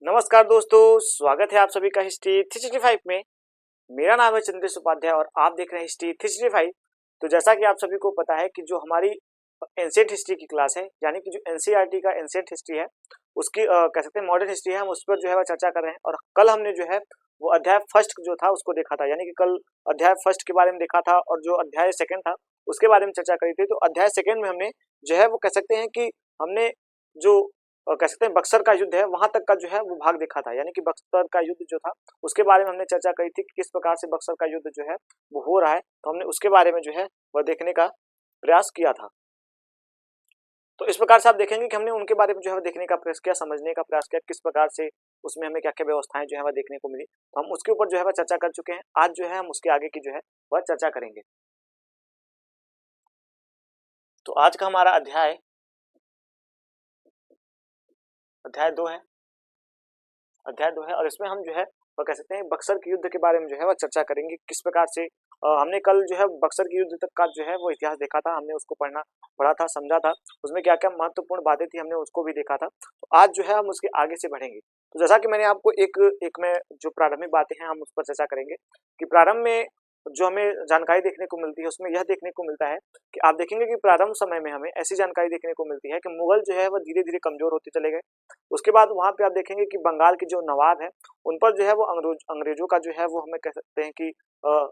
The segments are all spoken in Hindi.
नमस्कार दोस्तों, स्वागत है आप सभी का हिस्ट्री 365 में। मेरा नाम है चंद्रेश उपाध्याय और आप देख रहे हैं हिस्ट्री 365। तो जैसा कि आप सभी को पता है कि जो हमारी एंशिएंट हिस्ट्री की क्लास है, यानी कि जो एनसीईआरटी का एंशिएंट हिस्ट्री है, उसकी कह सकते हैं मॉडर्न हिस्ट्री है, हम उस पर जो है वह चर्चा कर रहे हैं। और कल हमने जो है वो अध्याय फर्स्ट जो था उसको देखा था, यानी कि कल अध्याय फर्स्ट के बारे में देखा था और जो अध्याय सेकेंड था उसके बारे में चर्चा करी थी। तो अध्याय सेकेंड में हमने जो है वो कह सकते हैं कि हमने जो कह सकते हैं बक्सर का युद्ध है वहां तक का जो है वो भाग देखा था, यानी कि बक्सर का युद्ध जो था उसके बारे में हमने चर्चा करी थी कि किस प्रकार से बक्सर का युद्ध जो है वो हो रहा है। तो हमने उसके बारे में जो है वह देखने का प्रयास किया था। तो इस प्रकार से आप देखेंगे कि हमने उनके बारे में जो है देखने का प्रयास किया, समझने का प्रयास किया किस प्रकार से उसमें हमें क्या क्या व्यवस्थाएं जो है वह देखने को मिली। तो हम उसके ऊपर जो है वह चर्चा कर चुके हैं। आज जो है हम उसके आगे की जो है वह चर्चा करेंगे। तो आज का हमारा अध्याय 2 है। अध्याय 2 है और इसमें हम जो है वह कह सकते हैं बक्सर के युद्ध के बारे में जो है वह चर्चा करेंगे। किस प्रकार से हमने कल जो है बक्सर के युद्ध तक का जो है वो इतिहास देखा था, हमने उसको पढ़ा था, समझा था, उसमें क्या क्या महत्वपूर्ण बातें थी हमने उसको भी देखा था। तो आज जो है हम उसके आगे से बढ़ेंगे। तो जैसा कि मैंने आपको एक एक में जो प्रारंभिक बातें हैं हम उस पर चर्चा करेंगे कि प्रारंभ में जो हमें जानकारी देखने को मिलती है उसमें यह देखने को मिलता है कि आप देखेंगे कि प्रारंभ समय में हमें ऐसी जानकारी देखने को मिलती है कि मुगल जो है वह धीरे धीरे कमजोर होते चले गए। उसके बाद वहां पे आप देखेंगे कि बंगाल के जो नवाब है उन पर जो है वो अंग्रेजों का जो है वो हमें कह सकते हैं कि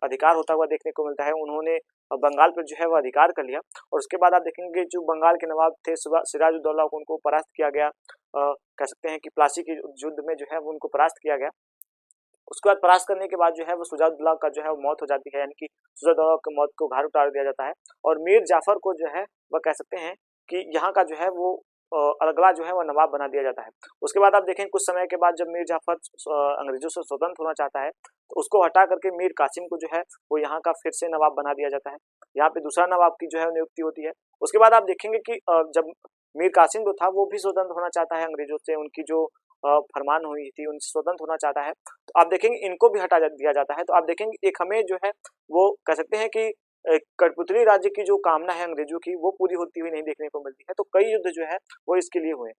अधिकार होता हुआ देखने को मिलता है। उन्होंने बंगाल पर जो है वो अधिकार कर लिया और उसके बाद आप देखेंगे जो बंगाल के नवाब थे सिराजुद्दौला को उनको परास्त किया गया। कह सकते हैं कि प्लासी के युद्ध में जो है वो उनको परास्त किया गया। उसके बाद परास्त करने के बाद जो है वो शुजाउद्दौला का जो है वो मौत हो जाती है, यानी कि शुजाउद्दौला की मौत को घाट उतार दिया जाता है और मीर जाफर को जो है वह कह सकते हैं कि यहाँ का जो है वो अगला जो है वह नवाब बना दिया जाता है। उसके बाद आप देखें कुछ समय के बाद जब मीर जाफर अंग्रेजों से स्वतंत्र होना चाहता है तो उसको हटा करके मीर कासिम को जो है वो यहाँ का फिर से नवाब बना दिया जाता है। यहाँ पे दूसरा नवाब की जो है नियुक्ति होती है। उसके बाद आप देखेंगे कि जब मीर कासिम जो था वो भी स्वतंत्र होना चाहता है अंग्रेजों से, उनकी जो फरमान हुई थी उनसे स्वतंत्र होना चाहता है। तो आप देखेंगे इनको भी हटा दिया जाता है। तो आप देखेंगे एक हमें जो है वो कह सकते हैं कि कठपुतली राज्य की जो कामना है अंग्रेजों की वो पूरी होती हुई नहीं देखने को मिलती है। तो कई युद्ध जो है वो इसके लिए हुए।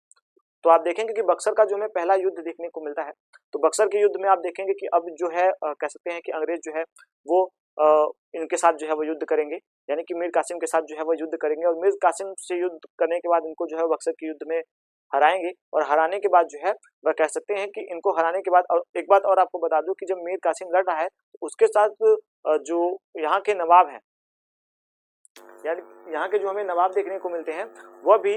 तो आप देखेंगे कि बक्सर का जो हमें पहला युद्ध देखने को मिलता है। तो बक्सर के युद्ध में आप देखेंगे कि अब जो है कह सकते हैं कि अंग्रेज जो है वो इनके साथ जो है वो युद्ध करेंगे, यानी कि मीर कासिम के साथ जो है वो युद्ध करेंगे और मीर कासिम से युद्ध करने के बाद इनको जो है बक्सर के युद्ध में हराएंगे। और हराने के बाद जो है वह कह सकते हैं कि इनको हराने के बाद, और एक बात और आपको बता दूं कि जब मीर कासिम लड़ रहा है तो उसके साथ जो यहाँ के नवाब हैं, यानी यहाँ के जो हमें नवाब देखने को मिलते हैं वह भी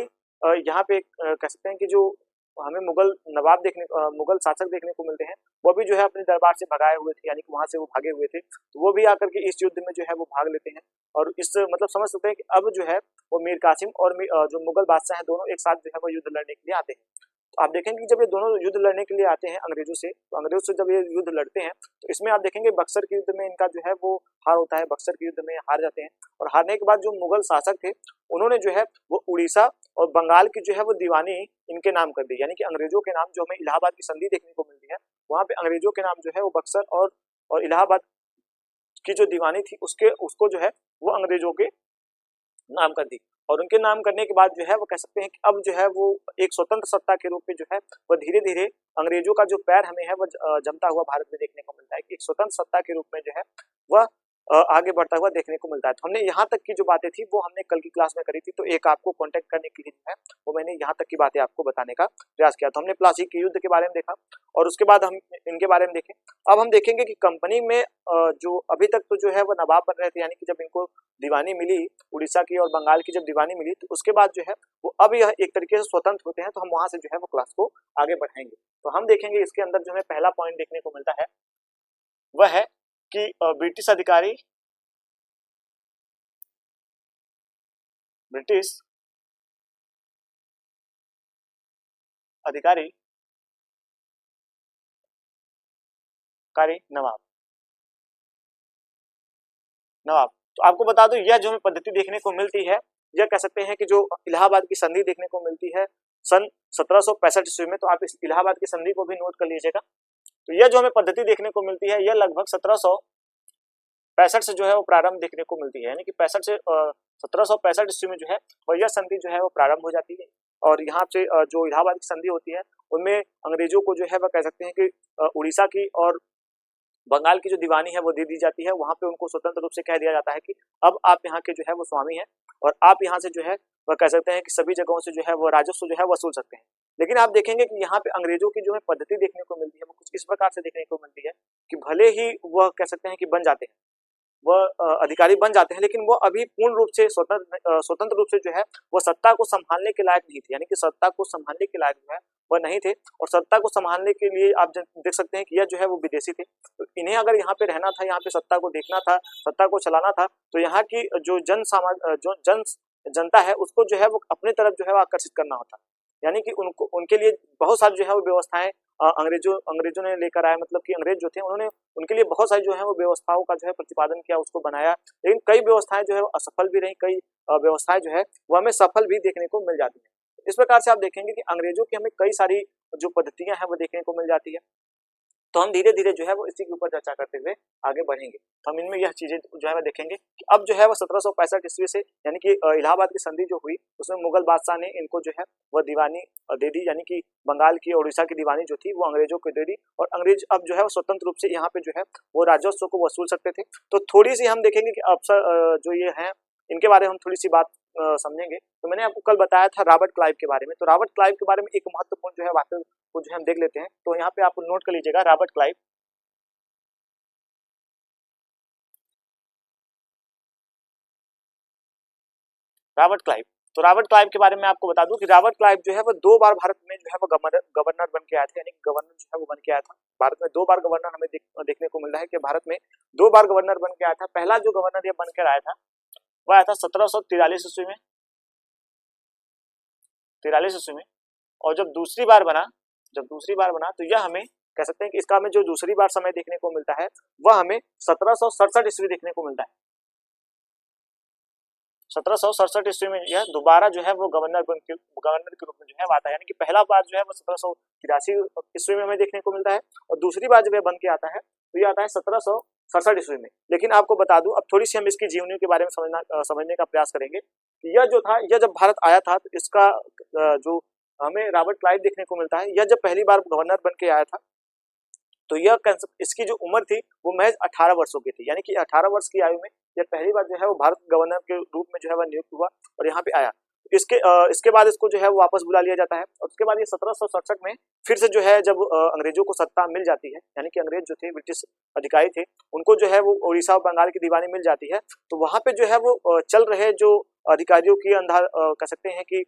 यहाँ पे कह सकते हैं कि जो हमें मुगल शासक देखने को मिलते हैं वो भी जो है अपने दरबार से भगाए हुए थे, यानी कि वहां से वो भागे हुए थे। तो वो भी आकर के इस युद्ध में जो है वो भाग लेते हैं और इस मतलब समझ सकते हैं कि अब जो है वो मीर कासिम और जो मुगल बादशाह हैं दोनों एक साथ जो है वो युद्ध लड़ने के लिए आते हैं। तो आप देखेंगे कि जब ये दोनों युद्ध लड़ने के लिए आते हैं अंग्रेजों से, तो अंग्रेजों से जब ये युद्ध लड़ते हैं तो इसमें आप देखेंगे बक्सर के युद्ध में इनका जो है वो हार होता है, बक्सर के युद्ध में हार जाते हैं। और हारने के बाद जो मुगल शासक थे उन्होंने जो है वो उड़ीसा और बंगाल की जो है वो दीवानी इनके नाम कर दी, यानी कि अंग्रेजों के नाम जो हमें इलाहाबाद की संधि देखने को मिलती है वहां पे अंग्रेजों के नाम जो है वो बक्सर और इलाहाबाद की जो दीवानी थी उसको जो है वो अंग्रेजों के नाम कर दी। और उनके नाम करने के बाद जो है वो कह सकते हैं कि अब जो है वो एक स्वतंत्र सत्ता के रूप में जो है वह धीरे धीरे अंग्रेजों का जो पैर हमें है वह जमता हुआ भारत में देखने को मिलता है कि एक स्वतंत्र सत्ता के रूप में जो है वह आगे बढ़ता हुआ देखने को मिलता है। तो हमने यहाँ तक की जो बातें थी वो हमने कल की क्लास में करी थी। तो एक आपको कांटेक्ट करने के लिए जो है वो मैंने यहाँ तक की बातें आपको बताने का प्रयास किया। तो हमने प्लासी के युद्ध के बारे में देखा और उसके बाद हम इनके बारे में देखें। अब हम देखेंगे कि कंपनी में जो अभी तक तो जो है वो नवाब बन रहे थे, यानी कि जब इनको दीवानी मिली उड़ीसा की और बंगाल की, जब दीवानी मिली तो उसके बाद जो है वो अब यह एक तरीके से स्वतंत्र होते हैं। तो हम वहां से जो है वो क्लास को आगे बढ़ाएंगे। तो हम देखेंगे इसके अंदर जो हमें पहला पॉइंट देखने को मिलता है वह है कि ब्रिटिश अधिकारी नवाब नवाब। तो आपको बता दो यह जो हमें पद्धति देखने को मिलती है यह कह सकते हैं कि जो इलाहाबाद की संधि देखने को मिलती है सन 1765 ईस्वी में। तो आप इस इलाहाबाद की संधि को भी नोट कर लीजिएगा। तो यह जो हमें पद्धति देखने को मिलती है यह लगभग 1765 से जो है वो प्रारंभ देखने को मिलती है, यानी कि 65 से 1765 ईस्वी में जो है वह यह संधि जो है वो प्रारंभ हो जाती है। और यहाँ से जो इलाहाबाद की संधि होती है उनमें अंग्रेजों को जो है वह कह सकते हैं कि उड़ीसा की और बंगाल की जो दीवानी है वो दे दी जाती है। वहां पे उनको स्वतंत्र रूप से कह दिया जाता है कि अब आप यहाँ के जो है वो स्वामी हैं और आप यहाँ से जो है वह कह सकते हैं कि सभी जगहों से जो है वो राजस्व जो है वसूल सकते हैं। लेकिन आप देखेंगे कि यहाँ पे अंग्रेजों की जो है पद्धति देखने को मिलती है वो कुछ इस प्रकार से देखने को मिलती है कि भले ही वह कह सकते हैं कि बन जाते हैं, वह अधिकारी बन जाते हैं, लेकिन वो अभी पूर्ण रूप से स्वतंत्र रूप से जो है वो सत्ता को संभालने के लायक नहीं थे, यानी कि सत्ता को संभालने के लायक जो है वह नहीं थे। और सत्ता को संभालने के लिए आप देख सकते हैं कि यह जो है वो विदेशी थे, तो इन्हें अगर यहाँ पे रहना था, यहाँ पे सत्ता को देखना था, सत्ता को चलाना था, तो यहाँ की जो जनता है उसको जो है वो अपने तरफ जो है आकर्षित करना होता, यानी कि उनको उनके लिए बहुत सारी जो है वो व्यवस्थाएं अंग्रेजों ने लेकर आए, मतलब कि अंग्रेज जो थे उन्होंने उनके लिए बहुत सारी जो है वो व्यवस्थाओं का जो है प्रतिपादन किया, उसको बनाया। लेकिन कई व्यवस्थाएं जो है असफल भी रही, कई व्यवस्थाएं जो है वो हमें सफल भी देखने को मिल जाती है। इस प्रकार से आप देखेंगे कि अंग्रेजों की हमें कई सारी जो पद्धतियां हैं वो देखने को मिल जाती है। तो हम धीरे धीरे जो है वो इसी के ऊपर चर्चा करते हुए आगे बढ़ेंगे। तो हम इनमें यह चीजें जो है वो देखेंगे कि अब जो है वो 1765 ईस्वी से, यानी कि इलाहाबाद की संधि जो हुई उसमें मुगल बादशाह ने इनको जो है वह दीवानी दे दी, यानी कि बंगाल की और उड़ीसा की दीवानी जो थी वो अंग्रेजों को दे दी और अंग्रेज अब जो है वो स्वतंत्र रूप से यहाँ पे जो है वो राजस्व को वसूल सकते थे। तो थोड़ी सी हम देखेंगे कि अफसर जो ये हैं इनके बारे में हम थोड़ी सी बात समझेंगे। तो मैंने आपको कल बताया था रॉबर्ट क्लाइव के बारे में, तो रॉबर्ट क्लाइव के बारे में एक महत्वपूर्ण जो है बात को जो है हम देख लेते हैं। तो यहाँ पे आप नोट कर लीजिएगा रॉबर्ट क्लाइव। रॉबर्ट क्लाइव, तो रॉबर्ट क्लाइव के बारे में आपको बता दूं कि रॉबर्ट क्लाइव जो है वो 2 बार भारत में जो है वो गवर्नर बन के आए थे, यानी गवर्नर जो है वो बन के आया था। भारत में 2 बार गवर्नर हमें देखने को मिल रहा है कि भारत में 2 बार गवर्नर बन के आया था। पहला जो गवर्नर ये बनकर आया था वह आया था 1743 ईस्वी में, 43 ईस्वी में। और जब दूसरी बार बना तो यह हमें कह सकते हैं कि इसका हमें जो दूसरी बार समय देखने को मिलता है वह हमें 1767 ईस्वी देखने को मिलता है। 1767 ईस्वी में यह दोबारा जो है वो गवर्नर के रूप में जो है आता है, यानी कि पहला बार जो है वो 1783 ईस्वी में हमें देखने को मिलता है और दूसरी बार जब यह बन के आता है तो ये आता है 1767 ईस्वी में। लेकिन आपको बता दूं, अब थोड़ी सी हम इसकी जीवनी के बारे में समझने का प्रयास करेंगे कि यह जो था, यह जब भारत आया था तो इसका जो हमें रॉबर्ट क्लाइव देखने को मिलता है, यह जब पहली बार गवर्नर बन के आया था तो यह इसकी जो उम्र थी वो महज 18 वर्षों की थी, यानी कि 18 वर्ष की आयु में यह पहली बार जो है वो भारत गवर्नर के रूप में जो है वह नियुक्त हुआ और यहाँ पे आया। इसके बाद इसको जो है वो वापस बुला लिया जाता है और उसके बाद ये 1767 में फिर से जो है जब अंग्रेजों को सत्ता मिल जाती है, यानी कि अंग्रेज जो थे ब्रिटिश अधिकारी थे उनको जो है वो उड़ीसा और बंगाल की दीवानी मिल जाती है, तो वहां पे जो है वो चल रहे जो अधिकारियों की अंधार कह सकते हैं कि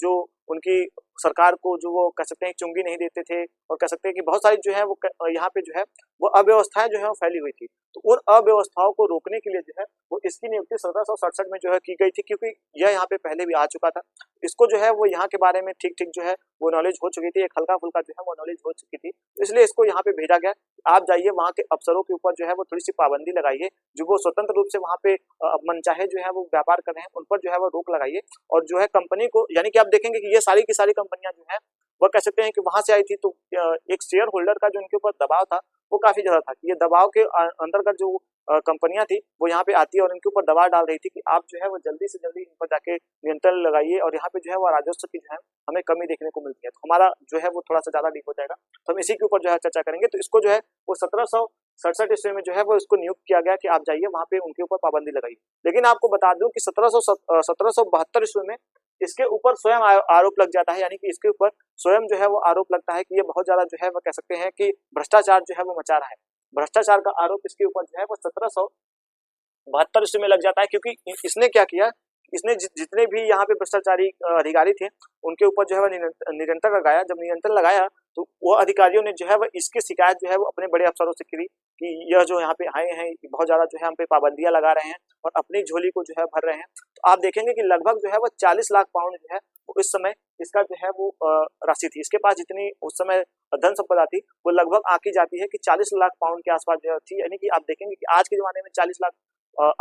जो उनकी सरकार को जो वो कह सकते हैं चुंगी नहीं देते थे और कह सकते हैं कि बहुत सारी जो है वो यहाँ पे जो है वो अव्यवस्थाएं जो है वो फैली हुई थी। तो उन अव्यवस्थाओं को रोकने के लिए जो है वो इसकी नियुक्ति 1767 में जो है की गई थी, क्योंकि यह यहाँ पे पहले भी आ चुका था। इसको जो है वो यहाँ के बारे में ठीक ठीक जो है वो नॉलेज हो चुकी थी, एक हल्का फुल्का जो है वो नॉलेज हो चुकी थी, तो इसलिए इसको यहाँ पे भेजा गया। आप जाइए वहाँ के अफसरों के ऊपर जो है वो थोड़ी सी पाबंदी लगाइए, जो वो स्वतंत्र रूप से वहाँ पे मनचाहे जो है वो व्यापार कर रहे हैं उन पर जो है वो रोक लगाइए। और जो है कंपनी को, यानी कि आप देखेंगे कि ये सारी की सारी कंपनियां जो है वह कह सकते हैं कि वहां से आई थी, तो एक शेयर होल्डर का जो उनके ऊपर दबाव था वो काफी ज्यादा था कि ये दबाव के अंतर्गत जो कंपनियां थी वो यहाँ पे आती है और इनके ऊपर दबाव डाल रही थी कि आप जो है वो जल्दी से जल्दी इन पर जाके नियंत्रण लगाइए और यहाँ पे जो है वो राजस्व की जो है हमें कमी देखने को मिलती है। तो हमारा जो है वो थोड़ा सा ज्यादा डीप हो जाएगा, तो हम इसी के ऊपर जो है चर्चा करेंगे। तो इसको जो है वो 1767 ईस्वी में जो है वो इसको नियुक्त किया गया कि आप जाइए वहां पे उनके ऊपर पाबंदी लगाइए। लेकिन आपको बता दूं कि 1772 ईस्वी में इसके ऊपर स्वयं आरोप लग जाता है, यानी कि इसके ऊपर स्वयं जो है वो आरोप लगता है कि ये बहुत ज्यादा जो है वो कह सकते हैं कि भ्रष्टाचार जो है वो मचा रहा है। भ्रष्टाचार का आरोप इसके ऊपर जो है वो 1772 ईस्वी में लग जाता है, क्योंकि इसने क्या किया, इसने जितने भी यहाँ पे भ्रष्टाचारी अधिकारी थे उनके ऊपर जो है वह निरंतर लगाया। जब नियंत्रण लगाया तो वो अधिकारियों ने जो है वह इसकी शिकायत जो है वो अपने बड़े अफसरों से करी कि यह जो यहाँ पे आए हैं बहुत ज्यादा जो है हम पे पाबंदियां लगा रहे हैं और अपनी झोली को जो है भर रहे हैं। तो आप देखेंगे कि लगभग जो है वो 40 लाख पाउंड जो है वो इस समय इसका जो है वो राशि थी। इसके पास जितनी उस समय धन संपदा थी वो लगभग आंकी जाती है कि 40 लाख पाउंड के आसपास जो थी, यानी कि आप देखेंगे कि आज के जमाने में 40 लाख,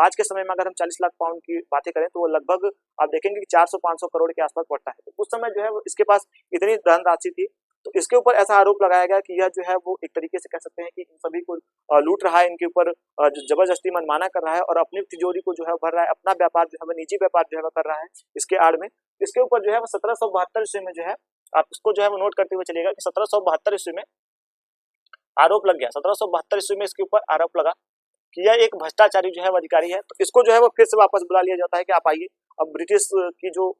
आज के समय में अगर हम 40 लाख पाउंड की बातें करें तो वो लगभग आप देखेंगे कि 400-500 करोड़ के आसपास पड़ता है। तो उस समय जो है इसके पास इतनी धनराशि थी, तो इसके ऊपर ऐसा आरोप लगाया गया कि यह जो है वो एक तरीके से कह सकते हैं कि इन सभी को लूट रहा है, इनके ऊपर जबरदस्ती मनमाना कर रहा है और अपनी तिजोरी को जो है भर रहा है, अपना व्यापार जो है वो निजी व्यापार जो है वो कर रहा है इसके आड़ में। इसके ऊपर जो है वो 1772 ईस्वी में जो है, आप इसको जो है वो नोट करते हुए चलिएगा कि 1772 ईस्वी में आरोप लग गया। 1772 ईस्वी में इसके ऊपर आरोप लगा कि यह एक भ्रष्टाचारी जो है वो अधिकारी है। तो इसको जो है वो फिर से वापस बुला लिया जाता है कि आप आइए। अब ब्रिटिश की जो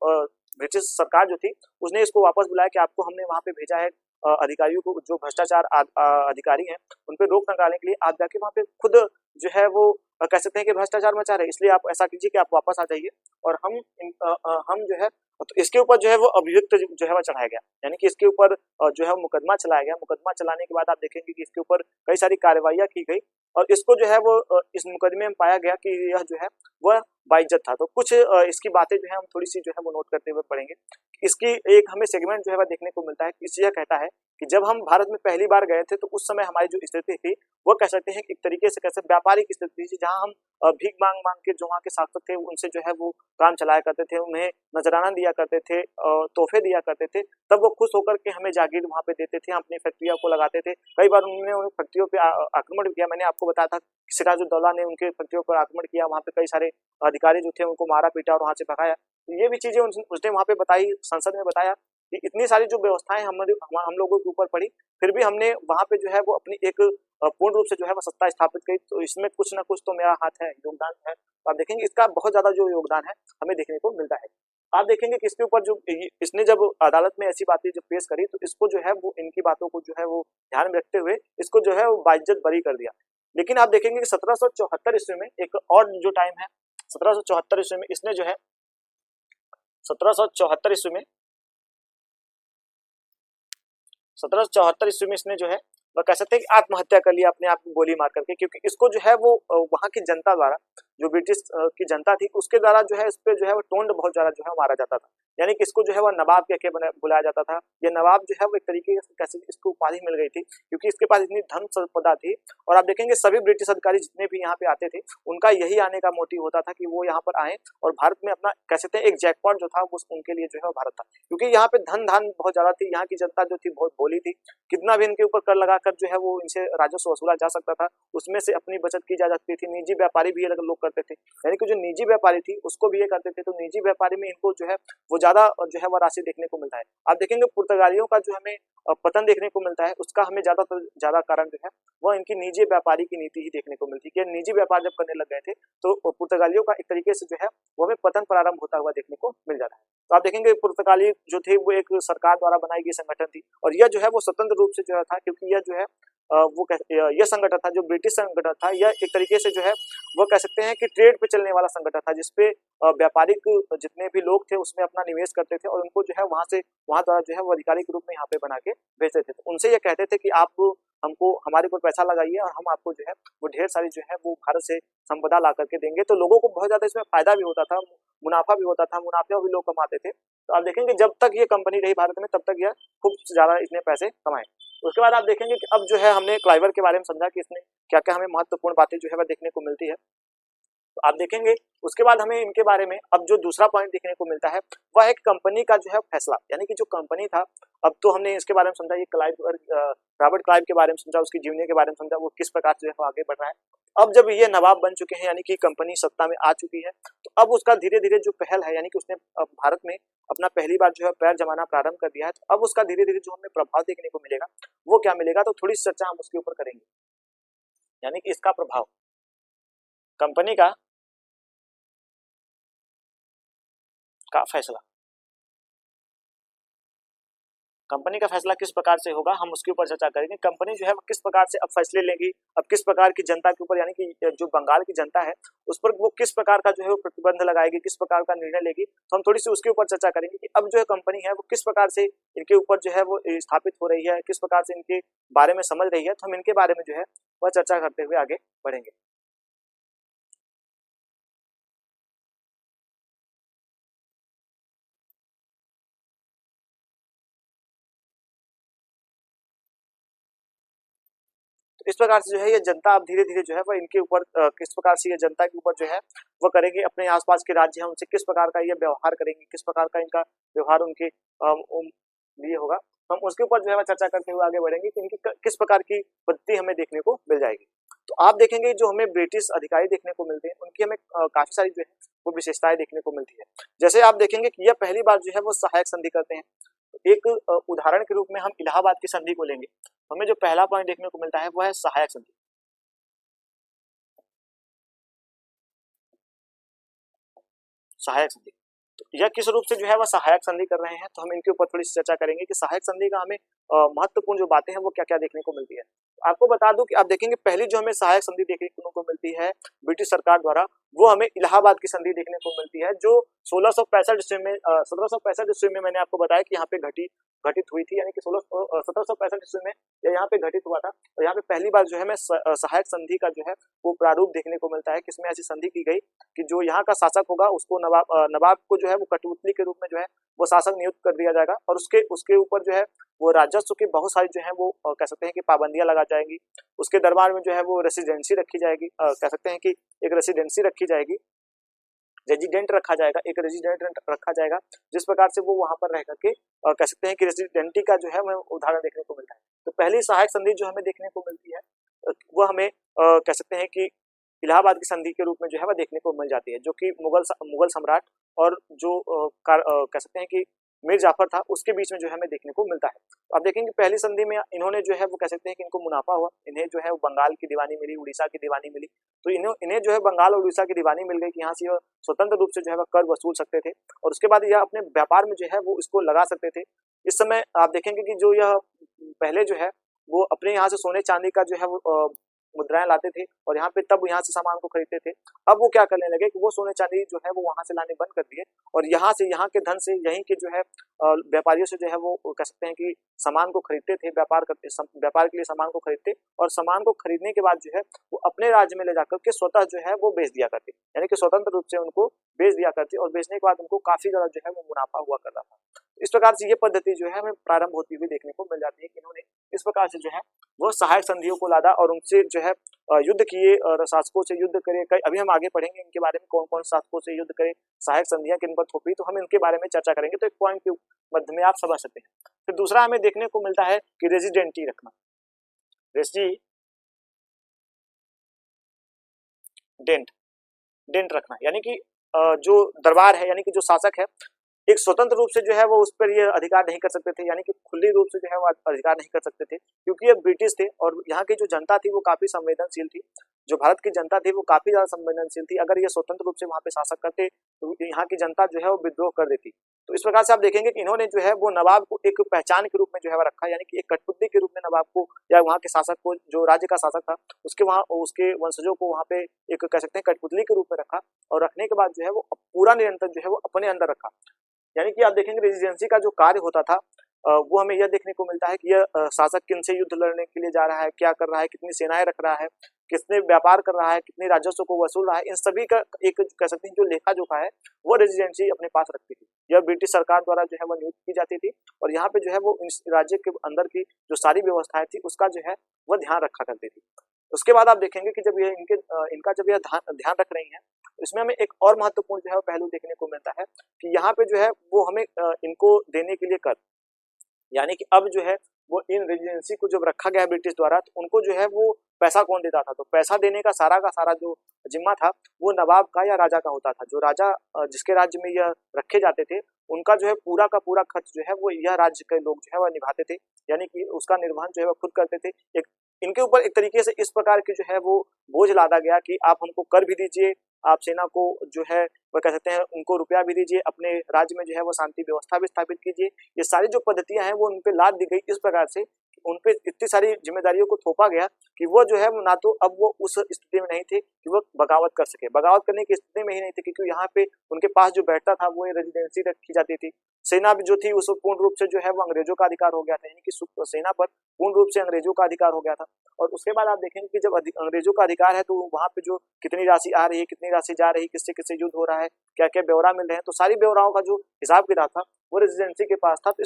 ब्रिटिश सरकार जो थी उसने इसको वापस बुलाया कि आपको हमने वहां पे भेजा है अधिकारियों को, जो भ्रष्टाचार अधिकारी हैं उन पे रोक लगाने के लिए, आप जाके वहां पे खुद जो है वो कह सकते हैं कि भ्रष्टाचार मचा रहे, इसलिए आप ऐसा कीजिए कि आप वापस आ जाइए और हम जो है, तो इसके ऊपर जो है वो अभियुक्त जो है वो चढ़ाया गया, यानी कि इसके ऊपर जो है मुकदमा चलाया गया। मुकदमा चलाने के बाद आप देखेंगे कि इसके ऊपर कई सारी कार्रवाइयां की गई और इसको जो है वो इस मुकदमे में पाया गया कि यह जो है वह बाइज्जत था। तो कुछ इसकी बातें जो है हम थोड़ी सी जो है वो नोट करते हुए पढ़ेंगे। इसकी एक हमें सेगमेंट जो है वह देखने को मिलता है। इस यह कहता है कि जब हम भारत में पहली बार गए थे तो उस समय हमारी जो स्थिति थी वो कह सकते हैं कि एक तरीके से कैसे व्यापारिक स्थिति थी, जहां हम भीख मांग मांग के जो वहाँ के शासक थे उनसे जो है वो काम चलाया करते थे, उन्हें नजराना दिया करते थे, तोहफे दिया करते थे, तब वो खुश होकर के हमें जागीर वहाँ पे देते थे, हम अपनी फैक्ट्रियों को लगाते थे। कई बार उन्होंने उन फैक्ट्रियों पे आक्रमण किया। मैंने आपको बताया था सिराजुद्दौला ने उनके फैक्ट्रियों पर आक्रमण किया, वहाँ पे कई सारे अधिकारी जो थे उनको मारा पीटा और वहाँ से भगाया। तो ये भी चीजें उसने वहाँ पे बताई, संसद में बताया कि इतनी सारी जो व्यवस्थाएं हम लोगों के ऊपर पड़ी, फिर भी हमने वहाँ पे जो है वो अपनी एक पूर्ण रूप से जो है वो सत्ता स्थापित करी। तो इसमें कुछ ना कुछ तो मेरा हाथ है, योगदान है। तो आप देखेंगे इसका बहुत ज्यादा जो योगदान है हमें देखने को मिलता है। आप देखेंगे कि इसके ऊपर जो इसने जब अदालत में ऐसी बातें जब पेश करी तो इसको जो है वो इनकी बातों को जो है वो ध्यान में रखते हुए इसको जो है वो बाइज्जत बरी कर दिया। लेकिन आप देखेंगे कि 1774 ईस्वी में एक और जो टाइम है, 1774 ईस्वी में इसने जो है 1774 ईस्वी में 1774 ईस्वी में इसने जो है वह कह सकते हैं कि आत्महत्या कर लिया अपने आप को गोली मार करके, क्योंकि इसको जो है वो वहां की जनता द्वारा, जो ब्रिटिश की जनता थी उसके द्वारा जो है इस पे जो है वो टोंड बहुत ज्यादा जो है मारा जाता था, यानी कि इसको जो है वह नवाब कह के बुलाया जाता था। ये नवाब जो है वो एक तरीके से कैसे इसको उपाधि मिल गई थी क्योंकि इसके पास इतनी धन संपदा थी। और आप देखेंगे सभी ब्रिटिश अधिकारी जितने भी यहाँ पे आते थे उनका यही आने का मोटिव होता था कि वो यहाँ पर आए और भारत में अपना कह सकते हैं एक जैकपॉट जो था वो उनके लिए जो है भारत था, क्योंकि यहाँ पे धन धान बहुत ज्यादा थी। यहाँ की जनता जो थी बहुत भोली थी, कितना भी इनके ऊपर कर लगाकर जो है वो इनसे राजस्व वसूला जा सकता था, उसमें से अपनी बचत की जा सकती थी। निजी व्यापारी भी ये लोग करते थे, यानी कि जो निजी व्यापारी थी उसको भी ये करते थे। तो निजी व्यापारी में इनको जो है वो ज्यादा जो है वो राशि देखने को मिलता है। आप देखेंगे पुर्तगालियों का जो हमें पतन देखने को मिलता है उसका हमें ज्यादा कारण जो है वो इनकी निजी व्यापारी की नीति ही देखने को मिलती है कि निजी व्यापार जब करने लग गए थे तो पुर्तगालियों का एक तरीके से जो है वो हमें पतन प्रारंभ होता हुआ देखने को मिल जाता है। तो आप देखेंगे पुर्तगाली जो थे वो एक सरकार द्वारा बनाई गई संगठन थी और यह जो है वो स्वतंत्र रूप से जो था, क्योंकि यह जो है यह संगठन था जो ब्रिटिश संगठन था, यह एक तरीके से जो है वो कह सकते हैं कि ट्रेड पे चलने वाला संगठन था, जिसपे व्यापारिक जितने भी लोग थे उसमें अपना निवेश करते थे और उनको जो है वहां द्वारा जो है वो आधिकारिक रूप में यहाँ पे बना के भेजते थे। तो उनसे ये कहते थे कि आप हमको हमारे ऊपर पैसा लगाइए और हम आपको जो है वो ढेर सारी जो है वो भारत से संपदा ला करके देंगे। तो लोगों को बहुत ज्यादा इसमें फायदा भी होता था, मुनाफा भी होता था, मुनाफा भी लोग कमाते थे। तो आप देखेंगे जब तक ये कंपनी रही भारत में तब तक यह खूब ज्यादा इसने पैसे कमाए। उसके बाद आप देखेंगे कि अब जो है हमने क्लाइवर के बारे में समझा कि इसमें क्या क्या हमें महत्वपूर्ण बातें जो है वह देखने को मिलती है। तो आप देखेंगे उसके बाद हमें इनके बारे में अब जो दूसरा पॉइंट देखने को मिलता है वह एक कंपनी का जो है फैसला, यानी कि जो कंपनी था, अब तो हमने इसके बारे में समझा, ये रॉबर्ट क्लाइव के बारे में समझा, उसकी जीवनी के बारे में समझा, वो किस प्रकार से आगे बढ़ रहा है। अब जब ये नवाब बन चुके हैं यानी कि कंपनी सत्ता में आ चुकी है, तो अब उसका धीरे धीरे जो पहल है, यानी कि उसने भारत में अपना पहली बार जो है पैर जमाना प्रारंभ कर दिया है, तो अब उसका धीरे धीरे जो हमें प्रभाव देखने को मिलेगा वो क्या मिलेगा, तो थोड़ी चर्चा हम उसके ऊपर करेंगे। यानी कि इसका प्रभाव कंपनी का फैसला, कंपनी का फैसला किस प्रकार से होगा हम उसके ऊपर चर्चा करेंगे। कंपनी जो है वो किस प्रकार से अब फैसले लेगी, अब किस प्रकार की जनता के ऊपर, यानी कि जो बंगाल की जनता है उस पर वो किस प्रकार का जो है वो प्रतिबंध लगाएगी, किस प्रकार का निर्णय लेगी, तो हम थोड़ी सी उसके ऊपर चर्चा करेंगे कि अब जो है कंपनी है वो किस प्रकार से इनके ऊपर जो है वो स्थापित हो रही है, किस प्रकार से इनके बारे में समझ रही है। तो हम इनके बारे में जो है वह चर्चा करते हुए आगे बढ़ेंगे। इस प्रकार से जो है ये जनता अब धीरे धीरे जो है वह इनके ऊपर किस प्रकार से ये जनता के ऊपर जो है वह करेंगे, अपने आसपास के राज्य हैं उनसे किस प्रकार का ये व्यवहार करेंगे, किस प्रकार का इनका व्यवहार उनके लिए होगा। हम उसके ऊपर जो है चर्चा करते हुए आगे बढ़ेंगे कि इनकी किस प्रकार की पद्धति हमें देखने को मिल जाएगी। तो आप देखेंगे जो हमें ब्रिटिश अधिकारी देखने को मिलते हैं उनकी हमें काफी सारी जो है वो विशेषताएं देखने को मिलती है। जैसे आप देखेंगे कि यह पहली बार जो है वो सहायक संधि करते हैं। तो एक उदाहरण के रूप में हम इलाहाबाद की संधि को लेंगे, हमें जो पहला पॉइंट देखने को मिलता है वो है सहायक संधि। सहायक संधि तो यह किस रूप से जो है वह सहायक संधि कर रहे हैं, तो हम इनके ऊपर थोड़ी सी चर्चा करेंगे कि सहायक संधि का हमें महत्वपूर्ण जो बातें हैं वो क्या क्या देखने को मिलती है। आपको बता दूं कि आप देखेंगे पहली जो हमें सहायक संधि देखने को मिलती है ब्रिटिश सरकार द्वारा, वो हमें इलाहाबाद की संधि देखने को मिलती है, जो 1665 ईस्वी में 1765 ईस्वी में मैंने आपको बताया कि यहाँ पे घटित हुई थी, यानी कि 1765 ईस्वी में यहाँ पे घटित हुआ था। और यहाँ पे पहली बार जो है हमें सहायक संधि का जो है वो प्रारूप देखने को मिलता है, किसमें ऐसी संधि की गई कि जो यहाँ का शासक होगा उसको नवाब को जो है वो कठपुतली के रूप में जो है वो शासक नियुक्त कर दिया जाएगा, और उसके ऊपर जो है वो राजस्व की बहुत सारी जो है वो कह सकते हैं कि पाबंदियां लगा जाएंगी। उसके दरबार में जो है वो रेसिडेंसी रखी जाएगी, कह सकते हैं कि एक रेसिडेंसी रखी जाएगी, रेजिडेंट रखा जाएगा, एक रेजिडेंट रखा जाएगा, जिस प्रकार से वो वहां पर रह करके कह सकते हैं कि रेजिडेंटी का जो है हमें उदाहरण देखने को मिलता है। तो पहली सहायक संधि जो हमें देखने को मिलती है वो हमें कह सकते हैं कि इलाहाबाद की संधि के रूप में जो है वह देखने को मिल जाती है, जो कि मुगल सम्राट और जो कह सकते हैं कि मीर जाफर था उसके बीच में जो है हमें देखने को मिलता है। तो आप देखेंगे पहली संधि में इन्होंने जो है वो कह सकते हैं कि इनको मुनाफा हुआ, इन्हें जो है वो बंगाल की दीवानी मिली, उड़ीसा की दीवानी मिली। तो इन्हें जो है बंगाल और उड़ीसा की दीवानी मिल गई कि यहाँ से स्वतंत्र रूप से जो है वह कर वसूल सकते थे, और उसके बाद यह अपने व्यापार में जो है वो इसको लगा सकते थे। इस समय आप देखेंगे कि जो यह पहले जो है वो अपने यहाँ से सोने चांदी का जो है वो मुद्राएं लाते थे और यहाँ पे तब यहाँ से सामान को खरीदते थे। अब वो क्या करने लगे कि वो सोने चांदी जो है वो वहां से लाने बंद कर दिए, और यहाँ से यहाँ के धन से यहीं के जो है व्यापारियों से जो है वो कह सकते हैं कि सामान को खरीदते थे, व्यापार के लिए सामान को खरीदते, और सामान को खरीदने के बाद जो है वो अपने राज्य में ले जाकर के स्वतः जो है वो बेच दिया करते, यानी कि स्वतंत्र रूप से उनको बेच दिया करते, और बेचने के बाद उनको काफी ज्यादा जो है वो मुनाफा हुआ कर रहा था। इस प्रकार से ये पद्धति जो है हमें प्रारंभ होती हुई देखने को मिल जाती है कि इन्होंने इस प्रकार से जो है वो सहायक संधियों को लादा और उनसे जो है युद्ध किए और शासकों से युद्ध करे। अभी हम आगे पढ़ेंगे इनके बारे में, कौन कौन शासकों से युद्ध करे, सहायक संधियां किन पर थोपी, तो हम इनके बारे में चर्चा करेंगे। तो एक पॉइंट के मध्य में आप समझ सकते हैं। फिर दूसरा हमें देखने को मिलता है कि रेजिडेंटी रखना, रेजिडेंट रखना, यानी कि जो दरबार है यानी कि जो शासक है एक स्वतंत्र रूप से जो है वो उस पर ये अधिकार नहीं कर सकते थे, यानी कि खुली रूप से जो है वो अधिकार नहीं कर सकते थे, क्योंकि ये ब्रिटिश थे और यहाँ की जो जनता थी वो काफी संवेदनशील थी। जो भारत की जनता थी वो काफी ज्यादा संवेदनशील थी। अगर ये स्वतंत्र रूप से वहां पे शासक करते तो यहाँ की जनता जो है वो विद्रोह कर देती। तो इस प्रकार से आप देखेंगे कि इन्होंने जो है वो नवाब को एक पहचान के रूप में जो है वो रखा, यानी कि एक कठपुतली के रूप में नवाब को या वहाँ के शासक को, जो राज्य का शासक था उसके वंशजों को वहाँ पे एक कह सकते हैं कठपुतली के रूप में रखा, और रखने के बाद जो है वो पूरा नियंत्रण जो है वो अपने अंदर रखा। यानी कि आप देखेंगे रेजिडेंसी का जो कार्य होता था वो हमें यह देखने को मिलता है कि यह शासक किन से युद्ध लड़ने के लिए जा रहा है, क्या कर रहा है, कितनी सेनाएं रख रहा है, कितने व्यापार कर रहा है, कितने राजस्व को वसूल रहा है, इन सभी का एक कह सकते हैं जो लेखा जोखा है वो रेजिडेंसी अपने पास रखती थी। यह ब्रिटिश सरकार द्वारा जो है वो नियुक्त की जाती थी, और यहाँ पे जो है वो इस राज्य के अंदर की जो सारी व्यवस्थाएं थी उसका जो है वह ध्यान रखा करती थी। उसके बाद आप देखेंगे कि जब ये इनका जब यह ध्यान रख रही है, इसमें हमें एक और महत्वपूर्ण जो है पहलू देखने को मिलता है कि यहाँ पे जो है वो हमें इनको देने के लिए कर, यानी कि अब जो है वो इन रेजिडेंसी को जब रखा गया ब्रिटिश द्वारा तो उनको जो है वो पैसा कौन देता था, तो पैसा देने का सारा जो जिम्मा था वो नवाब का या राजा का होता था। जो राजा जिसके राज्य में यह रखे जाते थे उनका जो है पूरा का पूरा खर्च जो है वो यह राज्य के लोग जो है वह निभाते थे, यानी कि उसका निर्वहन जो है वह खुद करते थे। एक इनके ऊपर एक तरीके से इस प्रकार की जो है वो बोझ लादा गया कि आप हमको कर भी दीजिए, आप सेना को जो है वह कह सकते हैं उनको रुपया भी दीजिए, अपने राज्य में जो है वो शांति व्यवस्था भी स्थापित कीजिए। ये सारी जो पद्धतियां हैं वो उन पे लाद दी गई इस प्रकार से, उन पे इतनी सारी जिम्मेदारियों को थोपा गया कि वो जो है ना तो अब वो उस स्थिति में नहीं थे कि वो बगावत कर सके, बगावत करने की स्थिति में ही नहीं थे, क्योंकि यहाँ पे उनके पास जो बैठता था वो रेजिडेंसी रखी जाती थी। सेना भी जो थी उस पूर्ण रूप से जो है वो अंग्रेजों का अधिकार हो गया था, यानी कि सेना पर पूर्ण रूप से अंग्रेजों का अधिकार हो गया था। और उसके बाद आप देखेंगे कि जब अंग्रेजों का अधिकार है तो वहां पे जो कितनी राशि आ रही है, कितनी राशि जा रही है, किससे किससे युद्ध हो रहा है, क्या क्या ब्यौरा मिल रहे हैं, तो सारी ब्यौराओं का जो हिसाब किताब था वो रेजिडेंसी के पास था। तो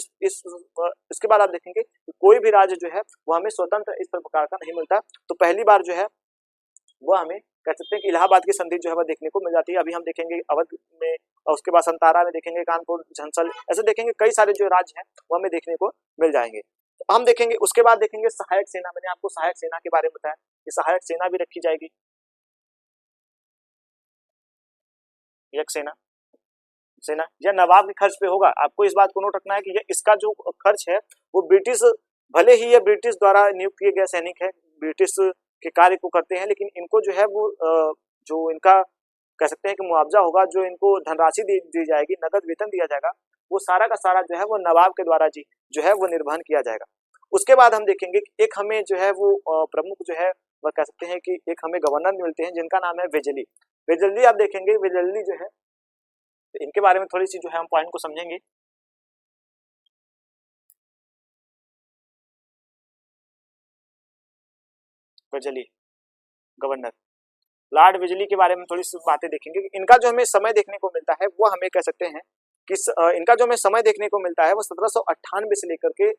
इसके बाद आप देखेंगे कि कोई भी राज्य जो है वो हमें स्वतंत्र इस प्रकार का नहीं मिलता। तो पहली बार जो है वो हमें कह सकते हैं कि इलाहाबाद की संधि जो है वह देखने को मिल जाती है। अभी हम देखेंगे अवध में और उसके बाद संतारा में देखेंगे, कानपुर, झंसल, ऐसे देखेंगे कई सारे जो राज्य हैं वो हमें देखने को मिल जाएंगे। तो हम देखेंगे उसके बाद देखेंगे सहायक सेना। मैंने आपको सहायक सेना के बारे में बताया कि सहायक सेना भी रखी जाएगी, यक सेना यह नवाब के खर्च पे होगा। आपको इस बात को नोट रखना है कि इसका जो खर्च है वो ब्रिटिश, भले ही ये ब्रिटिश द्वारा नियुक्त किए गए सैनिक है, ब्रिटिश के कार्य को करते हैं, लेकिन इनको जो है वो जो इनका कह सकते हैं कि मुआवजा होगा, जो इनको धनराशि दी जाएगी, नगद वेतन दिया जाएगा, वो सारा का सारा जो है वो नवाब के द्वारा जो है वो निर्वहन किया जाएगा। उसके बाद हम देखेंगे कि एक हमें जो है वो प्रमुख जो है वह कह सकते हैं कि एक हमें गवर्नर मिलते हैं जिनका नाम है वेजली। वेजली आप देखेंगे, वेजली जो है इनके बारे में थोड़ी सी जो है हम पॉइंट को समझेंगे। वेजली गवर्नर, लॉर्ड वेजली के बारे में थोड़ी सी बातें देखेंगे। इनका जो हमें समय देखने को मिलता है वो हमें कह सकते हैं कि इनका जो हमें समय देखने को मिलता है वो 1798 से लेकर के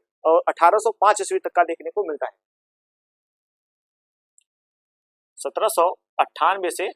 1805 ईस्वी तक का देखने को मिलता है। 1798 से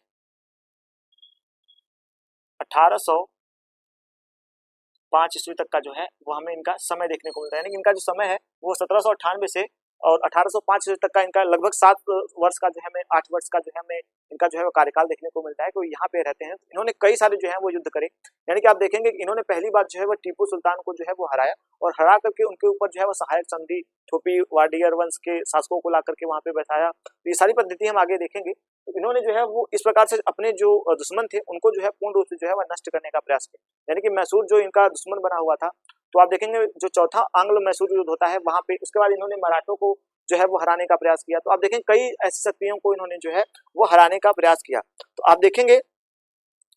1805 ईस्वी तक का जो है वो हमें इनका समय देखने को मिलता है। यानी इनका जो समय है वो 1798 से और 1805 ईस्वी तक का इनका लगभग 7 वर्ष का जो है हमें 8 वर्ष का जो है हमें इनका जो है वो कार्यकाल देखने को मिलता है। तो यहाँ पे रहते हैं, इन्होंने कई सारे जो है वो युद्ध करे। यानी कि आप देखेंगे कि इन्होंने पहली बार जो है वो टीपू सुल्तान को जो है वो हराया और हरा करके उनके ऊपर जो है वो सहायक संधि, थोपी वाडियर वंश के शासकों को ला करके वहां पे बैठाया। तो ये सारी पद्धति हम आगे देखेंगे। तो इन्होंने जो है वो इस प्रकार से अपने जो दुश्मन थे उनको जो है पूर्ण रूप से जो है वह नष्ट करने का प्रयास किया। यानी कि मैसूर जो इनका दुश्मन बना हुआ था, तो आप देखेंगे जो चौथा आंग्ल मैसूर युद्ध होता है वहां पे, उसके बाद इन्होंने मराठों को जो है वो हराने का प्रयास किया। तो आप देखेंगे कई ऐसी शक्तियों को इन्होंने जो है वो हराने का प्रयास किया। तो आप देखेंगे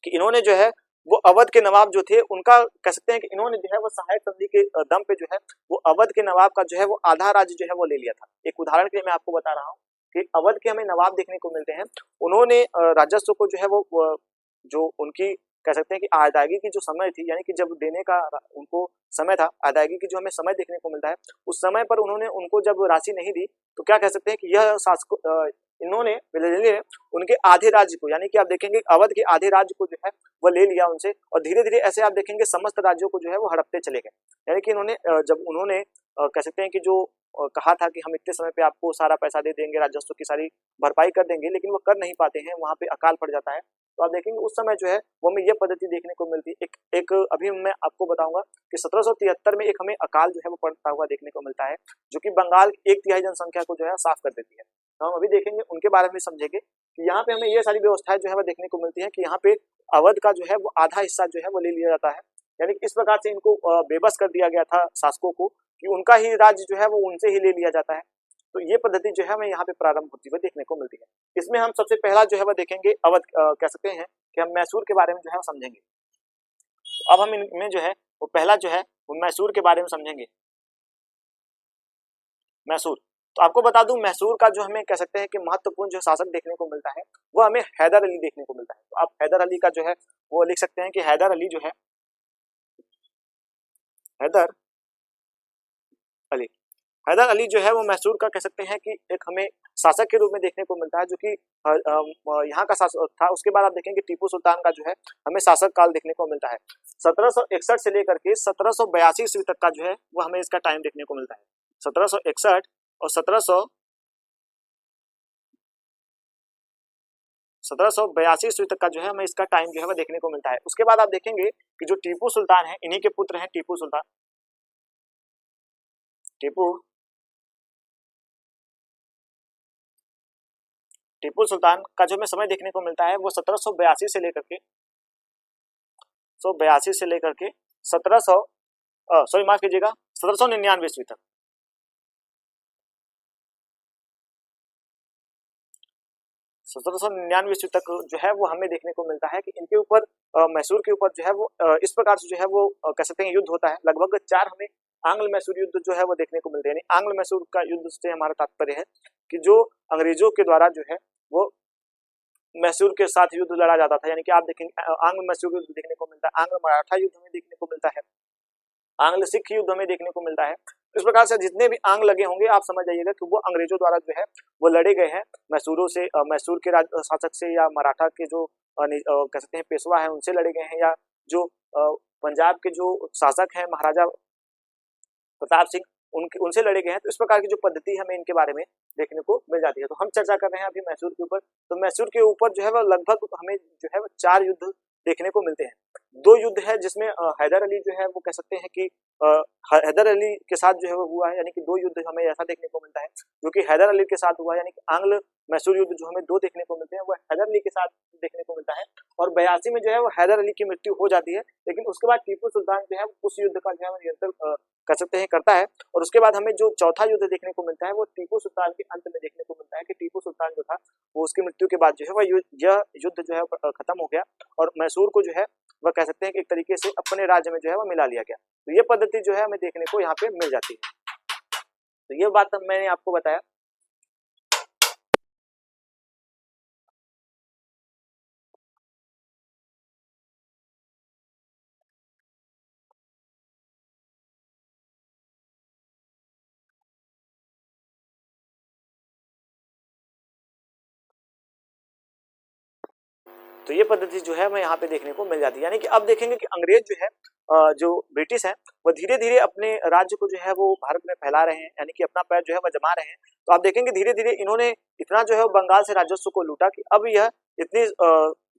कि इन्होंने जो है वो अवध के नवाब जो थे उनका कह सकते हैं कि इन्होंने जो है वो सहायक संधि के दम पे जो है वो अवध के नवाब का जो है वो आधा राज्य जो है वो ले लिया था। एक उदाहरण के लिए मैं आपको बता रहा हूँ कि अवध के हमें नवाब देखने को मिलते हैं, उन्होंने राजस्व को जो है वो जो उनकी कह सकते हैं कि अदायगी की जो समय थी, यानी कि जब देने का उनको समय था, अदायगी की जो हमें समय देखने को मिलता है, उस समय पर उन्होंने उनको जब राशि नहीं दी तो क्या कह सकते हैं कि यह शासक इन्होंने उनके आधे राज्य को, यानी कि आप देखेंगे अवध के आधे राज्य को जो है वो ले लिया उनसे और धीरे धीरे ऐसे आप देखेंगे समस्त राज्यों को जो है वो हड़पते चले गए। यानी कि इन्होंने जब उन्होंने कह सकते हैं कि जो कहा था कि हम इतने समय पे आपको सारा पैसा दे देंगे, राजस्व की सारी भरपाई कर देंगे, लेकिन वो कर नहीं पाते हैं, वहां पे अकाल पड़ जाता है। तो आप देखेंगे उस समय जो है वो हमें यह पद्धति देखने को मिलती है। एक अभी मैं आपको बताऊंगा कि 1773 में एक हमें अकाल जो है वो पड़ता हुआ देखने को मिलता है, जो कि बंगाल की 1/3 जनसंख्या को जो है साफ कर देती है। तो हम अभी देखेंगे उनके बारे में समझेंगे कि यहाँ पे हमें ये सारी व्यवस्थाएं जो है वो देखने को मिलती है कि यहाँ पे अवध का जो है वो आधा हिस्सा जो है वो ले लिया जाता है। यानी कि इस प्रकार से इनको बेबस कर दिया गया था शासकों को कि उनका ही राज्य जो है वो उनसे ही ले लिया जाता है। तो ये पद्धति जो है हमें यहाँ पे प्रारंभ होती हुई देखने को मिलती है। इसमें हम सबसे पहला जो है वो देखेंगे अवध, कह सकते हैं कि हम मैसूर के बारे में जो है वो समझेंगे। तो अब हम इनमें जो है वो पहला जो है वो मैसूर के बारे में समझेंगे। मैसूर, तो आपको बता दूं मैसूर का जो हमें कह सकते हैं कि महत्वपूर्ण जो शासक देखने को मिलता है वो हमें हैदर अली देखने को मिलता है। तो आप हैदर अली का जो है वो लिख सकते हैं कि हैदर अली जो है, हैदर अली, हैदर अली जो है वो मैसूर का कह सकते हैं कि एक हमें शासक के रूप में देखने को मिलता है, जो कि यहाँ का शासक था। उसके बाद आप देखेंगे टीपू सुल्तान का जो है हमें शासक काल देखने को मिलता है। 1761 से लेकर के 1782 ईस्वी तक का जो है वो हमें इसका टाइम देखने को मिलता है। 1761 और 1782 ईस्वी तक का जो है हमें इसका टाइम जो है वो देखने को मिलता है। उसके बाद आप देखेंगे कि जो टीपू सुल्तान है, इन्हीं के पुत्र हैं टीपू सुल्तान। टीपू सुल्तान का जो हमें समय देखने को मिलता है वो 1782 से लेकर के 1799 ईस्वी तक, 1799 ईस्वी तक जो है वो हमें देखने को मिलता है कि इनके ऊपर मैसूर के ऊपर जो है वो इस प्रकार से जो है वो कह सकते हैं युद्ध होता है। लगभग 4 हमें आंग्ल मैसूर युद्ध जो है वो देखने को मिलते हैं। यानी आंग्ल मैसूर का युद्ध से हमारा तात्पर्य है कि जो अंग्रेजों के द्वारा जो है वो मैसूर के साथ युद्ध लड़ा जाता था। यानी कि आप देखेंगे आंग्ल मैसूर युद्ध देखने को मिलता है, आंग्ल मराठा युद्ध में देखने को मिलता है, आंग्ल सिख युद्ध में देखने को मिलता है। इस प्रकार से जितने भी आंग लगे होंगे आप समझ जाइएगा कि वो अंग्रेजों द्वारा जो है वो लड़े गए हैं। मैसूर के शासक से या मराठा के जो कह सकते हैं पेशवा है उनसे लड़े गए हैं, या जो पंजाब के जो शासक हैं महाराजा प्रताप सिंह उनसे लड़े गए हैं। तो इस प्रकार की जो पद्धति हमें इनके बारे में देखने को मिल जाती है। तो हम चर्चा कर रहे हैं अभी मैसूर के ऊपर। तो मैसूर के ऊपर जो है वह लगभग हमें जो है वो 4 युद्ध देखने को मिलते हैं। 2 युद्ध है जिसमें हैदर अली जो है वो कह सकते हैं कि हैदर अली के साथ जो है वो हुआ है, यानी कि 2 युद्ध हमें ऐसा देखने को मिलता है जो कि हैदर अली के साथ हुआ है, यानी कि आंग्ल मैसूर युद्ध जो हमें 2 देखने को मिलते हैं वो हैदर अली के साथ देखने को मिलता है। और 82 में जो है वो हैदर अली की मृत्यु हो जाती है, लेकिन उसके बाद टीपू सुल्तान जो है उस युद्ध का जो है नियंत्रण कर सकते हैं करता है। और उसके बाद हमें जो चौथा युद्ध देखने को मिलता है वो टीपू सुल्तान के अंत में देखने को मिलता है कि टीपू सुल्तान जो था वो उसकी मृत्यु के बाद जो है वह यह युद्ध जो है खत्म हो गया और मैसूर को जो है वह कह सकते हैं कि एक तरीके से अपने राज्य में जो है वह मिला लिया गया। तो ये पद्धति जो है हमें देखने को यहाँ पे मिल जाती है। तो ये बात मैंने आपको बताया। तो ये पद्धति जो है हमें यहाँ पे देखने को मिल जाती है, यानी कि अब देखेंगे कि अंग्रेज जो है जो ब्रिटिश है वो धीरे धीरे अपने राज्य को जो है वो भारत में फैला रहे हैं, यानी कि अपना पैर जो है वह जमा रहे हैं। तो आप देखेंगे धीरे धीरे इन्होंने इतना जो है बंगाल से राजस्व को लूटा कि अब यह इतने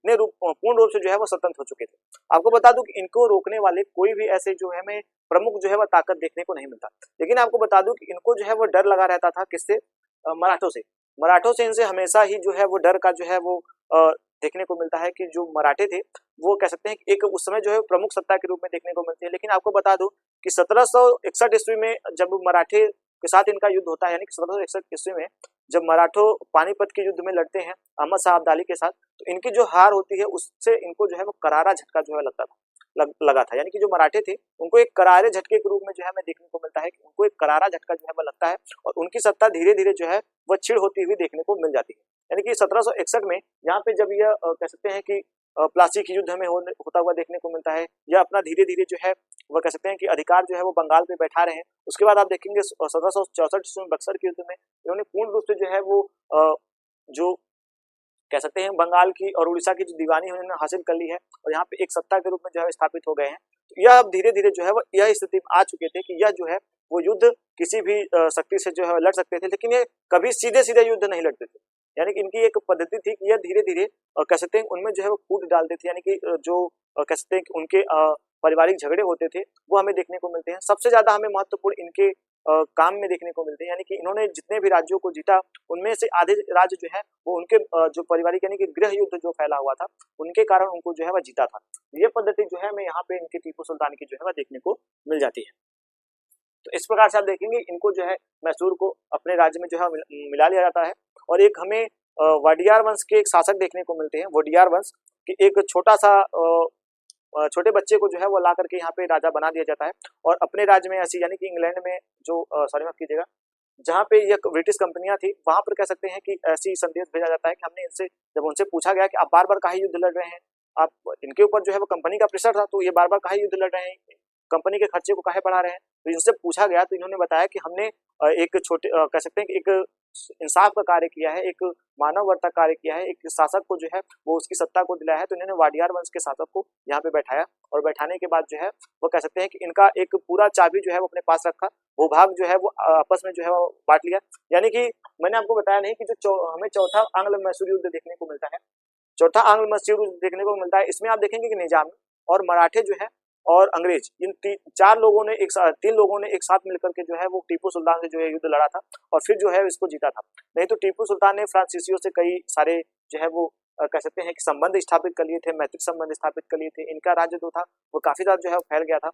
पूर्ण रूप से जो है वो स्वतंत्र हो चुके थे। आपको बता दूं कि इनको रोकने वाले कोई भी ऐसे जो है हमें प्रमुख जो है वह ताकत देखने को नहीं मिलता। लेकिन आपको बता दूं कि इनको जो है वो डर लगा रहता था किससे, मराठों से। मराठों से इनसे हमेशा ही जो है वो डर का जो है वो देखने को मिलता है कि जो मराठे थे वो कह सकते हैं कि एक उस समय जो है प्रमुख सत्ता के रूप में देखने को मिलती है। लेकिन आपको बता दूं कि 1761 ईस्वी में जब मराठे के साथ इनका युद्ध होता है, यानी कि 1761 ईस्वी में जब मराठो पानीपत के युद्ध में लड़ते हैं अहमद शाह अब्दाली के साथ, तो इनकी जो हार होती है उससे इनको जो है वो करारा झटका जो है लगा था। यानी कि जो मराठे थे उनको एक करारे झटके के रूप में जो है हमें देखने को मिलता है कि उनको एक करारा झटका जो है वो लगता है और उनकी सत्ता धीरे धीरे जो है वह क्षीण होती हुई देखने को मिल जाती है। यानी कि 1761 में यहाँ पे जब यह कह सकते हैं कि प्लासी की युद्ध हमें होता हुआ देखने को मिलता है, या अपना धीरे धीरे जो है वह कह सकते हैं कि अधिकार जो है वो बंगाल पे बैठा रहे हैं। उसके बाद आप देखेंगे 1764 ईस्वी में बक्सर के युद्ध में इन्होंने पूर्ण रूप से जो है वो जो कह सकते हैं बंगाल की और उड़ीसा की जो दीवानी उन्होंने हासिल कर ली है और यहाँ पे एक सत्ता के रूप में जो है स्थापित हो गए हैं। तो यह अब धीरे धीरे जो है वो यह स्थिति में आ चुके थे कि यह जो है वो युद्ध किसी भी शक्ति से जो है लड़ सकते थे, लेकिन ये कभी सीधे सीधे युद्ध नहीं लड़ते थे। यानी कि इनकी एक पद्धति थी कि यह धीरे धीरे कह सकते हैं उनमें जो है वो कूट डालते थे, यानी कि जो कह सकते हैं कि उनके पारिवारिक झगड़े होते थे वो हमें देखने को मिलते हैं। सबसे ज्यादा हमें महत्वपूर्ण इनके काम में देखने को मिलते हैं, यानी कि इन्होंने जितने भी राज्यों को जीता उनमें से आधे राज्य जो है वो उनके जो पारिवारिक यानी कि गृह युद्ध जो फैला हुआ था उनके कारण उनको जो है वह जीता था। ये पद्धति जो है हमें यहाँ पे इनके टीपू सुल्तान की जो है वह देखने को मिल जाती है। तो इस प्रकार से आप देखेंगे इनको जो है मैसूर को अपने राज्य में जो है मिला लिया जाता है। और एक हमें वाडियार वंश के एक शासक देखने को मिलते हैं, वाडियार वंश की एक छोटा सा छोटे बच्चे को जो है वो ला करके यहाँ पे राजा बना दिया जाता है और अपने राज्य में ऐसी यानी कि इंग्लैंड में जो सॉरी माफ कीजिएगा जहाँ पे ये ब्रिटिश कंपनियां थी वहां पर कह सकते हैं कि ऐसी संदेश भेजा जाता है कि हमने इनसे जब उनसे पूछा गया कि आप बार बार काहे युद्ध लड़ रहे हैं, आप इनके ऊपर जो है वो कंपनी का प्रेशर था तो ये बार बार काहे युद्ध लड़ रहे हैं, कंपनी के खर्चे को काहे बढ़ा रहे हैं। तो इनसे पूछा गया तो इन्होंने बताया कि हमने एक छोटे कह सकते हैं कि एक इंसाफ का कार्य किया है, एक मानववर्ता कार्य किया है, एक शासक को जो है वो उसकी सत्ता को दिलाया है। तो इन्होंने वाडियार वंश के शासक को यहाँ पे बैठाया और बैठाने के बाद जो है वो कह सकते हैं कि इनका एक पूरा चाबी जो है वो अपने पास रखा, भूभाग जो है वो आपस में जो है वो बांट लिया। यानी कि मैंने आपको बताया नहीं कि जो हमें चौथा आंग्ल मैसूर युद्ध देखने को मिलता है, चौथा आंग्ल मैसूर युद्ध देखने को मिलता है, इसमें आप देखेंगे कि निजाम और मराठे जो है और अंग्रेज इन तीन लोगों ने एक साथ मिलकर के जो है वो टीपू सुल्तान से जो है युद्ध लड़ा था और फिर जो है इसको जीता था। नहीं तो टीपू सुल्तान ने फ्रांसीसियों से कई सारे जो है वो कह सकते हैं कि संबंध स्थापित कर लिए थे, मैत्रिक संबंध स्थापित कर लिए थे। इनका राज्य जो था वो काफी ज्यादा जो है फैल गया था।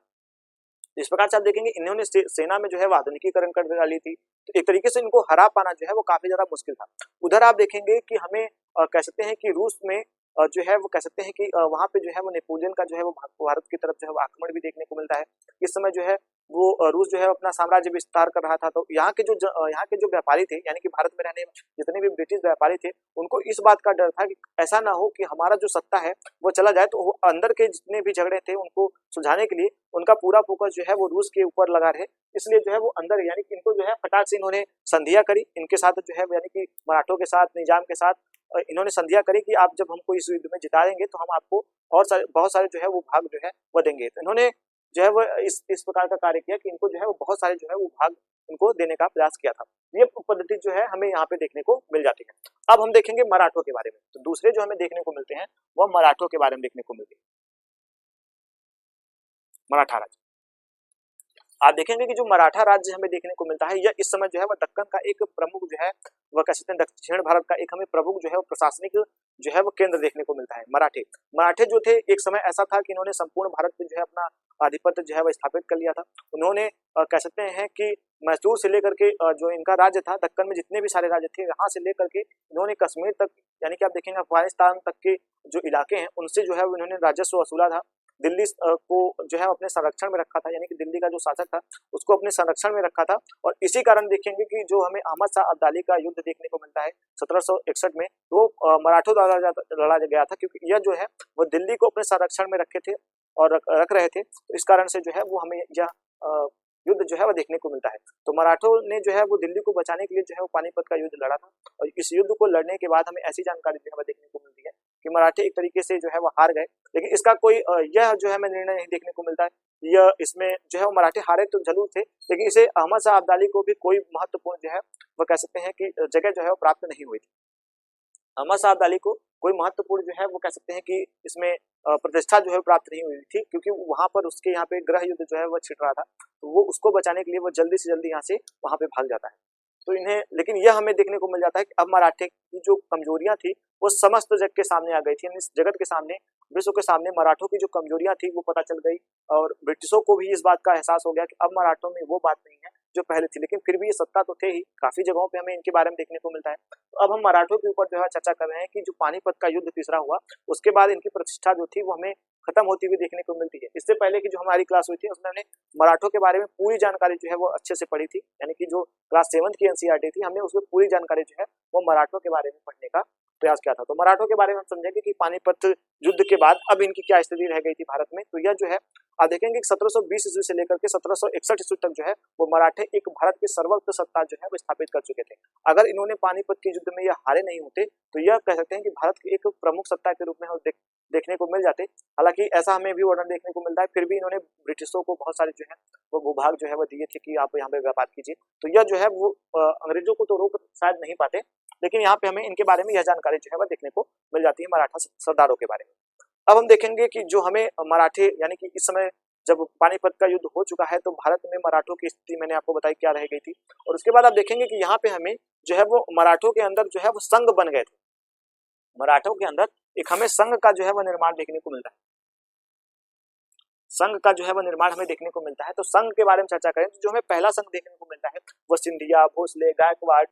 इस प्रकार से आप देखेंगे इन्होंने सेना में जो है आधुनिकीकरण कर डाली थी। तो एक तरीके से इनको हरा पाना जो है वो काफी ज्यादा मुश्किल था। उधर आप देखेंगे कि हमें कह सकते हैं कि रूस में जो है वो कह सकते हैं कि वहां पे जो है वो नेपोलियन का जो है वो भारत की तरफ जो है वो आक्रमण भी देखने को मिलता है। इस समय जो है वो रूस जो है अपना साम्राज्य विस्तार कर रहा था। तो यहाँ के जो व्यापारी थे यानी कि भारत में रहने जितने भी ब्रिटिश व्यापारी थे उनको इस बात का डर था कि ऐसा ना हो कि हमारा जो सत्ता है वो चला जाए, तो वो अंदर के जितने भी झगड़े थे उनको सुलझाने के लिए उनका पूरा फोकस जो है वो रूस के ऊपर लगा रहे। इसलिए जो है वो अंदर यानी कि इनको जो है फटाक से इन्होंने संधियां करी इनके साथ जो है यानी कि मराठों के साथ निजाम के साथ इन्होंने संधियां करी कि आप जब हमको इस युद्ध में जिता देंगे तो हम आपको और सारे बहुत सारे जो है वो भाग जो है वो देंगे। तो इन्होंने जो है वो इस प्रकार का कार्य किया कि इनको जो है वो बहुत सारे जो है वो भाग इनको देने का प्रयास किया था। ये पद्धति जो है हमें यहाँ पे देखने को मिल जाती है। अब हम देखेंगे मराठों के बारे में। तो दूसरे जो हमें देखने को मिलते हैं वह मराठों के बारे में देखने को मिलते हैं। मराठा राज्य आप देखेंगे कि जो मराठा राज्य हमें देखने को मिलता है यह इस समय जो है वह दक्कन का एक प्रमुख जो है वह कह सकते हैं दक्षिण भारत का एक हमें प्रमुख जो है वो प्रशासनिक जो है वो केंद्र देखने को मिलता है। मराठे जो थे एक समय ऐसा था कि इन्होंने संपूर्ण भारत पे जो है अपना आधिपत्य जो है वह स्थापित कर लिया था। उन्होंने कह सकते हैं कि मैसूर से लेकर के जो इनका राज्य था दक्कन में जितने भी सारे राज्य थे यहाँ से लेकर के इन्होंने कश्मीर तक यानी कि आप देखेंगे अफगानिस्तान तक के जो इलाके हैं उनसे जो है इन्होंने राजस्व वसूला था। दिल्ली को जो है अपने संरक्षण में रखा था यानी कि दिल्ली का जो शासक था उसको अपने संरक्षण में रखा था। और इसी कारण देखेंगे कि जो हमें अहमद शाह अब्दाली का युद्ध देखने को मिलता है 1761 में वो मराठों द्वारा लड़ा गया था क्योंकि यह जो है वो दिल्ली को अपने संरक्षण में रखे थे और रख रहे थे। तो इस कारण से जो है वो हमें यह युद्ध जो है वो देखने को मिलता है। तो मराठों ने जो है वो दिल्ली को बचाने के लिए जो है वो पानीपत का युद्ध लड़ा था और इस युद्ध को लड़ने के बाद हमें ऐसी जानकारी जो है वो देखने को मिलती है कि मराठे एक तरीके से जो है वो हार गए। लेकिन इसका कोई यह जो है हमें निर्णय नहीं देखने को मिलता है। यह इसमें जो है वो मराठे हारे तो जरूर थे लेकिन इसे अहमद शाह अब्दाली को भी कोई महत्वपूर्ण जो है वह कह सकते हैं कि जगह जो है वो प्राप्त नहीं हुई थी। अहमद शाह अब्दाली को कोई महत्वपूर्ण जो है वो कह सकते हैं कि इसमें प्रतिष्ठा जो है प्राप्त नहीं हुई थी क्योंकि वहां पर उसके यहाँ पे ग्रह युद्ध जो है वो छिड़ रहा था। तो वो उसको बचाने के लिए वो जल्दी से जल्दी यहाँ से वहां पे भाग जाता है। तो इन्हें लेकिन यह हमें देखने को मिल जाता है कि अब मराठे की जो कमजोरियां थी वो समस्त जग के सामने आ गई थी। इस जगत के सामने विश्व के सामने मराठों की जो कमजोरियां थी वो पता चल गई और ब्रिटिशों को भी इस बात का एहसास हो गया कि अब मराठों में वो बात नहीं है जो पहले थी। लेकिन फिर भी ये सत्ता तो थे ही, काफी जगहों पे हमें इनके बारे में देखने को मिलता है। तो अब हम मराठों के ऊपर जो है चर्चा कर रहे हैं कि जो पानीपत का युद्ध तीसरा हुआ उसके बाद इनकी प्रतिष्ठा जो थी वो हमें खत्म होती हुई देखने को मिलती है। इससे पहले की जो हमारी क्लास हुई थी उसमें हमने मराठों के बारे में पूरी जानकारी जो है वो अच्छे से पढ़ी थी यानी कि जो क्लास 7 की एनसीईआरटी थी हमने उसमें पूरी जानकारी जो है वो मराठों के बारे में पढ़ने का प्रयास किया था। तो मराठों के बारे में हम समझेंगे कि पानीपत युद्ध के बाद अब इनकी क्या स्थिति रह गई थी भारत में। तो यह जो है आप देखेंगे कि 1720 ईस्वी से लेकर के 1761 ईस्वी तक जो है वो मराठे एक भारत की सर्वोच्च सत्ता जो है वो स्थापित कर चुके थे। अगर इन्होंने पानीपत के युद्ध में यह हारे नहीं होते तो यह कह सकते हैं कि भारत की एक प्रमुख सत्ता के रूप में देखने को मिल जाते। हालांकि ऐसा हमें भी वर्णन देखने को मिलता है फिर भी इन्होंने ब्रिटिशों को बहुत सारे जो है वो भूभाग जो है वो दिए थे कि आप यहाँ पे व्यापार कीजिए। तो यह जो है वो अंग्रेजों को तो रोक शायद नहीं पाते लेकिन यहाँ पे हमें इनके बारे में यह जानकारी जो है वह देखने को मिल जाती है मराठा सरदारों के बारे में। अब हम देखेंगे कि जो हमें मराठे यानी कि इस समय जब पानीपत का युद्ध हो चुका है तो भारत में मराठों की स्थिति मैंने आपको बताई क्या रह गई थी। और उसके बाद आप देखेंगे कि यहाँ पे हमें जो है वो मराठों के अंदर जो है वो संघ बन गए थे। मराठों के अंदर एक हमें संघ का जो है वह निर्माण देखने को मिलता है। संघ का जो है वह निर्माण हमें देखने को मिलता है। तो संघ के बारे में चर्चा करें तो जो हमें पहला संघ देखने को मिलता है वो सिंधिया, भोसले, गायकवाड़,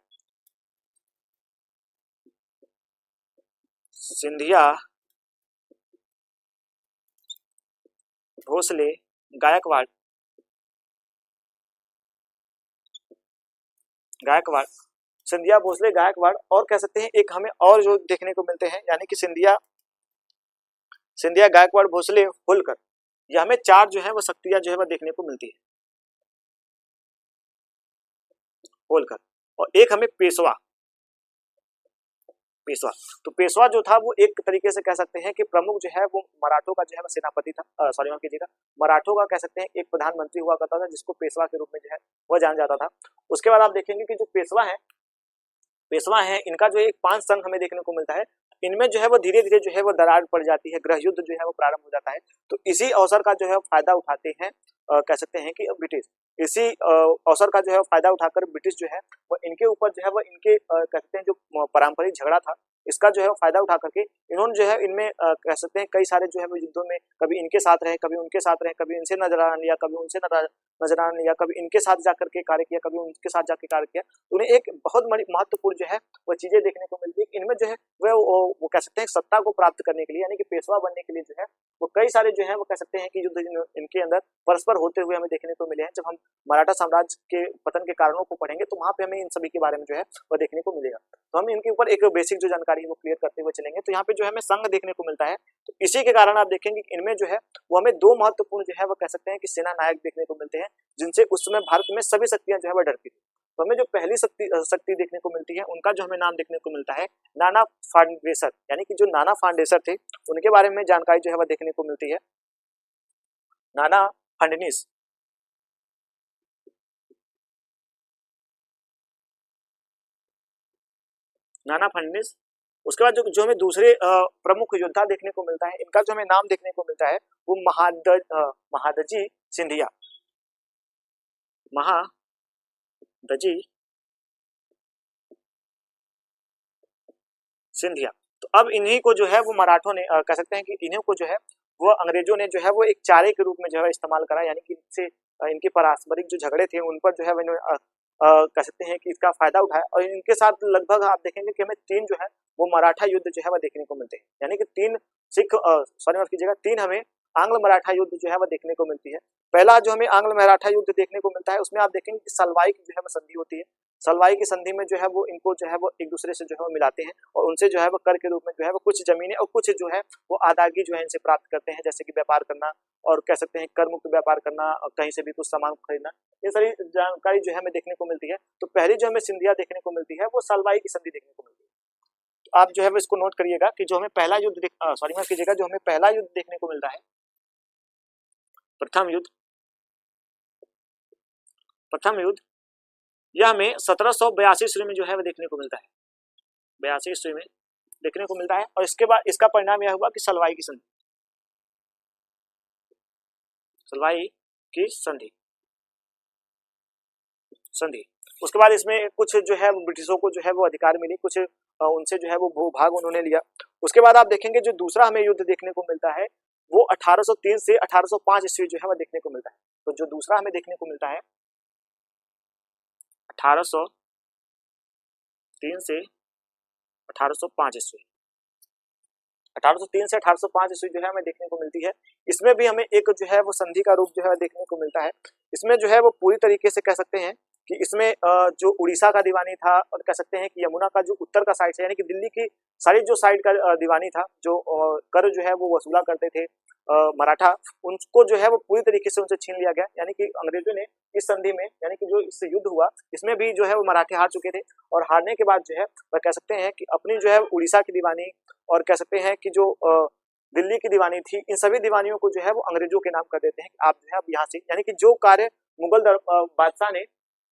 भोसले, गायकवाड़, सिंधिया, भोसले, गायकवाड़ और कह सकते हैं एक हमें और जो देखने को मिलते हैं यानी कि सिंधिया, गायकवाड़, भोसले, होलकर। यह हमें चार जो है वो शक्तियां जो है वह देखने को मिलती है। होलकर और एक हमें पेशवा। तो पेशवा जो था वो एक तरीके से कह सकते हैं कि प्रमुख जो है वो मराठों का जो है वो सेनापति था। सॉरी माफ कीजिएगा, मराठों का कह सकते हैं एक प्रधानमंत्री हुआ करता था जिसको पेशवा के रूप में जो है वह जाना जाता था। उसके बाद आप देखेंगे कि जो पेशवा है इनका जो एक 5 संघ हमें देखने को मिलता है। इनमें जो है वो धीरे धीरे जो है वो दरार पड़ जाती है, गृह युद्ध जो है वो प्रारंभ हो जाता है। तो इसी अवसर का जो है फायदा उठाते हैं कह सकते हैं कि ब्रिटिश। इसी अवसर का जो है फायदा उठाकर ब्रिटिश जो है वो इनके ऊपर जो है वो इनके कहते हैं जो पारंपरिक झगड़ा था इसका जो है फायदा उठा करके इन्होंने जो है इनमें कह सकते हैं कई सारे जो है वो युद्धों में कभी इनके साथ रहे, कभी उनके साथ रहे, कभी इनसे नजराना लिया, कभी उनसे नजराना लिया, कभी इनके साथ जाकर के कार्य किया, कभी उनके साथ जाकर कार्य किया। तो उन्हें एक बहुत बड़ी महत्वपूर्ण जो है वो चीजें देखने को मिलती है। इनमें जो है वो कह सकते हैं सत्ता को प्राप्त करने के लिए यानी कि पेशवा बनने के लिए जो है वो कई सारे जो है वो कह सकते हैं कि युद्ध इनके अंदर परस्पर होते हुए हमें देखने को मिले हैं। जब हम मराठा साम्राज्य के पतन के कारणों को पढ़ेंगे तो वहां पे हमें इन सभी के बारे में जो है वो देखने को मिलेगा। तो हम इनके ऊपर एक बेसिक जो जानकारी है वो क्लियर करते हुए चलेंगे। तो यहाँ पे जो है हमें संघ देखने को मिलता है, तो इसी के कारण आप देखेंगे कि इनमें जो है वो हमें दो महत्वपूर्ण जो है वो कह सकते हैं कि सेना नायक देखने को मिलते हैं, जिनसे उस समय भारत में सभी शक्तियां जो है वो डरती थी। तो हमें जो पहली शक्ति देखने को मिलती है उनका जो हमें नाम देखने को मिलता है नाना फांडेसर, यानी कि जो नाना फांडेसर थे उनके बारे में जानकारी जो है वह देखने को मिलती है। नाना फडणीस, नाना फडणीस। उसके बाद जो हमें दूसरे प्रमुख योद्धा देखने को मिलता है, इनका जो हमें नाम देखने को मिलता है वो महादजी सिंधिया, महादजी सिंधिया। तो अब इन्हीं को जो है वो मराठों ने कह सकते हैं कि इन्हीं को जो है वो अंग्रेजों ने जो है वो एक चारे के रूप में जो है इस्तेमाल करा, यानी कि इनसे इनके पारस्परिक जो झगड़े थे उन पर जो है कह सकते हैं कि इसका फायदा उठाया। और इनके साथ लगभग आप देखेंगे कि हमें तीन जो है वो मराठा युद्ध जो है वह देखने को मिलते हैं, यानी कि तीन सिख सॉरी माफ कीजिएगा, तीन हमें आंग्ल मराठा युद्ध जो है वह देखने को मिलती है। पहला जो हमें आंग्ल मराठा युद्ध देखने को मिलता है उसमें आप देखेंगे कि सलवाई की जो है वो संधि होती है। सलवाई की संधि में जो है वो इनको जो है वो एक दूसरे से जो है वो मिलाते हैं और उनसे जो है वो कर के रूप में जो है वो कुछ जमीनें और कुछ जो है वो आदागी जो है इनसे प्राप्त करते हैं, जैसे कि व्यापार करना और कह सकते हैं कर मुक्त व्यापार करना और कहीं से भी कुछ सामान खरीदना, ये सारी जानकारी जो है हमें देखने को मिलती है। तो पहली जो हमें सिंधिया देखने को मिलती है वो सलवाई की संधि देखने को मिलती है। तो आप जो है वो इसको नोट करिएगा कि जो हमें पहला युद्ध सॉरी माफ कीजिएगा, जो हमें पहला युद्ध देखने को मिलता है, प्रथम युद्ध, प्रथम युद्ध यह हमें 1782 ईस्वी में जो है वो देखने को मिलता है, 82 ईस्वी में देखने को मिलता है। और इसके बाद इसका परिणाम यह हुआ कि सलवाई की संधि, सलवाई की संधि संधि। उसके बाद इसमें कुछ जो है ब्रिटिशों को जो है वो अधिकार मिली, कुछ उनसे जो है वो भूभाग उन्होंने लिया। उसके बाद आप देखेंगे जो दूसरा हमें युद्ध देखने को मिलता है वो 1803 से 1805 ईस्वी जो है वह देखने को मिलता है। तो जो दूसरा हमें देखने को मिलता है 1803 से 1805 ईस्वी, 1803 से 1805 ईस्वी जो है हमें देखने को मिलती है। इसमें भी हमें एक जो है वो संधि का रूप जो है देखने को मिलता है। इसमें जो है वो पूरी तरीके से कह सकते हैं कि इसमें जो उड़ीसा का दीवानी था और कह सकते हैं कि यमुना का जो उत्तर का साइड है, यानी कि दिल्ली की सारी जो साइड का दीवानी था, जो कर जो है वो वसूला करते थे मराठा, उनको जो है वो पूरी तरीके से उनसे छीन लिया गया। यानी कि अंग्रेजों ने इस संधि में, यानी कि जो इससे युद्ध हुआ इसमें भी जो है वो मराठे हार चुके थे और हारने के बाद जो है वह कह सकते हैं कि अपनी जो है उड़ीसा की दीवानी और कह सकते हैं कि जो दिल्ली की दीवानी थी, इन सभी दीवानियों को जो है वो अंग्रेजों के नाम कर देते हैं कि आप जो है अब यहाँ से, यानी कि जो कार्य मुगल बादशाह ने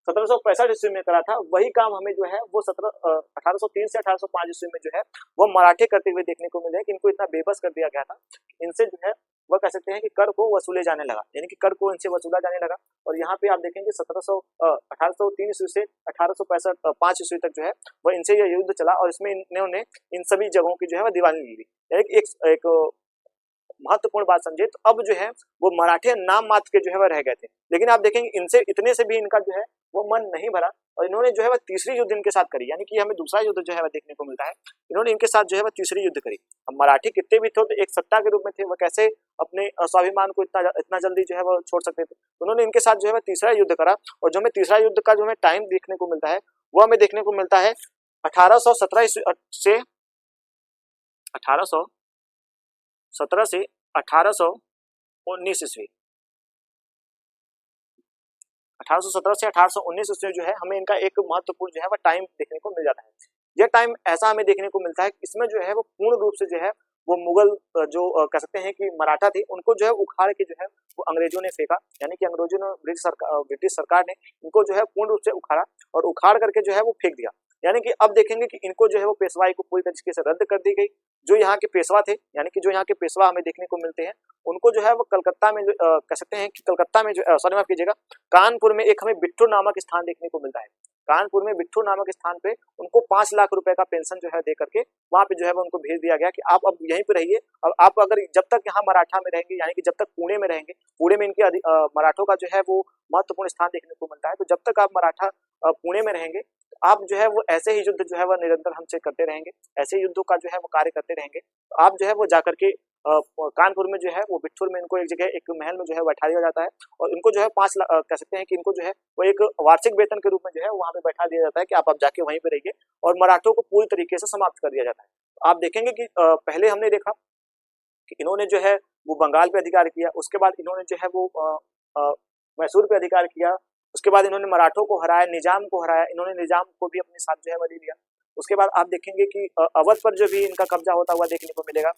1765 ईस्वी में करा था वही काम हमें जो है वो 1803 से 1805 ईस्वी में जो है वो मराठे करते हुए देखने को मिले कि इनको इतना बेबस कर दिया गया था, इनसे जो है वह कह सकते हैं कि कर को वसूले जाने लगा, यानी कि कर को इनसे वसूला जाने लगा। और यहाँ पे आप देखेंगे 1803 ईस्वी से 1865 ईस्वी तक जो है वह इनसे यह युद्ध चला और इसमें इन्होंने इन सभी जगहों की जो है वह दीवानी ली, यानी कि एक महत्वपूर्ण बात समझे। तो अब जो है वो मराठे नाम मात्र के जो है वह रह गए थे, लेकिन आप देखेंगे इनसे इतने से भी इनका जो है वो मन नहीं भरा और इन्होंने जो है वह तीसरी युद्ध इनके साथ करी, यानी कि हमें दूसरा युद्ध जो है वह देखने को मिलता है। इन्होंने इनके साथ जो है वह तीसरी युद्ध करी। अब मराठी कितने भी थे तो एक सत्ता के रूप में थे, वह कैसे अपने स्वाभिमान को इतना जल्दी जो है वो छोड़ सकते थे। उन्होंने इनके साथ जो है वह तीसरा युद्ध करा और जो हमें तीसरा युद्ध का जो हमें टाइम देखने को मिलता है वो हमें देखने को मिलता है 1817 से 1817 से 1819 ईस्वी, 1817 से 1819 ईस्वी जो है हमें इनका एक महत्वपूर्ण जो है वह टाइम देखने को मिल जाता है। यह टाइम ऐसा हमें देखने को मिलता है कि इसमें जो है वो पूर्ण रूप से जो है वो मुगल जो कह सकते हैं कि मराठा थे उनको जो है उखाड़ के जो है वो अंग्रेजों ने फेंका, यानी कि अंग्रेजों ने ब्रिटिश सरकार ने इनको जो है पूर्ण रूप से उखाड़ा और उखाड़ करके जो है वो फेंक दिया। यानी कि अब देखेंगे कि इनको जो है वो पेशवाई को पूरी तरीके से रद्द कर दी गई। जो यहाँ के पेशवा थे, यानी कि जो यहाँ के पेशवा हमें देखने को मिलते हैं उनको जो है वो कलकत्ता में कह सकते हैं कि कलकत्ता में जो सॉरी माफ कीजिएगा, कानपुर में एक हमें बिट्ठू नामक स्थान देखने को मिलता है। कानपुर में बिट्ठू नामक स्थान पे उनको 5 लाख रुपए का पेंशन जो है दे करके वहां पे जो है वो उनको भेज दिया गया कि आप अब यहीं पे रहिए और आप अगर जब तक यहाँ मराठा में रहेंगे, यानी कि जब तक पुणे में रहेंगे, पुणे में इनके मराठों का जो है वो महत्वपूर्ण स्थान देखने को मिलता है, तो जब तक आप मराठा पुणे में रहेंगे आप जो है वो ऐसे ही युद्ध जो है वह निरंतर हमसे करते रहेंगे, ऐसे युद्धों का जो है वो कार्य करते रहेंगे, तो आप जो है वो जाकर के कानपुर में जो है वो बिठूर में इनको एक जगह एक महल में जो है बैठा दिया जाता है और इनको जो है 5 लाख कह सकते हैं कि इनको जो है वो एक वार्षिक वेतन के रूप में जो है वहां पे बैठा दिया जाता है कि आप जाके वहीं पे रहिए और मराठों को पूरी तरीके से समाप्त कर दिया जाता है। तो आप देखेंगे कि पहले हमने देखा कि इन्होंने जो है वो बंगाल पे अधिकार किया, उसके बाद इन्होंने जो है वो मैसूर पे अधिकार किया, उसके बाद इन्होंने मराठों को हराया, निजाम को हराया, इन्होंने निजाम को भी अपने साथ जो है वो ले लिया। उसके बाद आप देखेंगे कि अवध पर जो भी इनका कब्जा होता हुआ देखने को मिलेगा,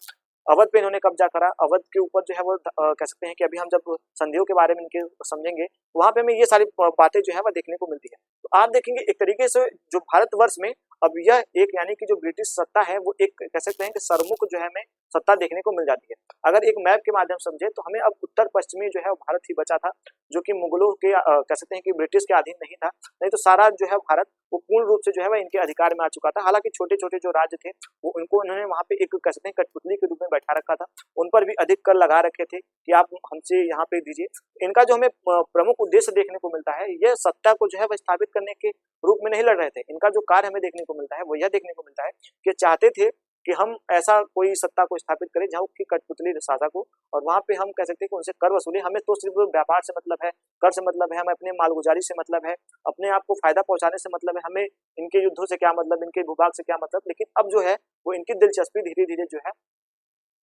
अवध पे इन्होंने कब्जा करा, अवध के ऊपर जो है वो कह सकते हैं कि अभी हम जब संधियों के बारे में इनके समझेंगे वहां पे हमें ये सारी बातें जो है वो देखने को मिलती है। तो आप देखेंगे एक तरीके से जो भारतवर्ष में अब यह एक यानी कि जो ब्रिटिश सत्ता है वो एक कह सकते हैं कि सरमुख जो है हमें सत्ता देखने को मिल जाती है। अगर एक मैप के माध्यम से समझे तो हमें अब उत्तर पश्चिमी जो है भारत ही बचा था, जो कि मुगलों के कह सकते हैं कि ब्रिटिश के अधीन नहीं था, नहीं तो सारा जो है भारत वो पूर्ण रूप से जो है वह इनके अधिकार में आ चुका था। हालांकि छोटे छोटे जो राज्य थे वो उनको उन्होंने वहां पे एक कह सकते हैं कठपुतली के रूप में बैठा रखा था, उन पर भी अधिक कर लगा रखे थे कि आप हमसे यहाँ पे दीजिए। इनका जो हमें प्रमुख उद्देश्य देखने को मिलता है, यह सत्ता को जो है वह स्थापित करने के रूप में नहीं लड़ रहे थे। इनका जो कार्य हमें देखने को मिलता है वो यह देखने को मिलता है कि चाहते थे कि हम ऐसा कोई सत्ता को स्थापित करें जहाँ की कठपुतली शासक हो और वहां पे हम कह सकते हैं कि उनसे कर वसूली, हमें तो सिर्फ व्यापार से मतलब है, कर से मतलब है, हमें अपने मालगुजारी से मतलब है, अपने आप को फायदा पहुंचाने से मतलब है, हमें इनके युद्धों से क्या मतलब, इनके भूभाग से क्या मतलब। लेकिन अब जो है वो इनकी दिलचस्पी धीरे धीरे जो है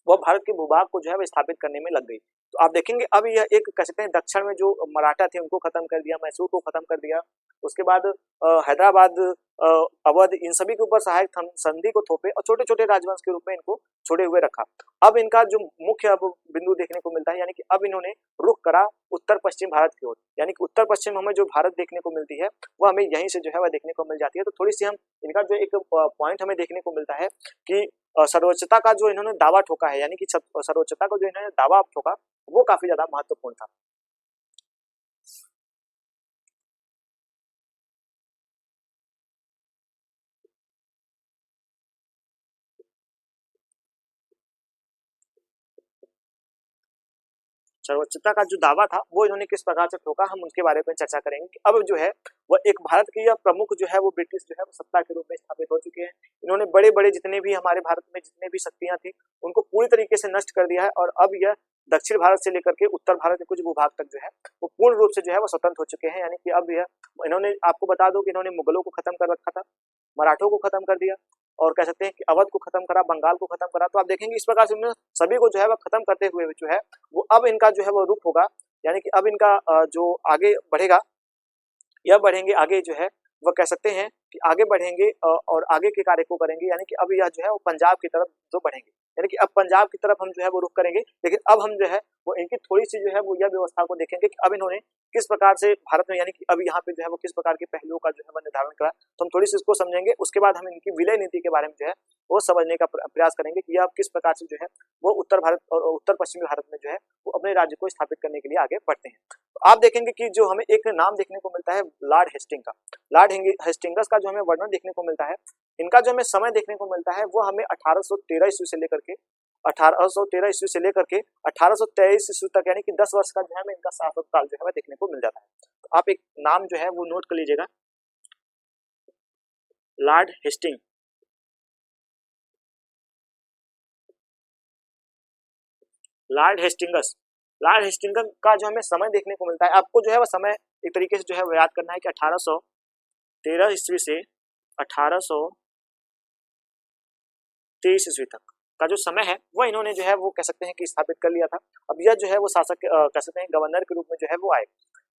वह भारत के भूभाग को जो है स्थापित करने में लग गई। तो आप देखेंगे अब यह एक कह सकते हैं दक्षिण में जो मराठा थे उनको खत्म कर दिया, मैसूर को खत्म कर दिया, उसके बाद हैदराबाद, अवध, इन सभी के ऊपर सहायक संधि को थोपे और छोटे छोटे राजवंश के रूप में इनको छोड़े हुए रखा। अब इनका जो मुख्य अब बिंदु देखने को मिलता है, यानी कि अब इन्होंने रुख करा उत्तर पश्चिम भारत की ओर, यानी कि उत्तर पश्चिम हमें जो भारत देखने को मिलती है वो हमें यहीं से जो है वह देखने को मिल जाती है। तो थोड़ी सी हम इनका जो एक पॉइंट हमें देखने को मिलता है कि सर्वोच्चता का जो इन्होंने दावा ठोका है, यानी कि सर्वोच्चता का जो इन्होंने दावा ठोका वो काफी ज्यादा महत्वपूर्ण था। सर्वोच्चता का जो दावा था वो इन्होंने किस प्रकार से ठोका, हम उसके बारे में चर्चा करेंगे कि अब जो है वो एक भारत की यह प्रमुख जो है वो ब्रिटिश जो है वो सत्ता के रूप में स्थापित हो चुके हैं। इन्होंने बड़े बड़े जितने भी हमारे भारत में जितने भी शक्तियां थी उनको पूरी तरीके से नष्ट कर दिया है और अब यह दक्षिण भारत से लेकर के उत्तर भारत के कुछ भूभाग तक जो है वो पूर्ण रूप से जो है वो स्वतंत्र हो चुके हैं। यानी कि अब यह इन्होंने, आपको बता दो कि इन्होंने मुगलों को खत्म कर रखा था, मराठों को खत्म कर दिया और कह सकते हैं कि अवध को खत्म करा, बंगाल को खत्म करा। तो आप देखेंगे इस प्रकार से उन्होंने सभी को जो है वह खत्म करते हुए जो है वो अब इनका जो है वो रुख होगा, यानी कि अब इनका जो आगे बढ़ेगा या बढ़ेंगे आगे जो है वह कह सकते हैं कि आगे बढ़ेंगे और आगे के कार्य को करेंगे, यानी कि अब यह जो है वो पंजाब की तरफ जो बढ़ेंगे, यानी कि अब पंजाब की तरफ हम जो है वो रुख करेंगे। लेकिन अब हम जो है वो इनकी थोड़ी सी जो है वो यह व्यवस्था को देखेंगे कि अब इन्होंने किस प्रकार से भारत में, यानी कि अब यहाँ पे जो है वो किस प्रकार के पहलुओं का जो है वो निर्धारण करा, तो हम थोड़ी सी इसको समझेंगे। उसके बाद हम इनकी विलय नीति के बारे में जो है वो समझने का प्रयास करेंगे कि यह किस प्रकार से जो है वो उत्तर भारत और उत्तर पश्चिमी भारत में जो है वो अपने राज्य को स्थापित करने के लिए आगे बढ़ते हैं। तो आप देखेंगे कि जो हमें एक नाम देखने को मिलता है लॉर्ड हेस्टिंग का, लॉर्ड हेस्टिंग्स का जो हमें वर्णन देखने को मिलता है, इनका जो हमें समय देखने को मिलता है वो हमें 1813 ईस्वी से लेकर के 1823 ईस्वी तक, यानी कि 10 वर्ष का जो है हमें इनका शासनकाल जो है वह देखने को मिल जाता है। तो आप एक नाम जो है वो नोट कर लीजिएगा, Lord Hasting. Lord Hastings, Lord Hastings का जो हमें समय देखने को मिलता है, आपको जो है वह समय एक तरीके से जो है वो याद करना है कि 1813 ईस्वी से 1823 ईस्वी तक का जो समय है वो इन्होंने जो है वो कह सकते हैं कि स्थापित कर लिया था। अब यह जो है वो शासक कह सकते हैं गवर्नर के रूप में जो है वो आए।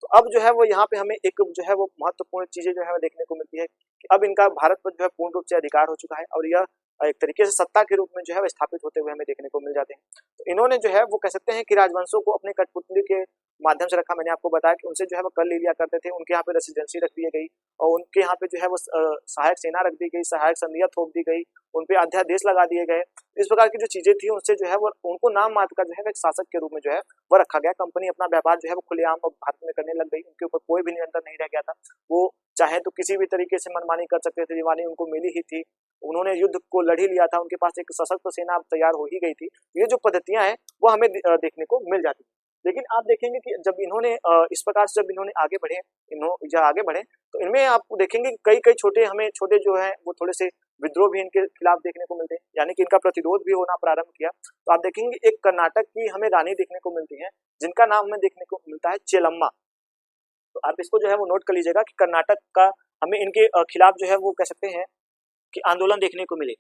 तो अब जो है वो यहाँ पे हमें एक जो है वो महत्वपूर्ण चीजें जो है वो देखने को मिलती है कि अब इनका भारत पर जो है पूर्ण रूप से अधिकार हो चुका है और यह एक तरीके से सत्ता के रूप में जो है वो स्थापित होते हुए हमें देखने को मिल जाते हैं। तो इन्होंने जो है वो कह सकते हैं कि राजवंशों को अपने कठपुतली के माध्यम से रखा। मैंने आपको बताया कि उनसे जो है वो कर ले लिया करते थे, उनके यहाँ पे रेसिडेंसी रख दी गई और उनके यहाँ पे जो है वो सहायक सेना रख दी गई, सहायक संधियां थोप दी गई, उन पे अध्यादेश लगा दिए गए। इस प्रकार की जो चीजें थी उनसे जो है वो उनको नाम मात्र का जो है एक शासक के रूप में जो है वो रखा गया। कंपनी अपना व्यापार जो है वो खुलेआम भारत में करने लग गई, उनके ऊपर कोई भी नियंत्रण नहीं रह गया था। वो चाहे तो किसी भी तरीके से मनमानी कर सकते थे, दीवानी उनको मिली ही थी, उन्होंने युद्ध को लड़ ही लिया था, उनके पास एक सशक्त सेना तैयार हो ही गई थी। ये जो पद्धतियां हैं वो हमें देखने को मिल जाती है। लेकिन आप देखेंगे कि जब इन्होंने इस प्रकार से जब इन्होंने आगे बढ़े, आगे बढ़े, तो इनमें आप देखेंगे कई कई छोटे जो है वो थोड़े से विद्रोह भी इनके खिलाफ देखने को मिलते हैं, यानी कि इनका प्रतिरोध भी होना प्रारंभ किया। तो आप देखेंगे एक कर्नाटक की हमें रानी देखने को मिलती है, जिनका नाम हमें देखने को मिलता है चेलम्मा। तो आप इसको जो है वो नोट कर लीजिएगा कि कर्नाटक का हमें इनके खिलाफ जो है वो कह सकते हैं कि आंदोलन देखने को मिले।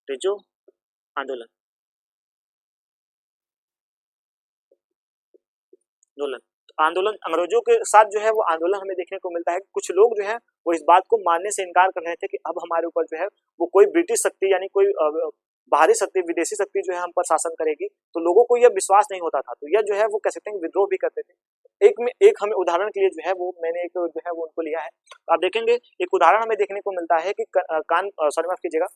जो आंदोलन आंदोलन आंदोलन अंग्रेजों के साथ जो है वो आंदोलन हमें देखने को मिलता है। कुछ लोग जो है वो इस बात को मानने से इनकार कर रहे थे कि अब हमारे ऊपर जो है वो कोई ब्रिटिश शक्ति यानी कोई बाहरी शक्ति, विदेशी शक्ति जो है हम पर शासन करेगी। तो लोगों को यह विश्वास नहीं होता था, तो यह जो है वो कह सकते हैं विद्रोह भी करते थे। एक हमें उदाहरण के लिए जो है वो मैंने एक जो है वो उनको लिया है। आप देखेंगे एक उदाहरण हमें देखने को मिलता है कि सॉरी माफ कीजिएगा,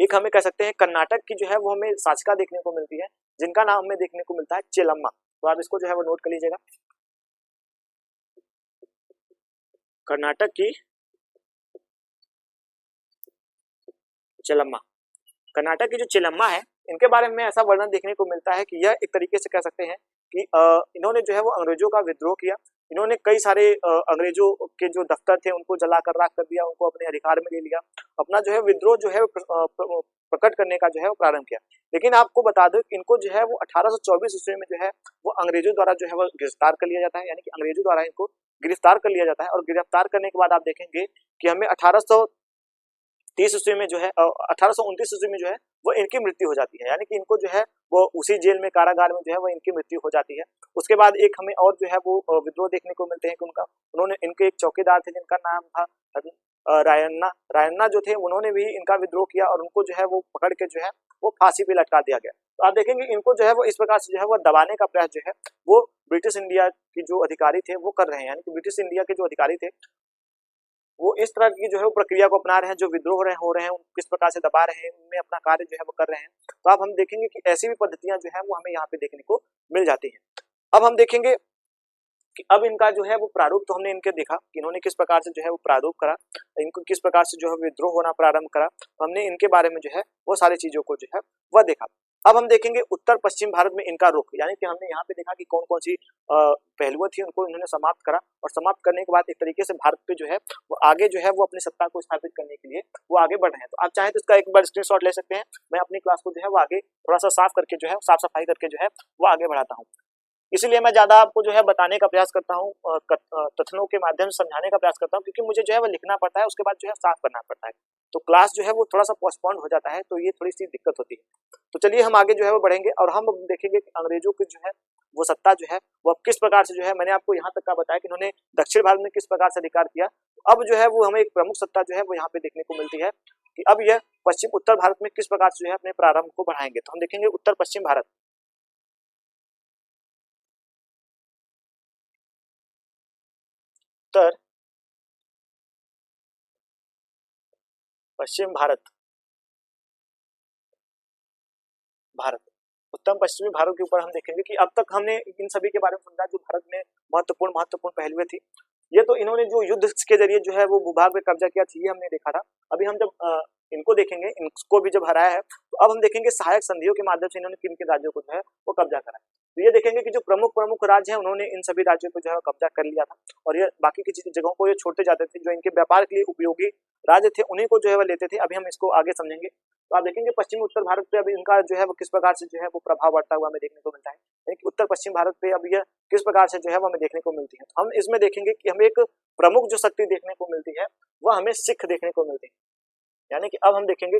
एक हमें कह सकते हैं कर्नाटक की जो है वो हमें शासिका देखने को मिलती है, जिनका नाम हमें देखने को मिलता है चेलम्मा। तो आप इसको जो है वो नोट कर लीजिएगा, कर्नाटक की चेलम्मा। कर्नाटक की जो चेलम्मा है, इनके बारे में ऐसा वर्णन देखने को मिलता है कि यह एक तरीके से कह सकते हैं कि इन्होंने जो है वो अंग्रेजों का विद्रोह किया। इन्होंने कई सारे अंग्रेजों के जो दफ्तर थे उनको जलाकर राख कर दिया, उनको अपने अधिकार में ले लिया, अपना जो है विद्रोह जो है प्रकट करने का जो है वो प्रारंभ किया। लेकिन आपको बता दो इनको जो है वो 1824 ईस्वी में जो है वो अंग्रेजों द्वारा जो है वो गिरफ्तार कर लिया जाता है, यानी कि अंग्रेजों द्वारा इनको गिरफ्तार कर लिया जाता है। और गिरफ्तार करने के बाद आप देखेंगे कि हमें 1830 ईस्वी में जो है 1829 ईस्वी में जो है वो इनकी मृत्यु हो जाती है, यानी कि इनको जो है वो उसी जेल में, कारागार में जो है वो इनकी मृत्यु हो जाती है। उसके बाद एक हमें और जो है वो विद्रोह देखने को मिलते हैं कि उन्होंने इनके एक चौकीदार थे जिनका नाम था रायन्ना जो थे, उन्होंने भी इनका विद्रोह किया और उनको जो है वो पकड़ के जो है वो फांसी पे लटका दिया गया। तो आप देखेंगे इनको जो है वो इस प्रकार से जो है वो दबाने का प्रयास जो है वो ब्रिटिश इंडिया की जो अधिकारी थे वो कर रहे हैं, यानी कि ब्रिटिश इंडिया के जो अधिकारी थे वो इस तरह की जो है वो प्रक्रिया को अपना रहे हैं, जो विद्रोह हो रहे हैं उनको किस प्रकार से दबा रहे हैं, उनमें अपना कार्य जो है वो कर रहे हैं। तो अब हम देखेंगे कि ऐसी भी पद्धतियां जो है वो हमें यहाँ पे देखने को मिल जाती हैं। अब हम देखेंगे कि अब इनका जो है वो प्रारूप तो हमने इनके देखा कि इन्होंने किस प्रकार से जो है वो प्रारूप करा, इनको किस प्रकार से जो है विद्रोह होना प्रारंभ करा, हमने इनके बारे में जो है वो सारी चीजों को जो है वह देखा। अब हम देखेंगे उत्तर पश्चिम भारत में इनका रुख, यानी कि हमने यहाँ पे देखा कि कौन कौन सी पहलुएं थी उनको इन्होंने समाप्त करा, और समाप्त करने के बाद एक तरीके से भारत पे जो है वो आगे जो है वो अपनी सत्ता को स्थापित करने के लिए वो आगे बढ़ रहे हैं। तो आप चाहें तो इसका एक बार स्क्रीनशॉट ले सकते हैं। मैं अपनी क्लास को जो है वो आगे थोड़ा सा साफ करके जो है साफ सफाई करके जो है वो आगे बढ़ाता हूँ, इसीलिए मैं ज्यादा आपको जो है बताने का प्रयास करता हूँ, कथनों के माध्यम से समझाने का प्रयास करता हूँ, क्योंकि मुझे जो है वो लिखना पड़ता है, उसके बाद जो है साफ करना पड़ता है, तो क्लास जो है वो थोड़ा सा पोस्टपोन हो जाता है, तो ये थोड़ी सी दिक्कत होती है। तो चलिए हम आगे जो है वो बढ़ेंगे और हम देखेंगे कि अंग्रेजों की जो है वो सत्ता जो है वो अब किस प्रकार से जो है, मैंने आपको यहाँ तक का बताया कि इन्होंने दक्षिण भारत में किस प्रकार से अधिकार किया। अब जो है वो हमें एक प्रमुख सत्ता जो है वो यहाँ पे देखने को मिलती है कि अब यह पश्चिम उत्तर भारत में किस प्रकार से जो है अपने प्रारंभ को बढ़ाएंगे। तो हम देखेंगे उत्तर पश्चिम भारत, उत्तर पश्चिम भारत उत्तर पश्चिमी भारत के ऊपर हम देखेंगे कि अब तक हमने इन सभी के बारे में समझा जो भारत में महत्वपूर्ण पहलुएं थी। ये तो इन्होंने जो युद्ध के जरिए जो है वो भूभाग पे कब्जा किया था, ये हमने देखा था। अभी हम जब इनको देखेंगे, इनको भी जब हराया है, तो अब हम देखेंगे सहायक संधियों के माध्यम से इन्होंने किन किन राज्यों को जो है वो कब्जा करा है। तो ये देखेंगे कि जो प्रमुख राज्य है उन्होंने इन सभी राज्यों को जो है कब्जा कर लिया था, और ये बाकी की जगहों को ये छोड़ते जाते थे, जो इनके व्यापार के लिए उपयोगी राज्य थे उन्हीं को जो है वो लेते थे। अभी हम इसको आगे समझेंगे। तो आप देखेंगे पश्चिमी उत्तर भारत पे अभी इनका जो है वो किस प्रकार से जो है वो प्रभाव बढ़ता हुआ हमें देखने को मिलता है, यानी कि उत्तर पश्चिम भारत पे अब यह किस प्रकार से जो है वो हमें देखने को मिलती है। तो हम इसमें देखेंगे कि हमें एक प्रमुख जो शक्ति देखने को मिलती है वह हमें सिख देखने को मिलती है, यानी कि अब हम देखेंगे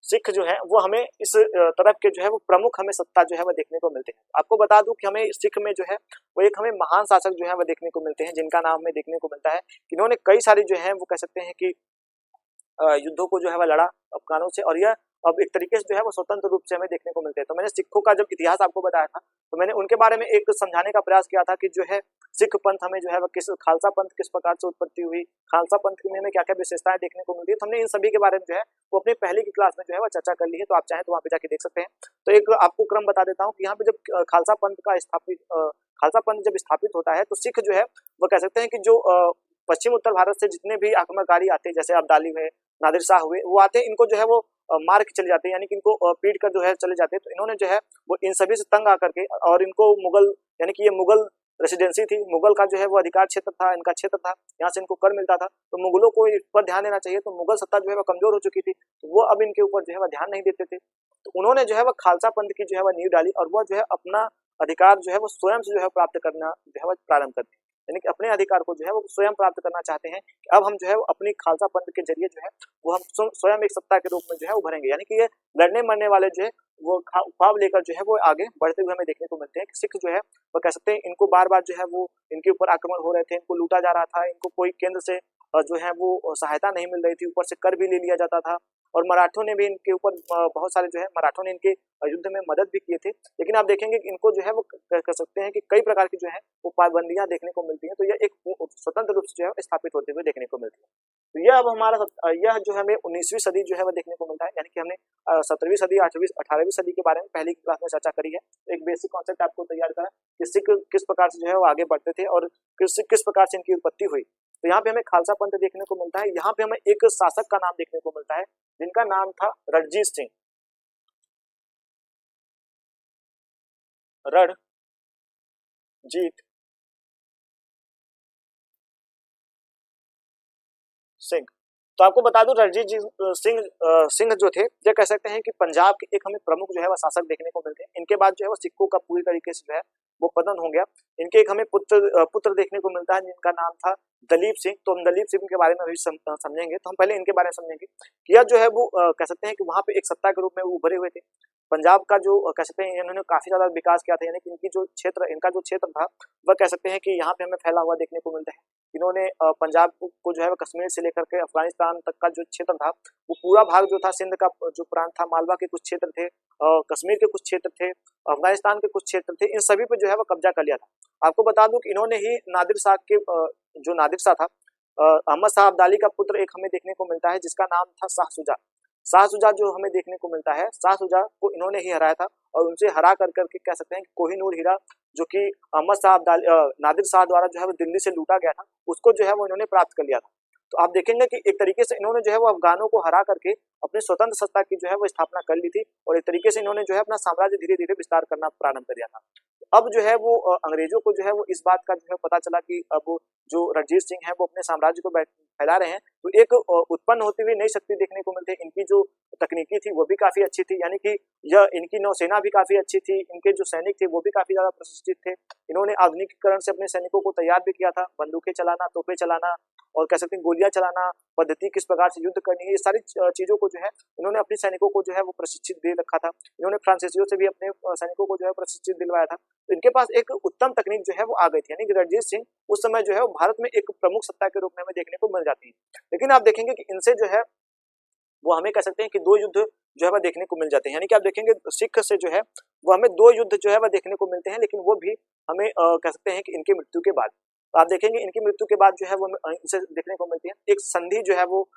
सिख जो है वो हमें इस तरफ के जो है वो प्रमुख हमें सत्ता जो है वो देखने को मिलते हैं। आपको बता दूं कि हमें सिख में जो है वो एक हमें महान शासक जो है वो देखने को मिलते हैं, जिनका नाम हमें देखने को मिलता है कि इन्होंने कई सारी जो है वो कह सकते हैं कि युद्धों को जो है वह लड़ा अफगानों से, और यह अब एक तरीके से जो है वो स्वतंत्र रूप से हमें देखने को मिलते हैं। तो मैंने सिखों का जब इतिहास आपको बताया था तो मैंने उनके बारे में एक समझाने का प्रयास किया था कि जो है सिख पंथ हमें जो है वो खालसा पंथ किस प्रकार से उत्पत्ति हुई, खालसा पंथ में हमें क्या क्या विशेषताएं देखने को मिलती है। तो हमने इन सभी के बारे में जो है वो अपनी पहले की क्लास में जो है वो चर्चा कर ली है, तो आप चाहें तो वहाँ पे जाके देख सकते हैं। तो एक आपको क्रम बता देता हूँ कि यहाँ पे जब खालसा पंथ जब स्थापित होता है तो सिख जो है वो कह सकते हैं कि जो पश्चिम उत्तर भारत से जितने भी आक्रमणकारी आते हैं, जैसे अब्दाली हुए, नादिर शाह हुए, वो आते हैं, इनको जो है वो मार के चले जाते हैं, यानी कि इनको पीट कर जो है चले जाते हैं। तो इन्होंने जो है वो इन सभी से तंग आकर के, और इनको मुगल, यानी कि ये मुगल रेसिडेंसी थी, मुगल का जो है वो अधिकार क्षेत्र था, इनका क्षेत्र था, यहाँ से इनको कर मिलता था। तो मुगलों को इस पर ध्यान देना चाहिए, तो मुगल सत्ता जो है वो कमजोर हो चुकी थी, तो वो अब इनके ऊपर जो है वो ध्यान नहीं देते थे। तो उन्होंने जो है वो खालसा पंथ की जो है वो नींव डाली, और वो जो है अपना अधिकार जो है वो स्वयं से जो है प्राप्त करना जो है वो प्रारंभ करते हैं, यानी कि अपने अधिकार को जो है वो स्वयं प्राप्त करना चाहते हैं कि अब हम जो है अपनी खालसा पंथ के जरिए जो है वो हम स्वयं एक सत्ता के रूप में जो है उभरेंगे। यानी कि ये लड़ने मरने वाले जो है वो ख्वाब लेकर जो है वो आगे बढ़ते हुए हमें देखने को मिलते हैं कि सिख जो है वो कह सकते हैं, इनको बार बार जो है वो इनके ऊपर आक्रमण हो रहे थे, इनको लूटा जा रहा था, इनको कोई केंद्र से जो है वो सहायता नहीं मिल रही थी, ऊपर से कर भी ले लिया जाता था। और मराठों ने भी इनके ऊपर बहुत सारे जो है मराठों ने इनके युद्ध में मदद भी किए थे। लेकिन आप देखेंगे कि इनको जो है वो कह सकते हैं कि कई प्रकार की जो है वो पाबंदियां देखने को मिलती हैं, तो यह एक स्वतंत्र रूप से जो है स्थापित होते हुए देखने को मिलती है। तो यह अब हमारा यह जो हमें 19वीं सदी जो है वो देखने को मिलता है, यानी कि हमने 17वीं सदी, 8वीं 18वीं सदी के बारे में पहली क्लास में चर्चा करी है। तो एक बेसिक कॉन्सेप्ट आपको तैयार करा कि सिख किस प्रकार से जो है वो आगे बढ़ते थे और किस प्रकार से इनकी उत्पत्ति हुई। तो यहाँ पे हमें खालसा पंथ देखने को मिलता है। यहाँ पे हमें एक शासक का नाम देखने को मिलता है जिनका नाम था रणजीत सिंह, रणजीत सिंह। तो आपको बता दूं रणजीत जी सिंह जो थे, ये कह सकते हैं कि पंजाब के एक हमें प्रमुख जो है वह शासक देखने को मिलते हैं। इनके बाद जो है वो सिखों का पूरी तरीके से जो है वो पतन हो गया। इनके एक हमें पुत्र देखने को मिलता है जिनका नाम था दलीप सिंह। तो हम दलीप सिंह के बारे में अभी समझेंगे। तो हम पहले इनके बारे में समझेंगे कि यह जो है वो कह सकते हैं कि वहां पे एक सत्ता के रूप में उभरे हुए थे। पंजाब का जो कह सकते हैं इन्होंने काफी ज्यादा विकास किया था, यानी कि इनका जो क्षेत्र था वह कह सकते हैं कि यहाँ पे हमें फैला हुआ देखने को मिलता है। इन्होंने पंजाब को जो है कश्मीर से लेकर के अफगानिस्तान तक का जो क्षेत्र था, वो पूरा भाग जो था, सिंध का जो प्रांत था, मालवा के कुछ क्षेत्र थे, कश्मीर के कुछ क्षेत्र थे, अफगानिस्तान के कुछ क्षेत्र थे, इन सभी पे जो है वो कब्जा कर लिया था। आपको बता दूं कि इन्होंने ही नादिर शाह के जो नादिर शाह था, अहमद शाह अब्दाली का पुत्र एक हमें देखने को मिलता है जिसका नाम था शाह सुजा। शाह सुजा जो हमें देखने को मिलता है, शाह सुजा को इन्होंने ही हराया था, और उनसे हरा कर करके कह सकते हैं कि कोहिनूर हीरा जो कि अहमद शाह नादिर शाह द्वारा जो है वो दिल्ली से लूटा गया था, उसको जो है वो इन्होंने प्राप्त कर लिया था। तो आप देखेंगे कि एक तरीके से इन्होंने जो है वो अफगानों को हरा करके अपनी स्वतंत्र सत्ता की जो है वो स्थापना कर ली थी, और एक तरीके से इन्होंने जो है अपना साम्राज्य धीरे धीरे विस्तार करना प्रारंभ कर दिया था। अब जो है वो अंग्रेजों को जो है वो इस बात का जो है पता चला कि अब जो रणजीत सिंह है वो अपने साम्राज्य को फैला रहे हैं, तो एक उत्पन्न होती हुई नई शक्ति देखने को मिलती है। इनकी जो तकनीकी थी वो भी काफी अच्छी थी, यानी कि यह इनकी नौसेना भी काफी अच्छी थी, इनके जो सैनिक थे वो भी काफी ज्यादा प्रशिक्षित थे। इन्होंने आधुनिकीकरण से अपने सैनिकों को तैयार भी किया था, बंदूकें चलाना, तोपें चलाना, और कह सकते हैं गोलियां चलाना, पद्धति किस प्रकार से युद्ध करनी है, ये सारी चीजों को जो है इन्होंने अपने सैनिकों को जो है वो प्रशिक्षित दे रखा था। इन्होंने फ्रांसीसियों से भी अपने सैनिकों को जो है प्रशिक्षित दिलवाया था। तो इनके पास एक उत्तम तकनीक जो है वो आ गई थी, यानी कि रणजीत सिंह उस समय जो है वो भारत में एक प्रमुख सत्ता के रूप में हमें देखने को मिल जाती है। लेकिन आप देखेंगे कि इनसे जो है वो हमें कह सकते हैं कि दो युद्ध जो है वह देखने को मिल जाते हैं, यानी कि आप देखेंगे सिख से जो है वो हमें दो युद्ध जो है वह देखने को मिलते हैं, लेकिन वो भी हमें कह सकते हैं कि इनकी मृत्यु के बाद। तो आप देखेंगे इनकी मृत्यु के बाद जो है वो इनसे देखने को मिलती है एक संधि जो है वो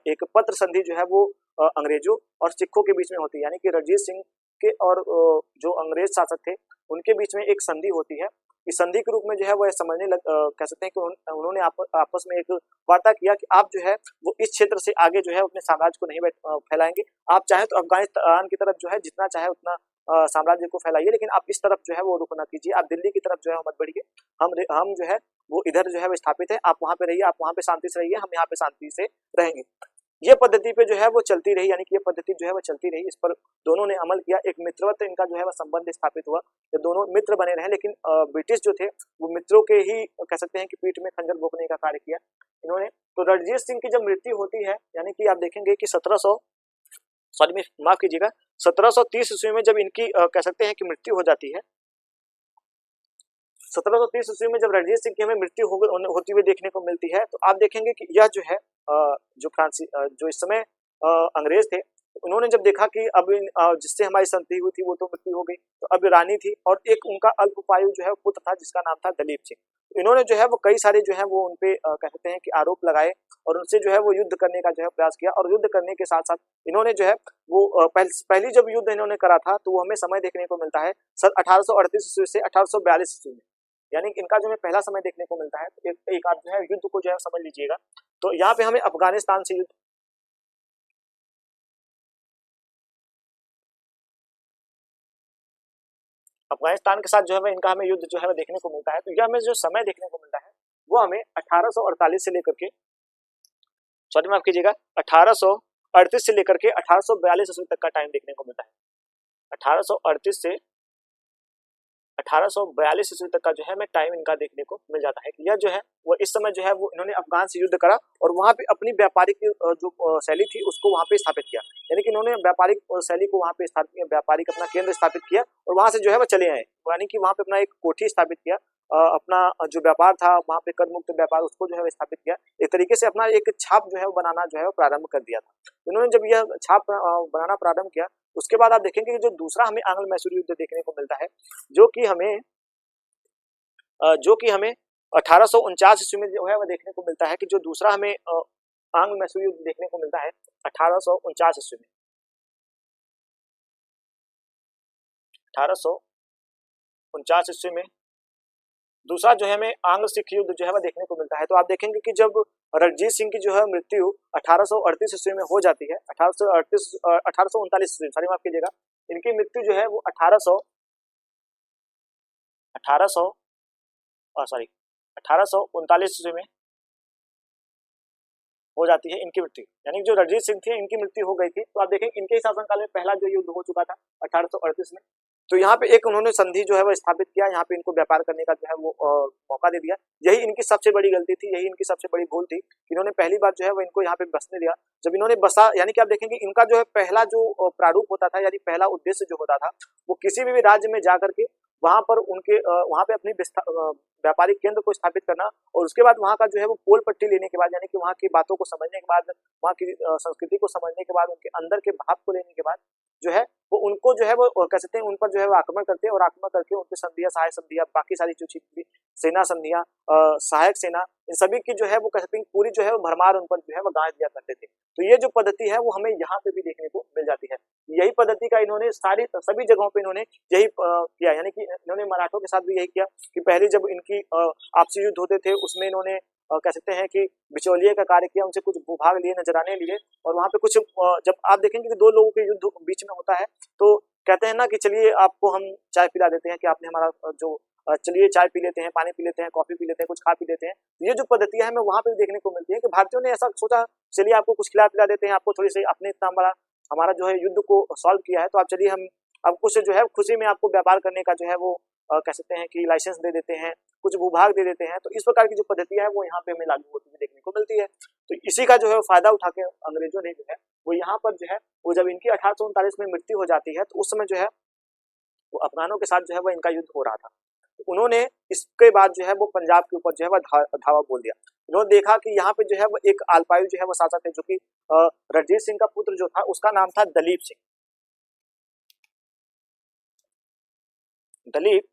एक पत्र संधि जो है वो अंग्रेजों और सिखों के बीच में होती है, यानी कि रणजीत सिंह के और जो अंग्रेज शासक थे उनके बीच में एक संधि होती है। इस संधि के रूप में जो है वो कह सकते हैं कि उन्होंने आपस में एक वार्ता किया कि आप जो है वो इस क्षेत्र से आगे जो है अपने साम्राज्य को नहीं फैलाएंगे, आप चाहे तो अफगानिस्तान की तरफ जो है जितना चाहे उतना साम्राज्य को फैलाइए, लेकिन आप इस तरफ जो है वो रुख ना कीजिए, आप दिल्ली की तरफ जो है मत बढ़िए, हम जो है वो इधर जो है वो स्थापित है, आप वहां पे रहिए, आप वहां पे शांति से रहिए, हम यहाँ पे शांति से रहेंगे। ये पद्धति पे जो है वो चलती रही, यानी कि ये पद्धति जो है वो चलती रही, इस पर दोनों ने अमल किया, एक मित्रवत इनका जो है वो संबंध स्थापित हुआ, ये दोनों मित्र बने रहे। लेकिन ब्रिटिश जो थे वो मित्रों के ही कह सकते हैं कि पीठ में खंजर भोंकने का कार्य किया इन्होंने। तो रणजीत सिंह की जब मृत्यु होती है, यानी कि आप देखेंगे कि 1700 सॉरी माफ कीजिएगा 1730 ईस्वी में जब इनकी कह सकते हैं कि मृत्यु हो जाती है, 1730 ईस्वी में जब रणजीत सिंह की हमें मृत्यु होती हुई देखने को मिलती है, तो आप देखेंगे कि यह जो है जो इस समय अंग्रेज थे, उन्होंने जब देखा कि अब जिससे हमारी संधि हुई थी वो तो मृत्यु हो गई, तो अब रानी थी और एक उनका अल्पपायु जो है पुत्र था जिसका नाम था दलीप सिंह। इन्होंने जो है वो कई सारे जो है वो उनपे कह सकते हैं कि आरोप लगाए और उनसे जो है वो युद्ध करने का जो है प्रयास किया, और युद्ध करने के साथ साथ इन्होंने जो है वो पहली जब युद्ध इन्होंने करा था तो वो हमें समय देखने को मिलता है सन 1838 ईस्वी से 1842 ईस्वी में, यानी इनका जो है पहला समय देखने को मिलता है। एक आप जो है युद्ध को जो है समझ लीजिएगा। तो यहाँ पे हमें अफगानिस्तान से युद्ध अफगानिस्तान के साथ जो है वह इनका हमें युद्ध जो है वह देखने को मिलता है। तो यह हमें जो समय देखने को मिलता है वो हमें 1848 से लेकर के, सॉरी माफ कीजिएगा, 1838 से लेकर के 1842 ईस्वी तक का टाइम देखने को मिलता है। 1838 से 1842 ईस्वी तक का जो है हमें टाइम इनका देखने को मिल जाता है कि यह जो है वो इस समय जो है वो इन्होंने अफगान से युद्ध करा और वहां पे अपनी व्यापारिक जो शैली थी उसको वहां पे स्थापित किया, यानी कि इन्होंने व्यापारिक शैली को वहां पे स्थापित किया, व्यापारिक अपना केंद्र स्थापित किया और वहां से जो है वो चले आए, यानी कि वहां पे अपना एक कोठी स्थापित किया, अपना जो व्यापार था वहां पे कर मुक्त व्यापार उसको जो है स्थापित किया, एक तरीके से अपना एक छाप जो है वो बनाना जो है वो प्रारंभ कर दिया था। इन्होंने जब यह छाप बनाना प्रारंभ किया उसके बाद आप देखेंगे कि जो दूसरा हमें आंग्ल मैसूर युद्ध देखने को मिलता है जो कि हमें 1849 ईस्वी में जो है वह देखने को मिलता है कि जो दूसरा हमें आंग्ल मैसूर युद्ध देखने को मिलता है 1849 ईस्वी में, 1849 ईस्वी में दूसरा जो है हमें आंग्ल सिख युद्ध जो है वह देखने को मिलता है। तो आप देखेंगे कि जब रणजीत सिंह की जो है मृत्यु 1838 ईस्वी में हो जाती है, 1839 ईस्वी, सॉरी माफ कीजिएगा, इनकी मृत्यु जो है वो 1839 ईस्वी में हो जाती है इनकी मृत्यु, यानी जो रणजीत सिंह थे इनकी मृत्यु हो गई थी। तो आप देखेंगे इनके शासनकाल में पहला जो युद्ध हो चुका था 1838 में, तो यहाँ पे एक उन्होंने संधि जो है वो स्थापित किया, यहाँ पे इनको व्यापार करने का जो है वो मौका दे दिया। यही इनकी सबसे बड़ी गलती थी, यही इनकी सबसे बड़ी भूल थी कि इन्होंने पहली बार जो है वो इनको यहाँ पे बसने दिया। जब इन्होंने बसा, यानी कि आप देखेंगे इनका जो है पहला जो प्रारूप होता था, यानी पहला उद्देश्य जो होता था वो किसी भी राज्य में जा करके वहां पर उनके वहां पे अपनी व्यापारिक केंद्र को स्थापित करना और उसके बाद वहां का जो है वो पोल पट्टी लेने के बाद, यानी कि वहां की बातों को समझने के बाद, वहां की संस्कृति को समझने के बाद, उनके अंदर के भाव को लेने के बाद जो है वो उनको जो है वो कह सकते हैं उन पर जो है वो आक्रमण करते हैं और आक्रमण करके उनकी संधियां, सहायक संधियां, बाकी सारी जो चीज सेना संधियां, सहायक सेना, इन सभी की जो है वो कह सकते हैं पूरी जो है वो भरमार उन पर जो है वो गांठ दिया करते थे। तो ये जो पद्धति है वो हमें यहाँ पे भी देखने को मिल जाती है। यही पद्धति का इन्होंने सभी जगहों पे इन्होंने यही किया, यानी कि इन्होंने मराठों के साथ भी यही किया कि पहले जब इनकी आपसी युद्ध होते थे उसमें इन्होंने कह सकते हैं कि बिचौलिए का कार्य किया, उनसे कुछ भूभाग लिए, नजराने लिए और वहां पे कुछ जब आप देखेंगे कि दो लोगों के युद्ध बीच में होता है तो कहते हैं ना कि चलिए आपको हम चाय पिला देते हैं कि आपने हमारा जो चलिए चाय पी लेते हैं, पानी पी लेते हैं, कॉफी पी लेते हैं, कुछ खा पी लेते हैं। ये जो पद्धतियां हमें वहां पे देखने को मिलती है कि भारतीयों ने ऐसा सोचा चलिए आपको कुछ खिला पिला देते हैं, आपको थोड़ी सी अपने इतना बड़ा हमारा जो है युद्ध को सॉल्व किया है तो आप चलिए हम अब कुछ जो है खुशी में आपको व्यापार करने का जो है वो कह सकते हैं कि लाइसेंस दे देते हैं, कुछ भूभाग दे देते हैं। तो इस प्रकार की जो पद्धतियां है वो यहाँ पे हमें लागू होती हुई देखने को मिलती है। तो इसी का जो है फायदा उठा के अंग्रेजों ने जो है वो यहाँ पर जो है वो जब इनकी 1839 में मृत्यु हो जाती है तो उस समय जो है वो अफगानों के साथ जो है वो इनका युद्ध हो रहा था। तो उन्होंने इसके बाद जो है वो पंजाब के ऊपर जो है वो धावा बोल दिया। इन्होंने देखा कि यहाँ पे जो है वो एक अल्पायु जो है वो शासक थे जो कि रणजीत सिंह का पुत्र जो था उसका नाम था दलीप सिंह। दलीप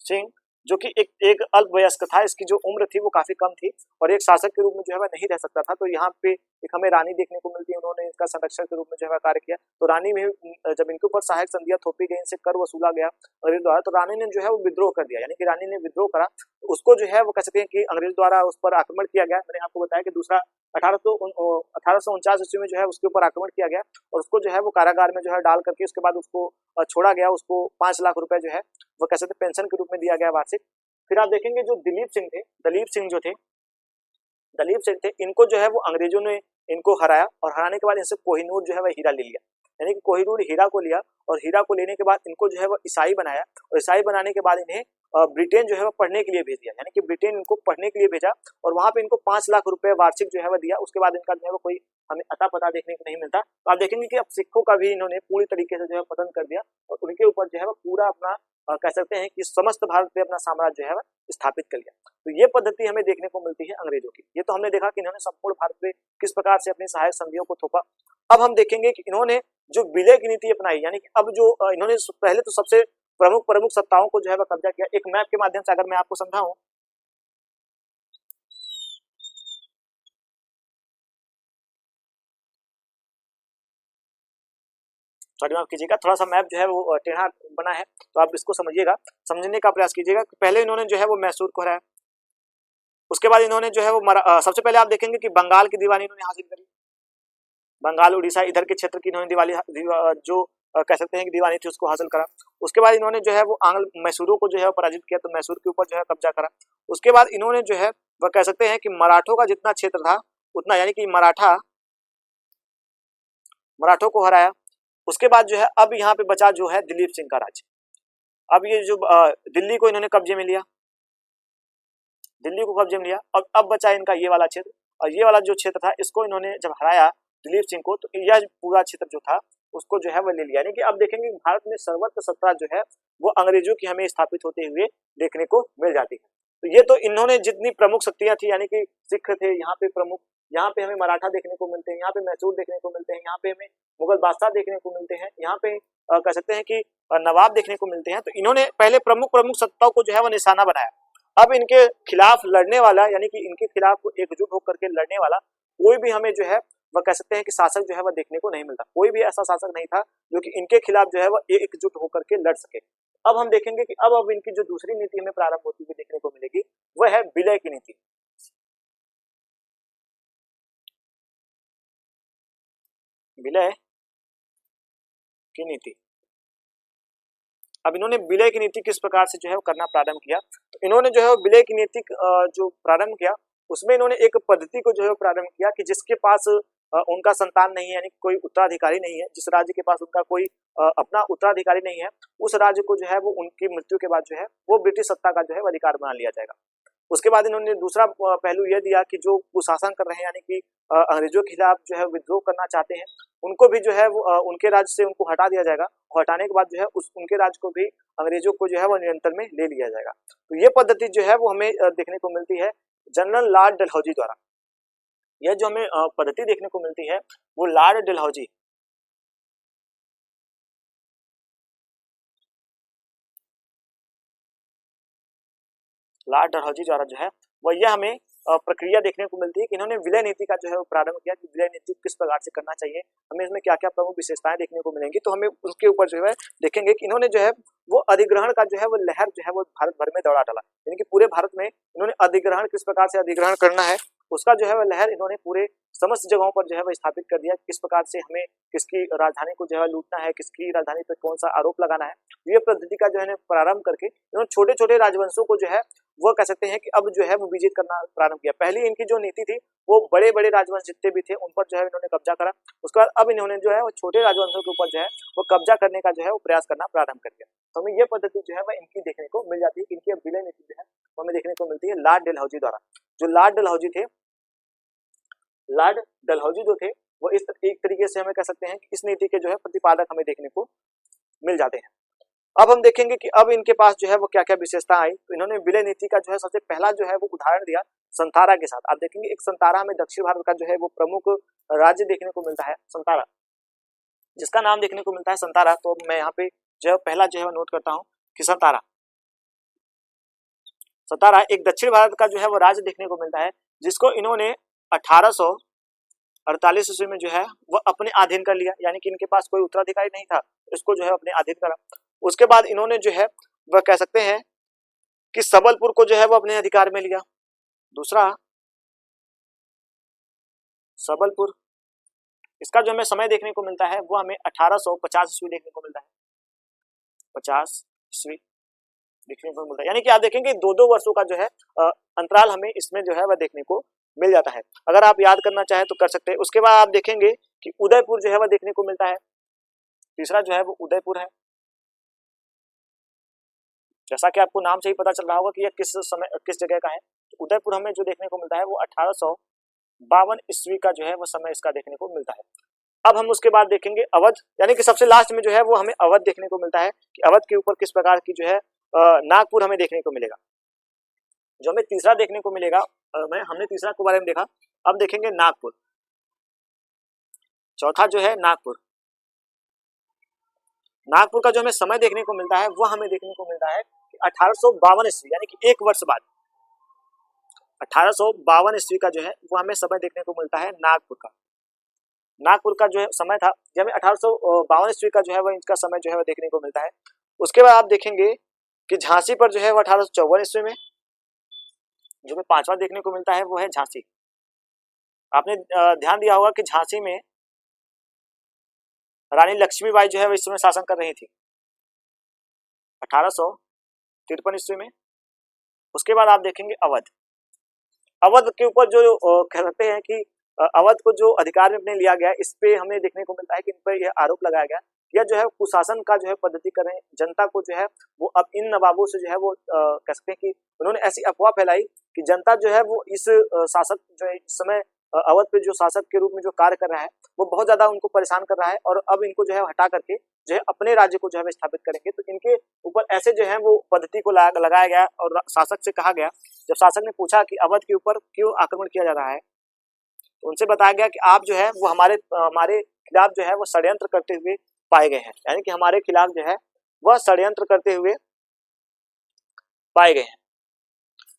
सिंह जो कि एक अल्पवयस्क था, इसकी जो उम्र थी वो काफी कम थी और एक शासक के रूप में जो है वह नहीं रह सकता था। तो यहाँ पे एक हमें रानी देखने को मिलती है, उन्होंने इसका संरक्षक के रूप में जो है कार्य किया। तो रानी में जब इनके ऊपर सहायक संधियां थोपी गई, इनसे कर वसूला गया अंग्रेज द्वारा, तो रानी ने जो है वो विद्रोह कर दिया, यानी कि रानी ने विद्रोह करा। उसको जो है वो कह सकते हैं कि अंग्रेज द्वारा उस पर आक्रमण किया गया। मैंने आपको बताया कि दूसरा 1849 ईस्वी में जो है उसके ऊपर आक्रमण किया गया और उसको जो है वो कारागार में जो है डाल करके उसके बाद उसको छोड़ा गया। उसको 5 लाख रुपए जो है वो कह सकते पेंशन के रूप में दिया गया वार्षिक। फिर आप देखेंगे जो दलीप सिंह थे, दलीप सिंह थे, इनको जो है वो अंग्रेजों ने इनको हराया और हराने के बाद इनसे कोहिनूर जो है वह हीरा ले लिया, यानी कि कोहिनूर हीरा को लिया और हीरा को लेने के बाद इनको जो है वो ईसाई बनाया और ईसाई बनाने के बाद इन्हें ब्रिटेन जो है वो पढ़ने के लिए भेज दिया, यानी कि ब्रिटेन इनको पढ़ने के लिए भेजा और वहां पे इनको 5 लाख रुपए वार्षिक जो है वो दिया। उसके बाद इनका जो है वो कोई हमें अता पता देखने को नहीं मिलता। तो आप देखेंगे कि अब सिखों का भी इन्होंने पूरी तरीके से जो है पतन कर दिया और उनके ऊपर जो है वो पूरा अपना कह सकते हैं कि समस्त भारत पे अपना साम्राज्य जो है स्थापित कर लिया। तो ये पद्धति हमें देखने को मिलती है अंग्रेजों की। ये तो हमने देखा कि इन्होंने संपूर्ण भारत पे किस प्रकार से अपनी सहायक संधियों को थोपा। अब हम देखेंगे कि इन्होंने जो विलय की नीति अपनाई, यानी कि अब जो इन्होंने पहले तो सबसे प्रमुख सत्ताओं को जो है कब्जा किया। एक मैप के माध्यम से अगर मैं आपको समझाऊं, सॉरी माफ कीजिएगा, थोड़ा सा मैप जो है वो टेढ़ा बना है तो आप इसको समझिएगा, समझने का प्रयास कीजिएगा। पहले इन्होंने जो है वो मैसूर को हराया, उसके बाद इन्होंने जो है वो सबसे पहले आप देखेंगे कि बंगाल की दीवानी इन्होंने हासिल करी, बंगाल उड़ीसा इधर के क्षेत्र की इन्होंने जो कह सकते हैं कि दीवानी थी उसको हासिल करा। उसके बाद इन्होंने जो है वो आंग्ल मैसूरों को जो है पराजित किया, तो मैसूर के ऊपर जो है कब्जा करा। उसके बाद इन्होंने जो है वह कह सकते हैं कि मराठों का जितना क्षेत्र था उतना, यानी कि मराठों को हराया। उसके बाद जो है अब यहाँ पे बचा जो है दिलीप सिंह का राज्य। अब ये जो दिल्ली को इन्होंने कब्जे में लिया, दिल्ली को कब्जे में लिया। अब बचा इनका ये वाला क्षेत्र, और ये वाला जो क्षेत्र था इसको इन्होंने जब हराया दिलीप सिंह को, तो यह पूरा क्षेत्र जो था उसको जो है वो ले लिया। यानी कि अब देखेंगे भारत में सर्वत्र सत्ता जो है वो अंग्रेजों की हमें स्थापित होते हुए देखने को मिल जाती है। तो ये तो इन्होंने जितनी प्रमुख शक्तियां थी, यानी कि सिख थे यहाँ पे प्रमुख, यहाँ पे हमें मराठा देखने को मिलते हैं, यहाँ पे मैसूर देखने को मिलते हैं, यहाँ पे हमें मुगल बादशाह देखने को मिलते हैं, यहाँ पे कह सकते हैं कि नवाब देखने को मिलते हैं। तो इन्होंने पहले प्रमुख सत्ताओं को जो है वो निशाना बनाया। अब इनके खिलाफ लड़ने वाला, यानी कि इनके खिलाफ एकजुट होकर के लड़ने वाला कोई भी हमें जो है वह कह सकते हैं कि शासक जो है वह देखने को नहीं मिलता। कोई भी ऐसा शासक नहीं था जो कि इनके खिलाफ जो है वह एकजुट होकर के लड़ सके। अब हम देखेंगे कि अब इनकी जो दूसरी नीति हमें प्रारंभ होती हुई देखने को मिलेगी वह है विलय की नीति। विलय की नीति। अब इन्होंने विलय की नीति किस प्रकार से जो है वो करना प्रारंभ किया, तो इन्होंने जो है विलय की नीति जो प्रारंभ किया उसमें इन्होंने एक पद्धति को जो है प्रारंभ किया कि जिसके पास उनका संतान नहीं है, यानी कोई उत्तराधिकारी नहीं है, जिस राज्य के पास उनका कोई अपना उत्तराधिकारी नहीं है, उस राज्य को जो है वो उनकी मृत्यु के बाद जो है वो ब्रिटिश सत्ता का जो है अधिकार बना लिया जाएगा। उसके बाद इन्होंने दूसरा पहलू यह दिया कि जो कुशासन कर रहे हैं, यानी कि अंग्रेजों के खिलाफ जो है विद्रोह करना चाहते हैं, उनको भी जो है वो उनके राज्य से उनको हटा दिया जाएगा। हटाने के बाद जो है उनके राज्य को भी अंग्रेजों को जो है वो नियंत्रण में ले लिया जाएगा। तो ये पद्धति जो है वो हमें देखने को मिलती है जनरल लॉर्ड डलहौजी द्वारा। यह जो हमें पद्धति देखने को मिलती है वो लॉर्ड डलहौजी द्वारा जो है वह यह हमें प्रक्रिया देखने को मिलती है कि इन्होंने विलय नीति का जो है वो प्रारंभ किया कि विलय नीति किस प्रकार से करना चाहिए, हमें इसमें क्या क्या प्रमुख विशेषताएं देखने को मिलेंगी। तो हमें उसके ऊपर जो है देखेंगे कि इन्होंने जो है वो अधिग्रहण का जो है वो लहर जो है वो भारत भर में दौड़ा डाला। यानी कि पूरे भारत में इन्होंने अधिग्रहण किस प्रकार से अधिग्रहण करना है उसका जो है वह लहर इन्होंने पूरे समस्त जगहों पर जो है वह स्थापित कर दिया। किस प्रकार से हमें किसकी राजधानी को जो है लूटना है, किसकी राजधानी पर कौन सा आरोप लगाना है, ये पद्धति का जो है प्रारंभ करके इन्होंने छोटे छोटे राजवंशों को जो है वो कह सकते हैं कि अब जो है वो विजित करना प्रारंभ किया। पहले इनकी जो नीति थी वो बड़े बड़े राजवंश जितने भी थे उन पर जो है इन्होंने कब्जा करा। उसके बाद अब इन्होंने जो है वो छोटे राजवंशों के ऊपर जो है वो कब्जा करने का जो है वो प्रयास करना प्रारंभ कर दिया। तो हमें ये पद्धति जो है वह इनकी देखने को मिल जाती है। इनकी अब विलय नीति जो है वो हमें देखने को मिलती है लॉर्ड डलहौजी द्वारा। जो लॉर्ड डलहौजी थे, लॉर्ड डलहौजी जो थे वो इस एक तरीके से हमें कह सकते हैं कि इस नीति के जो है प्रतिपादक हमें देखने को मिल जाते हैं। अब हम देखेंगे कि अब इनके पास जो है वो क्या क्या विशेषता आई। तो इन्होंने विलय नीति का जो है सबसे पहला जो है वो उदाहरण दिया संतारा के साथ। आप देखेंगे एक संतारा हमें दक्षिण भारत का जो है वो प्रमुख राज्य देखने को मिलता है, संतारा, जिसका नाम देखने को मिलता है संतारा। तो मैं यहाँ पे जो है पहला जो है नोट करता हूँ कि संतारा एक दक्षिण भारत का जो है वो राज्य देखने को मिलता है, जिसको इन्होंने 1848 ईस्वी में जो है वो अपने अधीन कर लिया। यानी कि इनके पास कोई उत्तराधिकारी नहीं था, इसको जो है अपने अधीन करा। उसके बाद इन्होंने जो है वह कह सकते हैं कि सबलपुर को जो है वो अपने अधिकार में लिया। दूसरा सबलपुर, इसका जो हमें समय देखने को मिलता है वो हमें 1850 ईस्वी देखने को मिलता है, 50 ईस्वी देखने को मिलता है। यानी कि आप देखेंगे 2-2 वर्षों का जो है अंतराल हमें इसमें जो है वह देखने को मिल जाता है। अगर आप याद करना चाहें तो कर सकते हैं। उसके बाद आप देखेंगे कि उदयपुर जो है वह देखने को मिलता है। तीसरा जो है वो उदयपुर है। जैसा कि आपको नाम से ही पता चल रहा होगा कि यह किस जगह का है। तो उदयपुर हमें जो देखने को मिलता है वो 1852 ईस्वी का जो है वो समय इसका देखने को मिलता है। अब हम उसके बाद देखेंगे अवध, यानी कि सबसे लास्ट में जो है वो हमें अवध देखने को मिलता है कि अवध के ऊपर किस प्रकार की जो है नागपुर हमें देखने को मिलेगा। जो हमें तीसरा देखने को मिलेगा, हमने तीसरा के बारे में देखा, अब देखेंगे नागपुर। चौथा जो है नागपुर का जो हमें समय देखने को मिलता है वह हमें देखने को मिलता है कि 1852 ईस्वी, यानी कि एक वर्ष बाद 1852 ईस्वी का जो है वो हमें समय देखने को मिलता है नागपुर का जो है समय था, जब हमें 1852 ईस्वी का जो है वह इनका समय जो है वह देखने को मिलता है। उसके बाद आप देखेंगे कि झांसी पर जो है वो 1854 ईस्वी में जो हमें पांचवा देखने को मिलता है वो है झांसी। आपने ध्यान दिया होगा कि झांसी में रानी लक्ष्मीबाई जो है वो इस समय शासन कर रही थी 1853 ईस्वी में। उसके बाद आप देखेंगे अवध। अवध के ऊपर जो कहते हैं कि अवध को जो अधिकार में अपने लिया गया, इस पे हमें देखने को मिलता है कि इन पर यह आरोप लगाया गया, यह जो है कुशासन का जो है पद्धति कर रहे हैं। जनता को जो है वो अब इन नवाबों से जो है वो कह सकते हैं कि उन्होंने ऐसी अफवाह फैलाई कि जनता जो है वो इस शासक जो है इस समय अवध पे जो शासक के रूप में जो कार्य कर रहा है वो बहुत ज्यादा उनको परेशान कर रहा है, और अब इनको जो है हटा करके जो है अपने राज्य को जो है स्थापित करेंगे। तो इनके ऊपर ऐसे जो है वो पद्धति को लगाया गया, और शासक से कहा गया, जब शासक ने पूछा कि अवध के ऊपर क्यों आक्रमण किया जा रहा है, तो उनसे बताया गया कि आप जो है वो हमारे खिलाफ जो है वो षड्यंत्र करते हुए पाए गए हैं, यानी कि हमारे खिलाफ जो है वह षड्यंत्र करते हुए पाए गए हैं।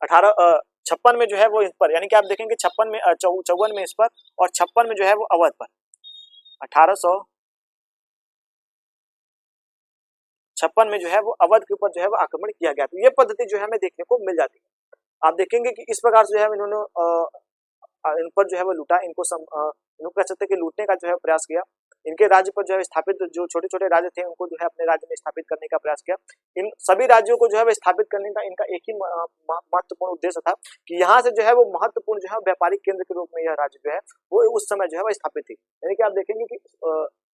1856 में जो है वो इस पर, यानी कि आप देखेंगे 56 में 54 में इस पर, और 56 में जो है वो अवध पर 1856 में जो है वो अवध के ऊपर जो है वो आक्रमण किया गया। तो ये पद्धति जो है हमें देखने को मिल जाती है। आप देखेंगे कि इस प्रकार से जो है इन्होंने इन पर जो है वो लूटा, इनको कह सकते हैं कि लूटने का जो है प्रयास किया। इनके राज्य पर जो है स्थापित जो छोटे छोटे राज्य थे उनको जो है अपने राज्य में स्थापित करने का प्रयास किया। इन सभी राज्यों को जो है स्थापित करने का इनका एक ही महत्वपूर्ण उद्देश्य था कि यहाँ से जो है वो महत्वपूर्ण जो है व्यापारिक केंद्र के रूप में यह राज्य जो है वो उस समय जो है वो स्थापित थी। यानी कि आप देखेंगे कि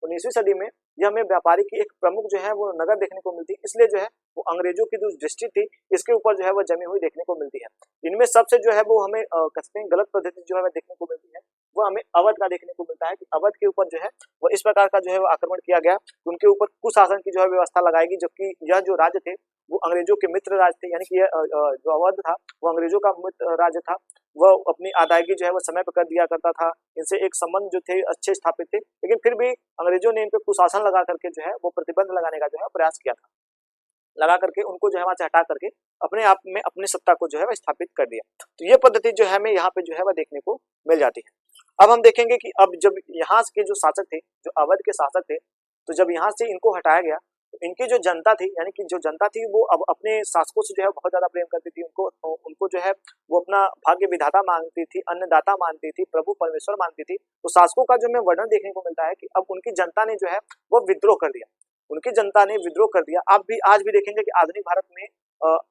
19वीं सदी में यह हमें व्यापारी की एक प्रमुख जो है वो नगर देखने को मिलती है, इसलिए जो है वो अंग्रेजों की जो दृष्टि थी इसके ऊपर जो है वो जमी हुई देखने को मिलती है। इनमें सबसे जो है वो हमें कहते हैं गलत पद्धति जो है देखने को मिलती है, वो हमें अवध का देखने को मिलता है कि अवध के ऊपर जो है वो इस प्रकार का जो है वो आक्रमण किया गया, उनके ऊपर कुशासन की जो है व्यवस्था लगाएगी, जबकि यह जो राज्य थे वो अंग्रेजों के मित्र राज्य थे। यानी कि यह जो अवध था वो अंग्रेजों का मित्र राज्य था, वह अपनी अदायगी जो है वो समय पर कर दिया करता था, इनसे एक संबंध जो थे अच्छे स्थापित थे, लेकिन फिर भी अंग्रेजों ने इन पर कुशासन लगा करके जो है वो प्रतिबंध लगाने का जो है प्रयास किया था, लगा करके उनको जो है वहां से हटा करके अपने आप में अपनी सत्ता को जो है स्थापित कर दिया। तो ये पद्धति जो है हमें यहाँ पे जो है वह देखने को मिल जाती है। अब हम देखेंगे कि अब जब यहाँ के जो शासक थे, जो अवध के शासक थे, तो जब यहाँ से इनको हटाया गया तो इनकी जो जनता थी, यानी कि जो जनता थी वो अब अपने शासकों से जो है बहुत ज्यादा प्रेम करती थी, उनको जो है वो अपना भाग्य विधाता मानती थी, अन्नदाता मानती थी, प्रभु परमेश्वर मानती थी। तो शासकों का जो हमें वर्णन देखने को मिलता है कि अब उनकी जनता ने जो है वो विद्रोह कर दिया, उनकी जनता ने विद्रोह कर दिया। आप भी आज भी देखेंगे कि आधुनिक भारत में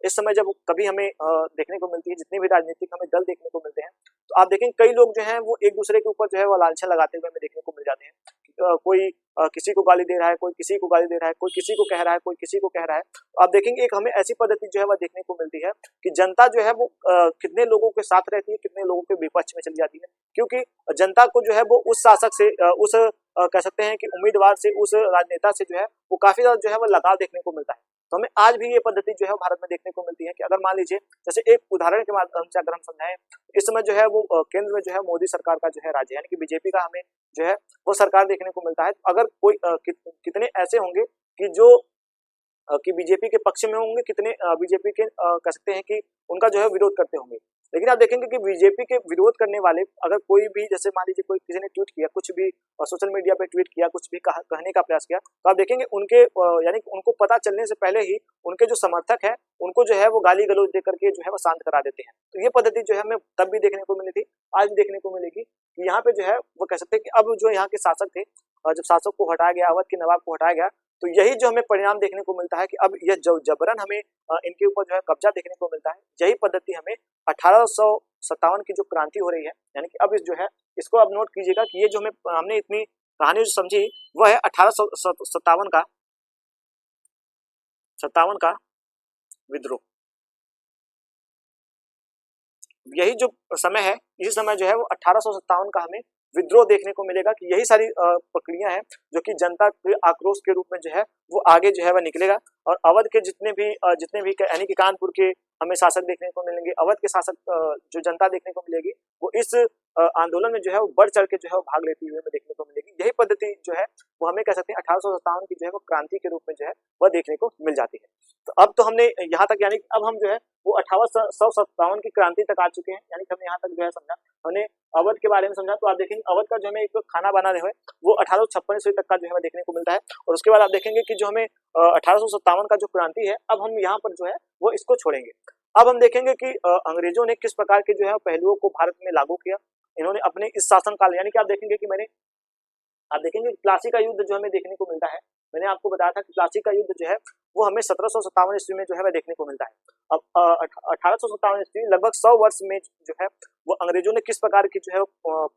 इस समय जब कभी हमें देखने को मिलती है, जितने भी राजनीतिक हमें दल देखने को मिलते हैं, तो आप देखेंगे कई लोग जो हैं वो एक दूसरे के ऊपर जो है वो लांछन लगाते हुए हमें देखने को मिल जाते हैं। कोई किसी को गाली दे रहा है, कोई किसी को गाली दे रहा है, कोई किसी को कह रहा है, कोई किसी को कह रहा है। तो आप देखेंगे एक हमें ऐसी पद्धति जो है वह देखने को मिलती है कि जनता जो है वो कितने लोगों के साथ रहती है, कितने लोगों के विपक्ष में चली जाती है, क्योंकि जनता को जो है वो उस शासक से उस कह सकते हैं कि उम्मीदवार से, उस राजनेता से जो है वो काफी ज्यादा जो है वो लगाव देखने को मिलता है। तो हमें आज भी ये पद्धति जो है भारत में देखने को मिलती है कि अगर मान लीजिए जैसे एक उदाहरण के माध्यम से अगर हम समझाएं, इस समय जो है वो केंद्र में जो है मोदी सरकार का जो है राज्य, यानी कि बीजेपी का हमें जो है वो सरकार देखने को मिलता है। तो अगर कोई कितने ऐसे होंगे कि जो कि बीजेपी के पक्ष में होंगे, कितने बीजेपी के कह सकते हैं कि उनका जो है विरोध करते होंगे। लेकिन आप देखेंगे कि बीजेपी के विरोध करने वाले अगर कोई भी, जैसे मान लीजिए कोई किसी ने ट्वीट किया, कुछ भी सोशल मीडिया पे ट्वीट किया, कुछ भी कहने का प्रयास किया, तो आप देखेंगे उनके यानी कि उनको पता चलने से पहले ही उनके जो समर्थक है उनको जो है वो गाली गलौज दे करके जो है वो शांत करा देते हैं। तो ये पद्धति जो है हमें तब भी देखने को मिली थी, आज भी देखने को मिलेगी कि यहाँ पे जो है वो कह सकते हैं कि अब जो यहाँ के शासक थे, जब शासक को हटाया गया, अवध के नवाब को हटाया गया, तो यही जो हमें परिणाम देखने को मिलता है कि अब यह जबरन हमें इनके ऊपर जो है कब्जा देखने को मिलता है। यही पद्धति हमें 1857 की जो क्रांति हो रही है, यानी कि अब इस जो है इसको अब नोट कीजिएगा कि ये जो हमने इतनी कहानी जो समझी वह है 1857 का विद्रोह। यही जो समय है, इसी समय जो है वो 1857 का हमें विद्रोह देखने को मिलेगा कि यही सारी प्रक्रिया है जो कि जनता के आक्रोश के रूप में जो है वो आगे जो है वह निकलेगा। और अवध के जितने भी यानी कि कानपुर के हमें शासक देखने को मिलेंगे, अवध के शासक जो जनता देखने को मिलेगी वो इस आंदोलन में जो है वो बढ़ चढ़ के जो है वो भाग लेती हुई हमें देखने को मिलेगी। यही पद्धति जो है वो हमें कह सकते हैं 1857 की जो है वो क्रांति के रूप में जो है वह देखने को मिल जाती है। तो अब तो हमने यहाँ तक, यानी अब हम जो है वो 1857 की क्रांति तक आ चुके हैं, यानी कि हमने यहाँ तक जो है समझा, हमने अवध के बारे में समझा। तो आप देखेंगे अवध का जो हमें एक खाना बना रहे हुए वो 1856 ईस्वी तक का जो है देखने को मिलता है। और उसके बाद आप देखेंगे कि जो हमें 1857 का जो क्रांति है, अब हम यहाँ पर जो है वो इसको छोड़ेंगे। अब हम देखेंगे कि अंग्रेजों ने किस प्रकार के जो है पहलुओं को भारत में लागू किया। इन्होंने अपने इस शासन काल, यानी कि आप देखेंगे कि मैंने आप देखेंगे प्लासी का युद्ध जो हमें देखने को मिलता है, मैंने आपको बताया था कि प्लासी का युद्ध जो है वो हमें 1757 ईस्वी में जो है वह देखने को मिलता है। अब 1857 ईस्वी लगभग 100 वर्ष में जो है वो अंग्रेजों ने किस प्रकार की जो है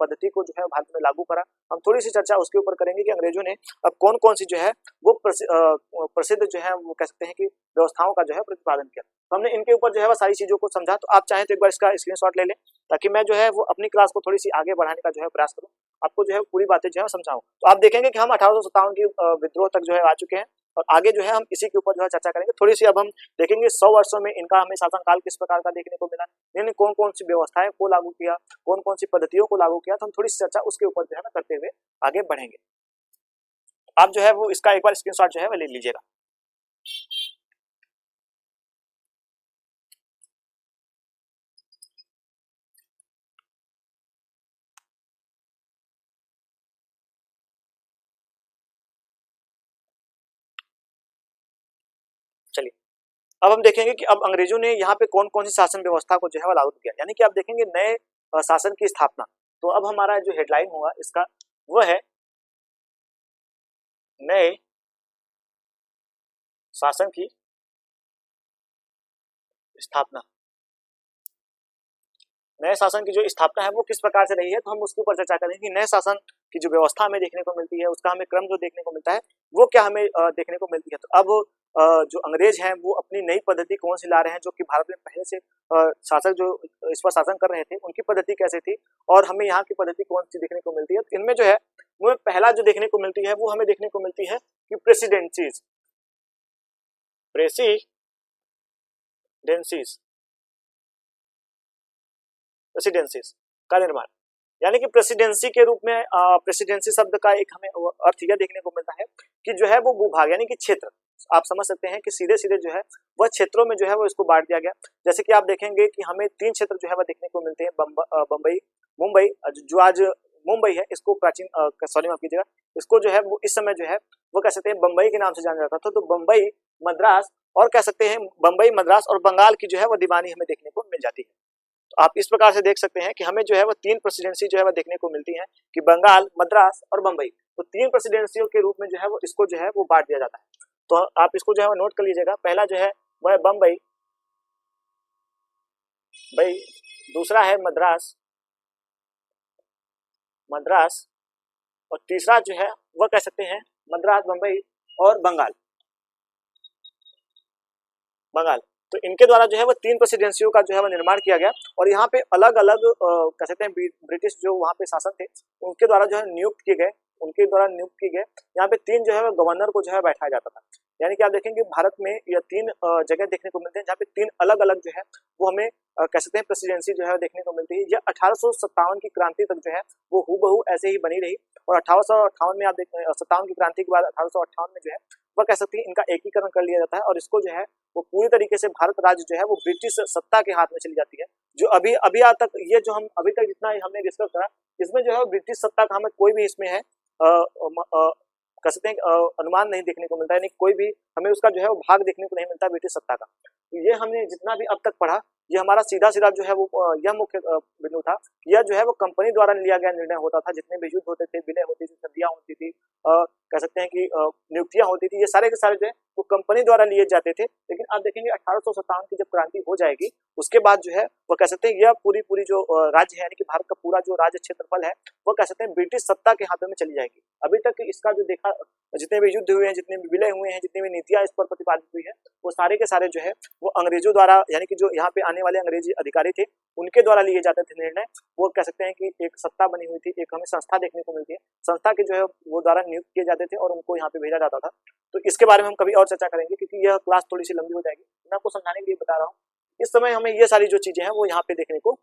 पद्धति को जो है भारत में लागू करा, हम थोड़ी सी चर्चा उसके ऊपर करेंगे कि अंग्रेजों ने अब कौन कौन सी जो है वो प्रसिद्ध जो है वो कह सकते हैं कि व्यवस्थाओं का जो है प्रतिपादन किया। तो हमने इनके ऊपर जो है वो सारी चीजों को समझा। तो आप चाहें तो एक बार इसका स्क्रीनशॉट ले लें ताकि मैं जो है वो अपनी क्लास को थोड़ी सी आगे बढ़ाने का जो है प्रयास करूं, आपको जो है पूरी बातें जो है समझाऊं। तो आप देखेंगे कि हम 1857 की विद्रोह तक जो है आ चुके हैं और आगे जो है हम इसी के ऊपर जो है चर्चा करेंगे। थोड़ी सी अब हम देखेंगे 100 वर्षों में इनका हमें शासनकाल किस प्रकार का देखने को मिला, इन्होंने कौन कौन सी व्यवस्थाएं को लागू किया, कौन कौन सी पद्धतियों को लागू किया। तो हम थोड़ी सी चर्चा उसके ऊपर जो है ना करते हुए आगे बढ़ेंगे। आप जो है वो इसका एक बार स्क्रीनशॉट जो है वो ले लीजिएगा। चलिए अब हम देखेंगे कि अब अंग्रेजों ने यहाँ पे कौन कौन सी शासन व्यवस्था को जो है वो लागू किया, यानी कि आप देखेंगे नए शासन की स्थापना। तो अब हमारा जो हेडलाइन होगा इसका वो है नए शासन की स्थापना। नए शासन की जो स्थापना है वो किस प्रकार से रही है, तो हम उसके ऊपर चर्चा करेंगे कि नए शासन की जो व्यवस्था हमें देखने को मिलती है उसका हमें क्रम जो देखने को मिलता है वो क्या हमें देखने को मिलती है। तो अब जो अंग्रेज हैं वो अपनी नई पद्धति कौन सी ला रहे हैं, जो कि भारत में पहले से शासक जो इस पर शासन कर रहे थे उनकी पद्धति कैसे थी और हमें यहाँ की पद्धति कौन सी देखने को मिलती है। तो इनमें जो है वो पहला जो देखने को मिलती है वो हमें देखने को मिलती है कि प्रेसिडेंसीज प्रेसिडेंसीज का निर्माण, यानी कि प्रेसिडेंसी के रूप में प्रेसिडेंसी शब्द का एक हमें अर्थ यह देखने को मिलता है कि जो है वो भूभाग यानी कि क्षेत्र, आप समझ सकते हैं कि सीधे सीधे जो है वह क्षेत्रों में जो है वो इसको बांट दिया गया। जैसे कि आप देखेंगे कि हमें 3 क्षेत्र जो है वह देखने को मिलते हैं, बम्बई मुंबई, जो आज मुंबई है इसको प्राचीन सॉरी माफ कीजिएगा, इसको जो है वो इस समय जो है वो कह सकते हैं बम्बई के नाम से जाना जाता था। तो बम्बई, मद्रास और कह सकते हैं बम्बई, मद्रास और बंगाल की जो है वो दीवानी हमें देखने को मिल जाती है। तो आप इस प्रकार से देख सकते हैं कि हमें जो है वो 3 प्रेसिडेंसी जो है वो देखने को मिलती है कि बंगाल, मद्रास और बम्बई। तो 3 प्रेसिडेंसियों के रूप में जो है वो इसको जो है वो बांट दिया जाता है। तो आप इसको जो है नोट कर लीजिएगा, पहला जो है वह बम्बई, भाई दूसरा है मद्रास और तीसरा जो है वह कह सकते हैं मद्रास, बम्बई और बंगाल। तो इनके द्वारा जो है वो 3 प्रेसिडेंसियों का जो है वो निर्माण किया गया और यहाँ पे अलग अलग कह सकते हैं ब्रिटिश जो वहाँ पे शासक थे उनके द्वारा जो है नियुक्त किए गए, यहाँ पे 3 जो है वो गवर्नर को जो है बैठाया जाता था। यानी कि आप देखेंगे भारत में यह 3 जगह देखने को मिलते हैं जहाँ पे 3 अलग अलग जो है वो हमें कह सकते हैं प्रेसिडेंसी जो है देखने को मिलती है। यह 1857 की क्रांति तक जो है वो हूबहू ऐसे ही बनी रही और 1858 में आप देखें 57 की क्रांति के बाद 1858 में जो है वह कह सकते हैं इनका एकीकरण कर लिया जाता है और इसको जो है वो पूरी तरीके से भारत राज्य जो है वो ब्रिटिश सत्ता के हाथ में चली जाती है। जो अभी अभी तक ये जो हम अभी तक जितना हमने डिस्कस करा इसमें जो है ब्रिटिश सत्ता का हमें कोई भी इसमें है कह सकते हैं अनुमान नहीं देखने को मिलता है, यानी कोई भी हमें उसका जो है वो भाग देखने को नहीं मिलता ब्रिटिश सत्ता का। तो ये हमने जितना भी अब तक पढ़ा ये हमारा सीधा सीधा जो है वो यह मुख्य बिंदु था। यह जो है वो कंपनी द्वारा लिया गया निर्णय होता था, जितने भी युद्ध होते थे, विलय होती थी, संधियां होती थी, कह सकते हैं कि नियुक्तियां होती थी, ये सारे के सारे जो है वो कंपनी द्वारा लिए जाते थे। लेकिन आप देखेंगे 1857 की जब क्रांति हो जाएगी उसके बाद जो है वो कह सकते हैं यह पूरी जो राज्य है यानी कि भारत का पूरा जो राज्य क्षेत्रफल है वो कह सकते हैं ब्रिटिश सत्ता के हाथों में चली जाएगी। अभी तक इसका जो देखा जितने भी युद्ध हुए हैं, जितने भी विलय हुए हैं, जितनी भी नीतियां इस पर प्रतिपादित हुई है वो सारे के सारे जो है वो अंग्रेजों द्वारा यानी कि जो यहाँ पे आने वाले अंग्रेजी अधिकारी थे उनके द्वारा लिए जाते थे निर्णय। वो कह सकते हैं कि एक सत्ता बनी हुई थी, एक हमें संस्था देखने को मिलती है, संस्था के जो है वो द्वारा नियुक्त किए जाते थे और उनको यहाँ पे भेजा जाता था। तो इसके बारे में हम कभी और चर्चा करेंगे क्योंकि यह क्लास थोड़ी सी लंबी हो जाएगी, मैं आपको समझाने के लिए बता रहा हूँ। इस समय हमें ये सारी जो चीजें हैं वो यहाँ पे देखने को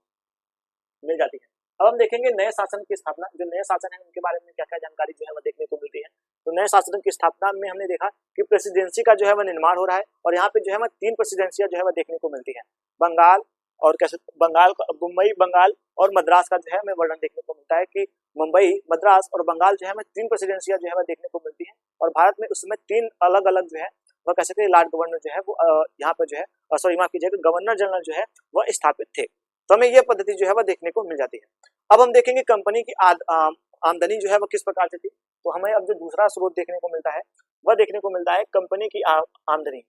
मिल जाती है। अब हम देखेंगे नए शासन की स्थापना, जो नए शासन है उनके बारे में क्या क्या जानकारी जो है वो देखने को मिलती है। तो नए शासन की स्थापना में हमने देखा कि प्रेसिडेंसी का जो है वह निर्माण हो रहा है और यहाँ पे जो है वह 3 प्रेसिडेंसियां जो है वह देखने को मिलती है, बंगाल और कैसे बंगाल, मुंबई, बंगाल और मद्रास का जो है हमें वर्णन देखने को मिलता है कि मुंबई, मद्रास और बंगाल जो है हमें 3 प्रेसिडेंसियां जो है वह देखने को मिलती है और भारत में उस समय 3 अलग अलग जो है वह कह सकते हैं लॉर्ड गवर्नर जो है वो यहाँ पर जो है सॉरी माफ कीजिएगा गवर्नर जनरल जो है वह स्थापित थे। तो हमें यह पद्धति जो है वह देखने को मिल जाती है। अब हम देखेंगे कंपनी की आमदनी जो है वह किस प्रकार से थी। तो हमें अब जो दूसरा स्रोत देखने को मिलता है वह देखने को मिलता है कंपनी की आमदनी,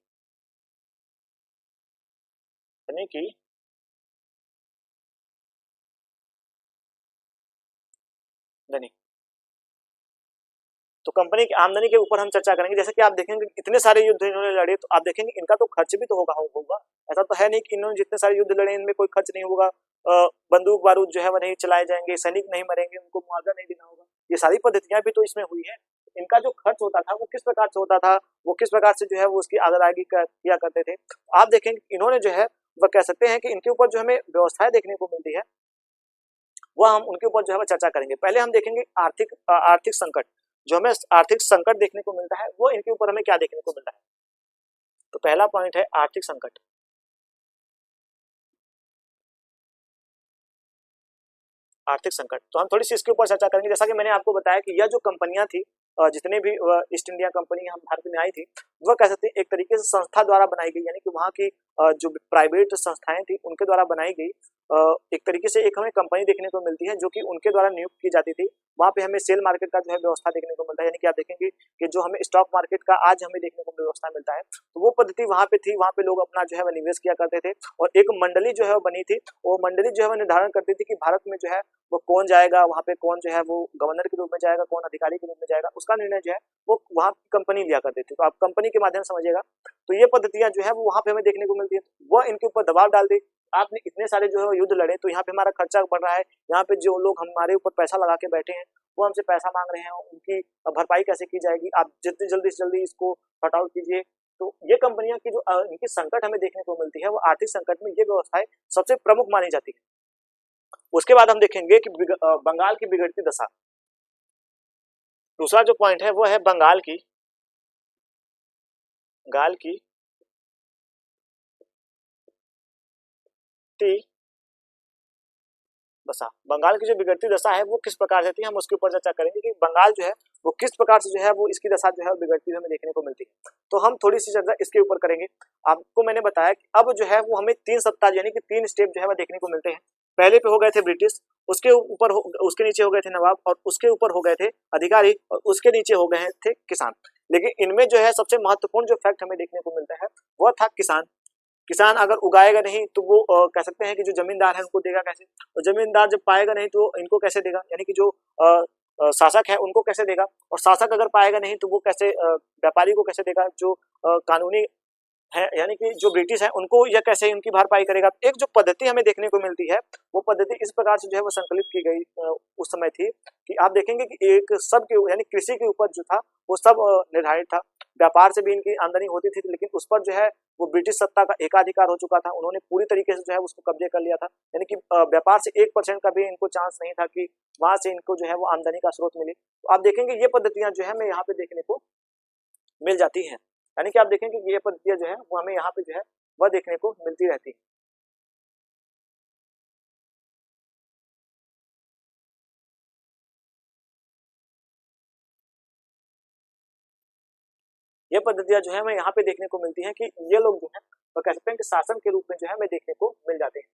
कंपनी की आमदनी। तो कंपनी की आमदनी के ऊपर हम चर्चा करेंगे। जैसे कि आप देखेंगे इतने सारे युद्ध इन्होंने लड़े, तो आप देखेंगे इनका तो खर्च भी तो होगा। ऐसा तो है नहीं कि इन्होंने जितने सारे युद्ध लड़े इनमें कोई खर्च नहीं होगा। बंदूक बारूद जो है वो नहीं चलाए जाएंगे, सैनिक नहीं मरेंगे, उनको मुआवजा नहीं देना होगा। ये सारी पद्धतियां भी तो इसमें हुई है। इनका जो खर्च होता था वो किस प्रकार से होता था, वो किस प्रकार से जो है वो उसकी अदायगी किया करते थे। आप देखेंगे इन्होंने जो है वह कह सकते हैं कि इनके ऊपर जो हमें व्यवस्थाएं देखने को मिलती है वह हम उनके ऊपर जो है वो चर्चा करेंगे। पहले हम देखेंगे आर्थिक संकट। जो हमें आर्थिक संकट देखने को मिलता है वो इनके ऊपर हमें क्या देखने को मिलता है। तो पहला पॉइंट है आर्थिक संकट। आर्थिक संकट तो हम थोड़ी सी इसके ऊपर चर्चा करेंगे। जैसा कि मैंने आपको बताया कि यह जो कंपनियां थी, जितने भी ईस्ट इंडिया कंपनी हम भारत में आई थी, वह कह सकते हैं एक तरीके से संस्था द्वारा बनाई गई, यानी कि वहाँ की जो प्राइवेट संस्थाएं थी उनके द्वारा बनाई गई। एक तरीके से एक हमें कंपनी देखने को मिलती है जो कि उनके द्वारा नियुक्त की जाती थी। वहाँ पे हमें सेल मार्केट का जो है व्यवस्था देखने को मिलता है, यानी कि आप देखेंगे कि जो हमें स्टॉक मार्केट का आज हमें देखने को व्यवस्था मिलता है, तो वो पद्धति वहाँ पे थी। वहाँ पे लोग अपना जो है वो निवेश किया करते थे और एक मंडली जो है वो बनी थी। वो मंडली जो है वो निर्धारण करती थी कि भारत में जो है वो कौन जाएगा, वहाँ पे कौन जो है वो गवर्नर के रूप में जाएगा, कौन अधिकारी के रूप में जाएगा, उसका निर्णय जो है वो वहाँ की कंपनी लिया करती थी। तो आप कंपनी के माध्यम से समझिएगा। तो ये पद्धतियां जो है वो वहाँ पे हमें देखने को मिलती है। वह इनके ऊपर दबाव डाल दी, आपने इतने सारे जो है युद्ध लड़े, तो यहाँ पे हमारा खर्चा बढ़ रहा है, यहाँ पे जो लोग हमारे ऊपर पैसा लगा के बैठे हैं वो हमसे पैसा मांग रहे हैं, उनकी भरपाई कैसे की जाएगी, आप जितनी जल्दी से जल्दी इसको हट आउट कीजिए। तो ये कंपनियां की जो इनकी संकट हमें देखने को मिलती है वो आर्थिक संकट में ये व्यवस्थाएं सबसे प्रमुख मानी जाती है। उसके बाद हम देखेंगे कि बंगाल की बिगड़ती दशा। दूसरा जो पॉइंट है वो है बंगाल की दशा। बंगाल की जो बिगड़ती दशा है वो किस प्रकार से थी, हम उसके ऊपर चर्चा करेंगे कि बंगाल जो है वो किस प्रकार से जो है वो इसकी दशा जो है बिगड़ती हमें देखने को मिलती है। तो हम थोड़ी सी चर्चा इसके ऊपर करेंगे। आपको मैंने बताया कि अब जो है वो हमें 3 सत्ता यानी कि 3 स्टेप जो है वो देखने को मिलते हैं। पहले पे हो गए थे ब्रिटिश, उसके ऊपर उसके नीचे हो गए थे नवाब, और उसके ऊपर हो गए थे अधिकारी, और उसके नीचे हो गए थे किसान। लेकिन इनमें जो है सबसे महत्वपूर्ण जो फैक्ट हमें देखने को मिलता है वह था किसान। किसान अगर उगाएगा नहीं तो वो कह सकते हैं कि जो जमींदार है उनको देगा कैसे, और जमींदार जब पाएगा नहीं तो इनको कैसे देगा, यानी कि जो शासक है उनको कैसे देगा, और शासक अगर पाएगा नहीं तो वो कैसे व्यापारी को कैसे देगा, जो कानूनी है यानी कि जो ब्रिटिश है उनको यह कैसे उनकी भरपाई करेगा। एक जो पद्धति हमें देखने को मिलती है वो पद्धति इस प्रकार से जो है वो संकलित की गई उस समय थी कि आप देखेंगे कि एक सब के यानी कृषि के ऊपर जो था वो सब निर्धारित था। व्यापार से भी इनकी आमदनी होती थी, लेकिन उस पर जो है वो ब्रिटिश सत्ता का एकाधिकार हो चुका था। उन्होंने पूरी तरीके से जो है उसको कब्जे कर लिया था, यानी कि व्यापार से 1% का भी इनको चांस नहीं था कि वहां से इनको जो है वो आमदनी का स्रोत मिले। तो आप देखेंगे ये पद्धतियां जो है हमें यहाँ पे देखने को मिल जाती हैं, यानी कि आप देखेंगे कि ये पद्धतियां जो है वो हमें यहाँ पे जो है वह देखने को मिलती रहती है। ये पद्धतियां जो है हमें यहाँ पे देखने को मिलती हैं कि ये लोग जो है वो कह सकते हैं कि शासन के रूप में जो है हमें देखने को मिल जाते हैं।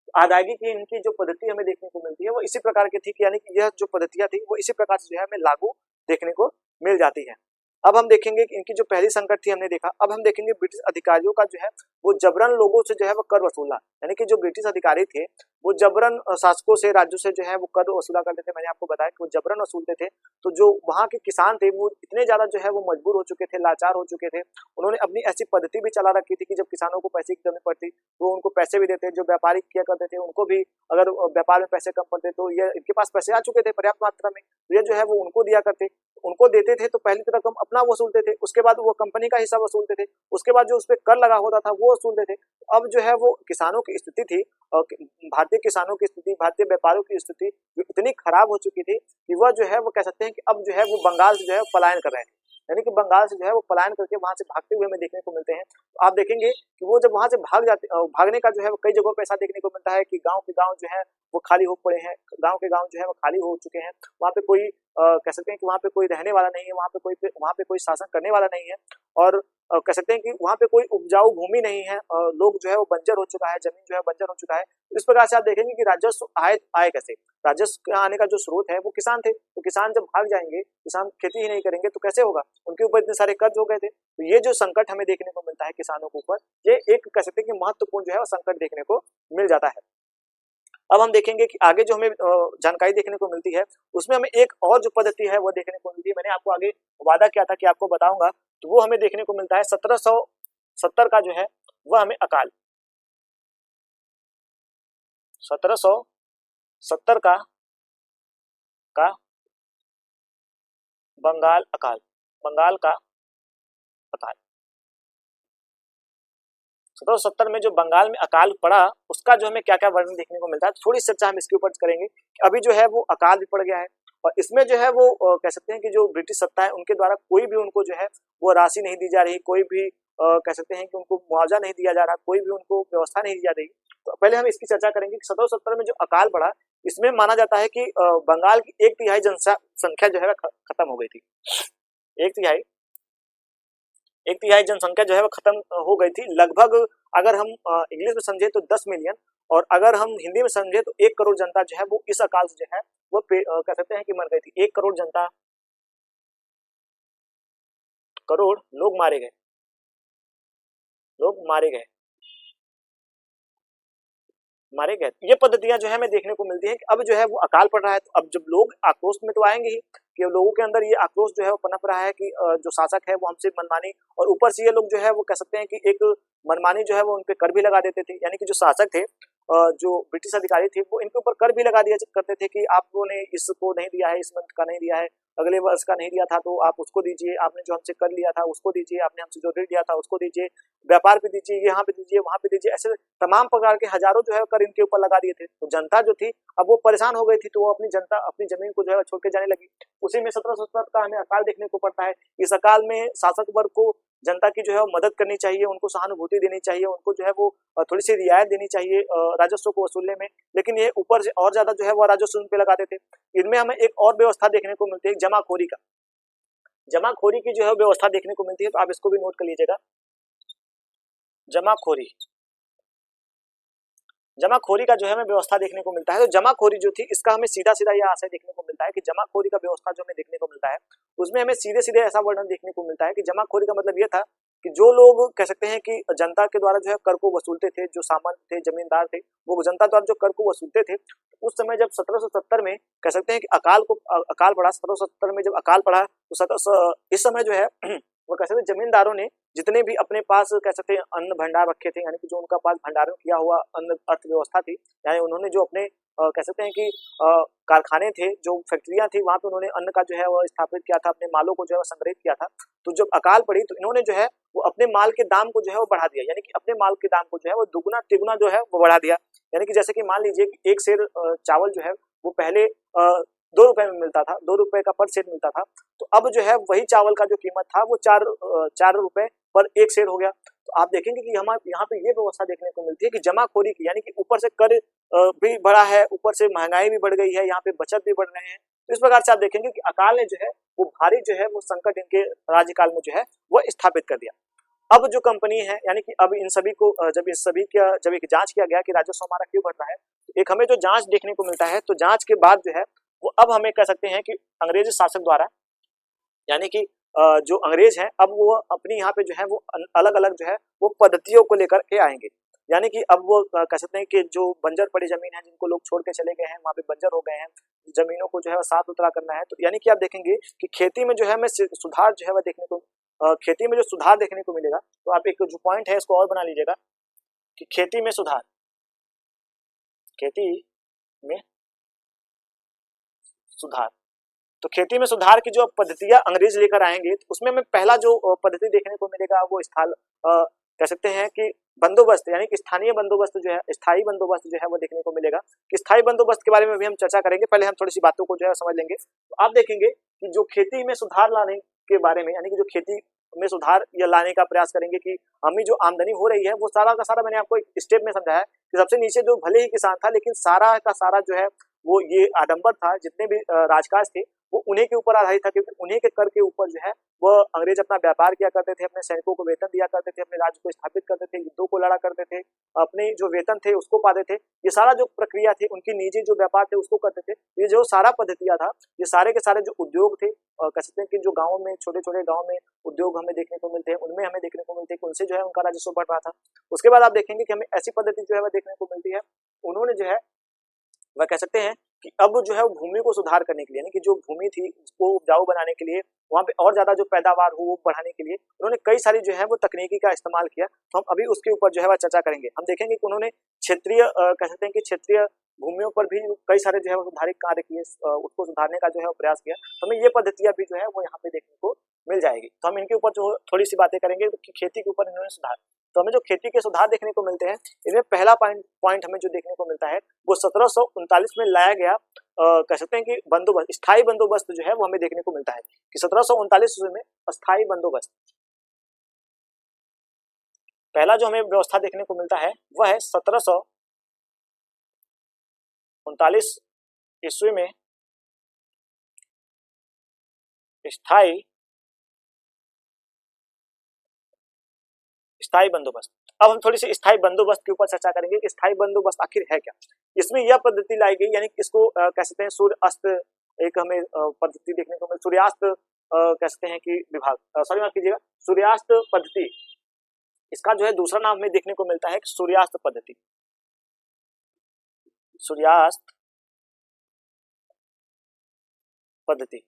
तो अदायगी की इनकी जो पद्धति हमें देखने को मिलती है वो इसी प्रकार की थी कि यानी कि यह जो पद्धतियां थी वो इसी प्रकार से जो है हमें लागू देखने को मिल जाती है। अब हम देखेंगे कि इनकी जो पहली संकट थी हमने देखा। अब हम देखेंगे ब्रिटिश अधिकारियों का जो है वो जबरन लोगों से जो है वो कर वसूला, यानी कि जो ब्रिटिश अधिकारी थे वो जबरन शासकों से राज्यों से जो है वो कर वसूला करते थे। मैंने आपको बताया कि वो जबरन वसूलते थे। तो जो वहाँ के किसान थे वो इतने ज्यादा जो है वो मजबूर हो चुके थे, लाचार हो चुके थे। उन्होंने अपनी ऐसी पद्धति भी चला रखी थी कि जब किसानों को पैसे की कमी पड़ती तो उनको पैसे भी देते, जो व्यापारी किया करते थे उनको भी अगर व्यापार में पैसे कम पड़ते तो ये इनके पास पैसे आ चुके थे पर्याप्त मात्रा में, तो ये जो है वो उनको दिया करते, उनको देते थे। तो पहली तो रकम अपना वसूलते थे, उसके बाद वो कंपनी का हिस्सा वसूलते थे, उसके बाद जो उस पर कर लगा होता था वो वसूलते थे। अब जो है वो किसानों की स्थिति थी, भारतीय किसानों की स्थिति, भारतीय व्यापारियों की स्थिति इतनी खराब हो चुकी थी कि वह जो है वो कह सकते हैं कि अब जो है वो बंगाल से जो है पलायन कर रहे थे, यानी कि बंगाल से जो है वो पलायन करके वहां से भागते हुए हमें देखने को मिलते हैं। तो आप देखेंगे कि वो जब वहां से भागने का जो है वो कई जगहों पे ऐसा देखने को मिलता है कि गांव के गांव जो है वो खाली हो पड़े हैं, गांव के गांव जो है वो खाली हो चुके हैं। वहां पे कोई कह सकते हैं कि वहां पे कोई रहने वाला नहीं है, वहां पे कोई शासन करने वाला नहीं है। और कह सकते हैं कि वहाँ पे कोई उपजाऊ भूमि नहीं है, लोग जो है वो बंजर हो चुका है, जमीन जो है बंजर हो चुका है। तो इस प्रकार से आप देखेंगे कि राजस्व आए कैसे, राजस्व के आने का जो स्रोत है वो किसान थे, तो किसान जब भाग जाएंगे, किसान खेती ही नहीं करेंगे तो कैसे होगा, उनके ऊपर इतने सारे कर्ज हो गए थे। तो ये जो संकट हमें देखने को मिलता है किसानों के ऊपर, ये एक कह सकते हैं कि महत्वपूर्ण जो है वो संकट देखने को मिल जाता है। अब हम देखेंगे कि आगे जो हमें जानकारी देखने को मिलती है, उसमें हमें एक और जो पद्धति है वो देखने को मिलती है। मैंने आपको आगे वादा किया था कि आपको बताऊंगा, तो वो हमें देखने को मिलता है 1770 का जो है वह हमें अकाल, 1770 का बंगाल अकाल, बंगाल का अकाल। 1770 में जो बंगाल में अकाल पड़ा, उसका जो हमें क्या क्या वर्णन देखने को मिलता है, थोड़ी चर्चा हम इसके ऊपर करेंगे। अभी जो है वो अकाल भी पड़ गया है, और इसमें जो है वो कह सकते हैं कि जो ब्रिटिश सत्ता है उनके द्वारा कोई भी उनको जो है वो राशि नहीं दी जा रही, कोई भी कह सकते हैं कि उनको मुआवजा नहीं दिया जा रहा, कोई भी उनको व्यवस्था नहीं दी जा रही। तो पहले हम इसकी चर्चा करेंगे कि 1770 में जो अकाल पड़ा, इसमें माना जाता है कि बंगाल की 1/3 जनसंख्या जो है खत्म हो गई थी। 1/3 जनसंख्या जो है वो खत्म हो गई थी लगभग। अगर हम इंग्लिश में समझे तो 10 मिलियन, और अगर हम हिंदी में समझे तो 1 करोड़ जनता जो है वो इस अकाल से जो है वो कह सकते हैं कि मर गई थी। 1 करोड़ जनता, करोड़ लोग मारे गए, लोग मारे गए। ये पद्धतियां जो है हमें देखने को मिलती है कि अब जो है वो अकाल पड़ रहा है, तो अब जब लोग आक्रोश में तो आएंगे ही, कि लोगों के अंदर ये आक्रोश जो है वो पनप रहा है कि जो शासक है वो हमसे मनमानी, और ऊपर से ये लोग जो है वो कह सकते हैं कि एक मनमानी जो है वो उनपे कर भी लगा देते थे। यानी कि जो शासक थे, जो ब्रिटिश अधिकारी थे, वो इनके ऊपर कर भी लगा दिया करते थे कि आप लोगों ने इसको नहीं दिया है, इस मंथ का नहीं दिया है, अगले वर्ष का नहीं दिया था तो आप उसको दीजिए, आपने जो हमसे कर लिया था उसको दीजिए, आपने हमसे जो ऋण लिया था उसको दीजिए, व्यापार पे दीजिए, यहाँ पे दीजिए, वहां पे दीजिए, ऐसे तमाम प्रकार के हजारों जो है कर इनके ऊपर लगा दिए थे। तो जनता जो थी अब वो परेशान हो गई थी, तो वो अपनी जमीन को जो है छोड़ के जाने लगी। उसी में 1770 का हमें अकाल देखने को पड़ता है। इस अकाल में शासक वर्ग को जनता की जो है मदद करनी चाहिए, उनको सहानुभूति देनी चाहिए, उनको जो है वो थोड़ी सी रियायत देनी चाहिए राजस्व को वसूलने में, लेकिन ये ऊपर से और ज्यादा जो है वो राजस्व उन पे लगा देते। इनमें हमें एक और व्यवस्था देखने को मिलती है, जमाखोरी का, जमाखोरी की जो है व्यवस्था देखने को मिलती है। तो आप इसको भी नोट कर लीजिएगा, जमाखोरी, जमाखोरी का जो है हमें व्यवस्था देखने को मिलता है। तो जमाखोरी जो थी, इसका हमें सीधा सीधा यह आशय देखने को मिलता है कि जमाखोरी का व्यवस्था जो हमें देखने को मिलता है, उसमें हमें सीधे सीधे ऐसा वर्णन देखने को मिलता है कि जमाखोरी का मतलब यह था कि जो लोग कह सकते हैं कि जनता के द्वारा जो है कर को वसूलते थे, जो सामंत थे, जमींदार थे, वो जनता द्वारा जो कर को वसूलते थे, उस समय जब 1770 में कह सकते हैं कि अकाल पड़ा, 1770 में जब अकाल पड़ा, तो इस समय जो है वो कह सकते हैं जमींदारों ने जितने भी अपने पास कह सकते हैं अन्न भंडार रखे थे, यानी कि जो उनका पास भंडारण किया हुआ अन्न अर्थव्यवस्था थी, यानी उन्होंने जो अपने कह सकते हैं कि कारखाने थे, जो फैक्ट्रियां थी, वहां पे उन्होंने अन्न का जो है वो स्थापित किया था, अपने मालों को जो है संग्रहित किया था। तो जब अकाल पड़ी तो इन्होंने जो है वो अपने माल के दाम को जो है वो बढ़ा दिया, यानी कि अपने माल के दाम को जो है वो दुगुना तिगुना जो है वो बढ़ा दिया। यानी कि जैसे कि मान लीजिए कि एक सेर चावल जो है वो पहले 2 रुपए में मिलता था, 2 रुपए का पर सेर मिलता था, तो अब जो है वही चावल का जो कीमत था वो 4 रुपए पर 1 सेर हो गया। तो आप देखेंगे कि हमारे यहाँ पे ये व्यवस्था देखने को मिलती है कि जमाखोरी की, यानी कि ऊपर से कर भी बढ़ा है, ऊपर से महंगाई भी बढ़ गई है, यहाँ पे बचत भी बढ़ रहे हैं। तो इस प्रकार से आप देखेंगे कि अकाल ने जो है वो भारी जो है वो संकट इनके राज्यकाल में जो है वो स्थापित कर दिया। अब जो कंपनी है, यानी कि अब इन सभी को जब एक जांच किया गया कि राजस्व हमारा क्यों बढ़ रहा है, तो एक हमें जो जांच देखने को मिलता है, तो जांच के बाद जो है वो अब हमें कह सकते हैं कि अंग्रेज शासक द्वारा, यानी कि जो अंग्रेज हैं, अब वो अपनी यहाँ पे जो है वो अलग अलग जो है वो पद्धतियों को लेकर के आएंगे। यानी कि अब वो कह सकते हैं कि जो बंजर पड़ी जमीन है, जिनको लोग छोड़ के चले गए हैं, वहाँ पे बंजर हो गए हैं, जमीनों को जो है साफ सुथरा करना है। तो यानी कि आप देखेंगे कि खेती में जो है हमें सुधार जो है वह देखने को खेती में जो सुधार देखने को मिलेगा। तो आप एक जो पॉइंट है इसको और बना लीजिएगा कि खेती में सुधार, खेती में सुधार। तो खेती में सुधार की जो पद्धतियां अंग्रेज लेकर आएंगे, तो उसमें हमें पहला जो पद्धति देखने को मिलेगा वो स्थल कह सकते हैं कि बंदोबस्त, यानी कि स्थानीय बंदोबस्त जो है, स्थायी बंदोबस्त जो है वो देखने को मिलेगा। कि स्थायी बंदोबस्त के बारे में भी हम चर्चा करेंगे, पहले हम थोड़ी सी बातों को जो है समझ लेंगे। तो आप देखेंगे कि जो खेती में सुधार लाने के बारे में, यानी कि जो खेती में सुधार या लाने का प्रयास करेंगे कि हमें जो आमदनी हो रही है वो सारा का सारा, मैंने आपको एक स्टेप में समझाया कि सबसे नीचे जो भले ही किसान था, लेकिन सारा का सारा जो है वो ये आडंबर था, जितने भी राजकाज थे वो उन्हीं के ऊपर आधारित था, क्योंकि उन्हीं के कर के ऊपर जो है वो अंग्रेज अपना व्यापार किया करते थे, अपने सैनिकों को वेतन दिया करते थे, अपने राज्य को स्थापित करते थे, युद्धों को लड़ा करते थे, अपने जो वेतन थे उसको पाते थे। ये सारा जो प्रक्रिया थी, उनकी निजी जो व्यापार थे उसको करते थे। ये जो सारा पद्धतियां था, ये सारे के सारे जो उद्योग थे, कह सकते हैं कि जो गाँव में छोटे छोटे गाँव में उद्योग हमें देखने को मिलते हैं, उनमें हमें देखने को मिलते हैं कि उनसे जो है उनका राजस्व बढ़ रहा था। उसके बाद आप देखेंगे कि हमें ऐसी पद्धति जो है वह देखने को मिलती है, उन्होंने जो है वह कह सकते हैं कि अब जो है वो भूमि को सुधार करने के लिए, यानी कि जो भूमि थी उसको उपजाऊ बनाने के लिए, वहां पे और ज्यादा जो पैदावार हो वो बढ़ाने के लिए उन्होंने कई सारी जो है वो तकनीकी का इस्तेमाल किया। तो हम अभी उसके ऊपर जो है वह चर्चा करेंगे। हम देखेंगे कि उन्होंने क्षेत्रीय कह सकते हैं कि क्षेत्रीय भूमियों पर भी कई सारे जो है वो सुधारित कार्य किए, उसको सुधारने का जो है वो प्रयास किया। तो हमें ये पद्धतियां भी जो है वो यहाँ पे देखने को मिल जाएगी। तो हम इनके ऊपर जो थोड़ी सी बातें करेंगे कि खेती के ऊपर इन्होंने सुधार। तो हमें जो खेती के सुधार देखने को मिलते हैं, इनमें पहला पॉइंट हमें जो देखने को मिलता है वो 1739 में लाया गया कह सकते हैं कि बंदोबस्त, स्थायी बंदोबस्त जो है वो हमें देखने को मिलता है कि 1739 में स्थायी बंदोबस्त, पहला जो हमें व्यवस्था देखने को मिलता है वह है 1739 ईस्वी में स्थायी बंदोबस्त। अब हम थोड़ी सी स्थायी बंदोबस्त के ऊपर चर्चा करेंगे कि स्थायी बंदोबस्त आखिर है क्या। इसमें यह पद्धति लाई गई, यानी इसको कह सकते हैं सूर्य अस्त, एक हमें पद्धति देखने को मिल, सूर्यास्त कह सकते हैं कि विभाग, सॉरी माफ कीजिएगा, सूर्यास्त पद्धति, इसका जो है दूसरा नाम हमें देखने को मिलता है कि सूर्यास्त पद्धति, सूर्यास्त पद्धति।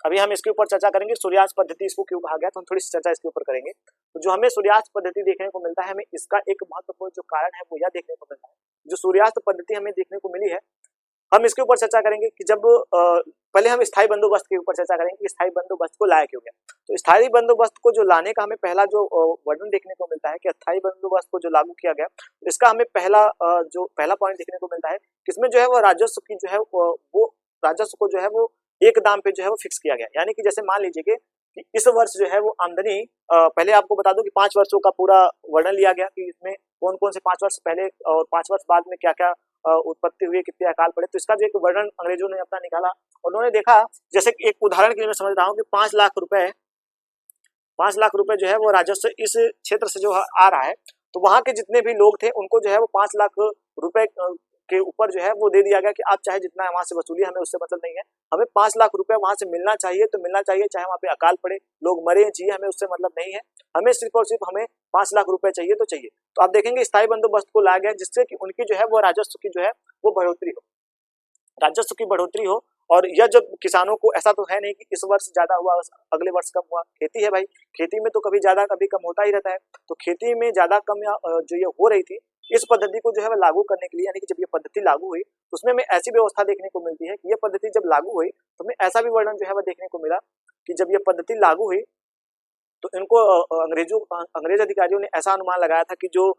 अभी हम इसके ऊपर चर्चा करेंगे सूर्यास्त पद्धति इसको क्यों कहा गया, तो हम थोड़ी सी चर्चा इसके ऊपर करेंगे। तो जो हमें सूर्यास्त पद्धति देखने को मिलता है, हमें इसका एक महत्वपूर्ण जो कारण है वो यह देखने को मिलता है, जो सूर्यास्त पद्धति हमें देखने को मिली है, हम इसके ऊपर चर्चा करेंगे कि जब पहले हम स्थायी बंदोबस्त के ऊपर चर्चा करेंगे कि स्थायी बंदोबस्त को लाया क्यों गया। तो स्थायी बंदोबस्त को जो लाने का हमें पहला जो वर्णन देखने को मिलता है कि स्थायी बंदोबस्त को जो लागू किया गया, इसका हमें पहला पॉइंट देखने को मिलता है कि इसमें जो है वो राजस्व की जो है वो राजस्व को जो है वो एक दाम पे जो है वो फिक्स किया गया। यानी कि जैसे मान लीजिए कि इस वर्ष जो है वो आमदनी, पहले आपको बता दूं कि 5 वर्षों का पूरा वर्णन लिया गया कि इसमें कौन कौन से 5 वर्ष पहले और 5 वर्ष बाद में क्या क्या उत्पत्ति हुई, कितने अकाल पड़े। तो इसका जो एक वर्णन अंग्रेजों ने अपना निकाला, उन्होंने देखा, जैसे एक उदाहरण के लिए मैं समझ रहा हूँ कि 5 लाख रुपए जो है वो राजस्व इस क्षेत्र से जो आ रहा है, तो वहां के जितने भी लोग थे उनको जो है वो 5 लाख रुपए के ऊपर जो है वो दे दिया गया कि आप चाहे जितना वहां से वसूलिए, हमें उससे मतलब नहीं है, हमें 5 लाख रुपए वहां से मिलना चाहिए तो मिलना चाहिए, चाहे वहां पे अकाल पड़े, लोग मरे चाहिए, हमें उससे मतलब नहीं है, हमें सिर्फ और सिर्फ हमें 5 लाख रुपए चाहिए तो चाहिए। तो आप देखेंगे स्थायी बंदोबस्त को लाया गया जिससे कि उनकी जो है वो राजस्व की जो है वो बढ़ोतरी हो, राजस्व की बढ़ोतरी हो। और यह जब किसानों को, ऐसा तो है नहीं कि इस वर्ष ज्यादा हुआ अगले वर्ष कम हुआ, खेती है भाई, खेती में तो कभी ज्यादा कभी कम होता ही रहता है। तो खेती में ज्यादा कम जो ये हो रही थी, इस पद्धति को जो है लागू करने के लिए, यानी कि जब ये पद्धति लागू हुई तो उसमें हमें ऐसी व्यवस्था देखने को मिलती है कि ये पद्धति जब लागू हुई तो हमें ऐसा भी वर्णन जो है वह देखने को मिला कि जब ये पद्धति लागू हुई तो इनको अंग्रेज अधिकारियों ने ऐसा अनुमान लगाया था कि जो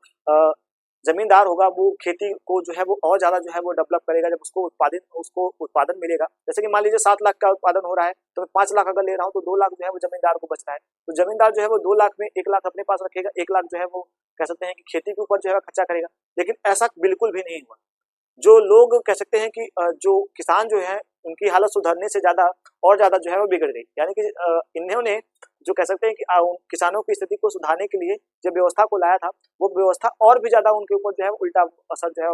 जमींदार होगा वो खेती को जो है वो और ज्यादा जो है वो डेवलप करेगा जब उसको उत्पादन मिलेगा। जैसे कि मान लीजिए 7 लाख का उत्पादन हो रहा है तो मैं 5 लाख अगर ले रहा हूँ तो 2 लाख जो है वो जमींदार को बचता है। तो जमींदार जो है वो 2 लाख में 1 लाख अपने पास रखेगा, 1 लाख जो है वो कह सकते हैं कि खेती के ऊपर जो है खर्चा करेगा। लेकिन ऐसा बिल्कुल भी नहीं हुआ। जो लोग कह सकते हैं कि जो किसान जो है उनकी हालत सुधरने से ज्यादा और ज्यादा जो है वो बिगड़ गई। यानी कि इन्होंने जो कह सकते हैं कि किसानों की स्थिति को सुधारने के लिए जब व्यवस्था को लाया था, वो व्यवस्था और भी ज्यादा उनके ऊपर जो है उल्टा असर जो है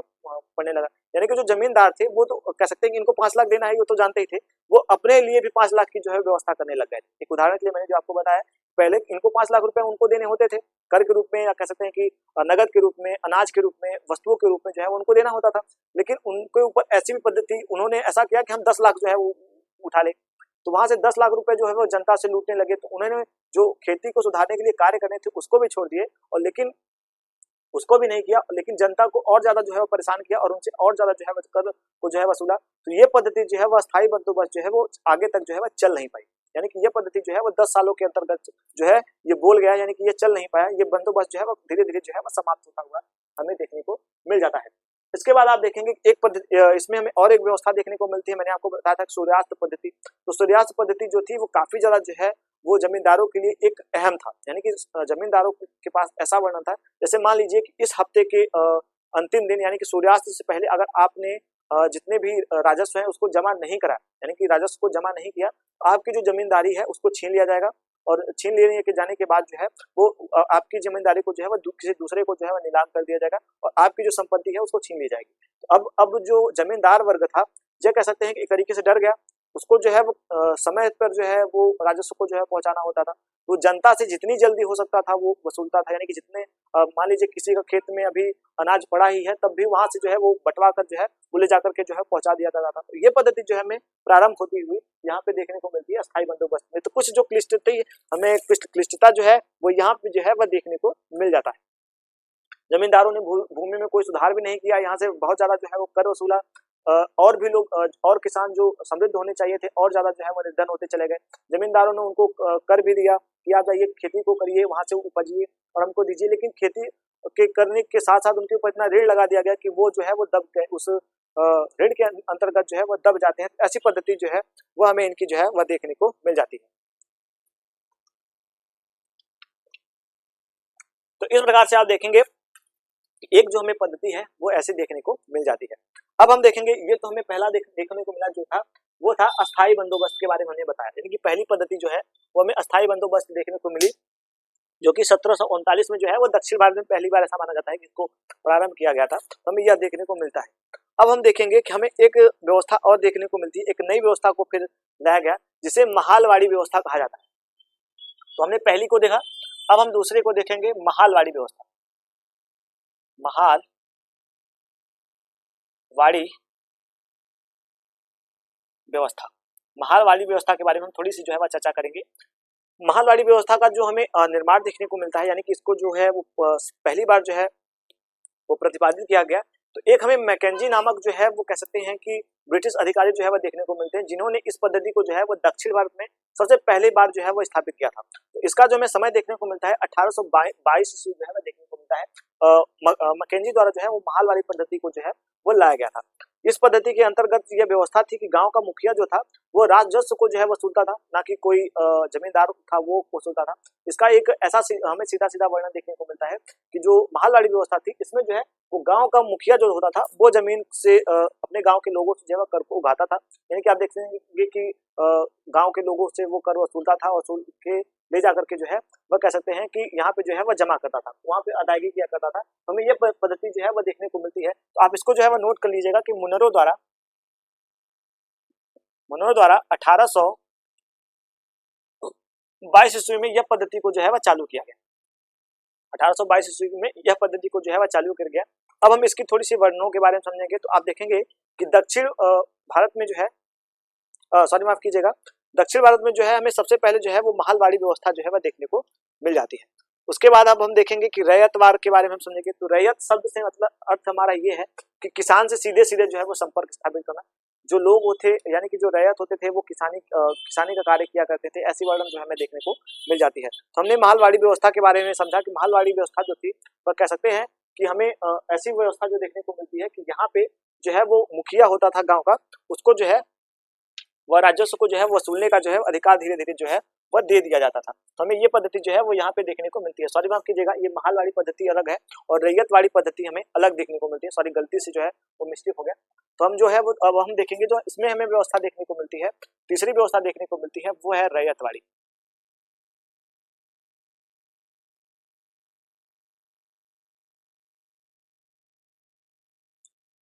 पड़ने लगा। यानी कि जो जमींदार थे वो तो कह सकते हैं कि इनको 5 लाख देना है, वो तो जानते ही थे, वो अपने लिए भी 5 लाख की जो है व्यवस्था करने लग गए थे। एक उदाहरण के लिए मैंने जो आपको बताया, पहले इनको 5 लाख रुपए उनको देने होते थे कर के रूप में, या कह सकते हैं कि नगद के रूप में, अनाज के रूप में, वस्तुओं के रूप में जो है उनको देना होता था। लेकिन उनके ऊपर ऐसी भी पद्धति, उन्होंने ऐसा किया कि हम 10 लाख जो है वो उठा ले, तो वहां से 10 लाख रुपए जो है वो जनता से लूटने लगे। तो उन्होंने जो खेती को सुधारने के लिए कार्य करने थे उसको भी छोड़ दिए, और लेकिन उसको भी नहीं किया, लेकिन जनता को और ज्यादा जो है वो परेशान किया और उनसे और ज्यादा जो है कर को जो है वसूला। तो ये पद्धति जो है वह स्थायी बंदोबस्त जो है वो आगे तक जो है वह चल नहीं पाई। यानी कि ये पद्धति जो है वो 10 सालों के अंतर्गत जो है ये बोल गया, यानी कि ये चल नहीं पाया। ये बंदोबस्त जो है वो धीरे धीरे जो है वो समाप्त होता हुआ हमें देखने को मिल जाता है। इसके बाद आप देखेंगे एक पद्धति, इसमें हमें और एक व्यवस्था देखने को मिलती है। मैंने आपको बताया था सूर्यास्त पद्धति। तो सूर्यास्त पद्धति जो थी वो काफी ज्यादा जो है वो जमींदारों के लिए एक अहम था। यानी कि जमींदारों के पास ऐसा वर्णन था, जैसे मान लीजिए कि इस हफ्ते के अंतिम दिन यानी कि सूर्यास्त से पहले अगर आपने जितने भी राजस्व है उसको जमा नहीं करा, यानी कि राजस्व को जमा नहीं किया, आपकी जो जमींदारी है उसको छीन लिया जाएगा और छीन लेने के जाने के बाद जो है वो आपकी जमींदारी को जो है वो किसी दूसरे को जो है वो नीलाम कर दिया जाएगा और आपकी जो संपत्ति है उसको छीन ली जाएगी। तो अब जो जमींदार वर्ग था, यह कह सकते हैं कि एक तरीके से डर गया, उसको जो है वो समय पर जो है वो राजस्व को जो है पहुंचाना होता था, तो जनता से जितनी जल्दी हो सकता था वो वसूलता था, यानी कि जितने मान लीजिए किसी का खेत में अभी अनाज पड़ा ही है तब भी वहां से जो है वो बंटवा कर जो है वो ले जाकर के जो है पहुंचा दिया जाता था। तो ये पद्धति जो है हमें प्रारंभ होती हुई यहाँ पे देखने को मिलती है अस्थायी बंदोबस्त में। तो कुछ जो हमें क्लिष्टता जो है वो यहाँ पे जो है वह देखने को मिल जाता है। जमींदारों ने भूमि में कोई सुधार भी नहीं किया, यहाँ से बहुत ज्यादा जो है वो कर वसूला, और भी लोग और किसान जो समृद्ध होने चाहिए थे और ज्यादा जो है वो निर्धन होते चले गए। जमींदारों ने उनको कर भी दिया कि आप जाइए खेती को करिए, वहां से उपजिए और हमको दीजिए, लेकिन खेती के करने के साथ साथ उनके ऊपर इतना ऋण लगा दिया गया कि वो जो है वो दब गए, उस ऋण के अंतर्गत जो है वो दब जाते हैं। ऐसी पद्धति जो है वो हमें इनकी जो है वह देखने को मिल जाती है। तो इस प्रकार से आप देखेंगे एक जो हमें पद्धति है वो ऐसे देखने को मिल जाती है। अब हम देखेंगे, ये तो हमें पहला देखने को मिला जो था वो था अस्थायी बंदोबस्त के बारे में हमने बताया, यानी कि पहली पद्धति जो है वो हमें अस्थायी बंदोबस्त देखने को मिली, जो कि 1739 में जो है वो दक्षिण भारत में पहली बार ऐसा माना जाता है कि इसको प्रारंभ किया गया था। तो हमें यह देखने को मिलता है। अब हम देखेंगे कि हमें एक व्यवस्था और देखने को मिलती है, एक नई व्यवस्था को फिर लाया गया जिसे महालवाड़ी व्यवस्था कहा जाता है। तो हमने पहली को देखा, अब हम दूसरे को देखेंगे, महालवाड़ी व्यवस्था। महालवाड़ी व्यवस्था, महालवाड़ी व्यवस्था के बारे में हम थोड़ी सी जो है वह चर्चा करेंगे। महालवाड़ी व्यवस्था का जो हमें निर्माण देखने को मिलता है, यानी कि इसको जो है वो पहली बार जो है वो प्रतिपादित किया गया। तो एक हमें मैकेंजी नामक जो है वो कह सकते हैं कि ब्रिटिश अधिकारी जो है वो देखने को मिलते हैं, जिन्होंने इस पद्धति को जो है वो दक्षिण भारत में सबसे पहली बार जो है वो स्थापित किया था। तो इसका जो हमें समय देखने को मिलता है 1822 ईस्वी जो है वो देखने को मिलता है। मैकेंजी द्वारा जो है वो महालवाड़ी पद्धति को जो है वो लाया गया था। इस पद्धति के अंतर्गत यह व्यवस्था थी कि गांव का मुखिया जो था वो राजस्व को जो है वसूलता था, ना कि कोई जमींदार था वो वसूलता था। इसका एक ऐसा हमें सीधा सीधा वर्णन देखने को मिलता है कि जो महालवाड़ी व्यवस्था थी इसमें जो है वो गांव का मुखिया जो होता था वो जमीन से अपने गांव के लोगों से जो है कर को उगाता था, यानी कि आप देखेंगे कि गांव के लोगों से वो कर वसूलता था, वसूल के ले जाकर के जो है वह कह सकते हैं कि यहाँ पे जो है वह जमा करता था, वहां पे अदायगी किया करता था। तो हमें यह पद्धति जो है वह देखने को मिलती है। तो आप इसको जो है वह नोट कर लीजिएगा कि मुनरो द्वारा 1822 ईस्वी में यह पद्धति को जो है वह चालू किया गया। 1822 ईस्वी में यह पद्धति को जो है वह चालू कर गया। अब हम इसकी थोड़ी सी वर्णनों के बारे में समझेंगे। तो आप देखेंगे कि दक्षिण भारत में जो है सॉरी माफ कीजिएगा, दक्षिण भारत में जो है हमें सबसे पहले जो है वो महालवाड़ी व्यवस्था जो है वह देखने को मिल जाती है। उसके बाद अब हम देखेंगे कि रैयतवार के बारे में हम समझेंगे। तो रैयत शब्द से मतलब अर्थ हमारा ये है कि किसान से सीधे सीधे जो है वो संपर्क स्थापित करना। जो लोग होते यानी कि जो रैयत होते थे वो किसानी का कार्य किया करते थे, ऐसी वर्णन जो हमें देखने को मिल जाती है। तो हमने महालवाड़ी व्यवस्था के बारे में समझा कि महालवाड़ी व्यवस्था जो थी वह कह सकते हैं कि हमें ऐसी व्यवस्था जो देखने को मिलती है कि यहाँ पे जो है वो मुखिया होता था गाँव का, उसको जो है वह राजस्व को जो है वसूलने का जो है अधिकार धीरे धीरे जो है वह दे दिया जाता था। तो हमें ये पद्धति जो है वो यहाँ पे देखने को मिलती है। सॉरी माफ कीजिएगा, ये महालवाड़ी पद्धति अलग है और रैयतवाड़ी पद्धति हमें अलग देखने को मिलती है। सॉरी गलती से जो है वो मिस्टेक हो गया। तो हम जो है वो अब हम देखेंगे जो इसमें हमें व्यवस्था देखने को मिलती है, तीसरी व्यवस्था देखने को मिलती है वो है रैयतवाड़ी।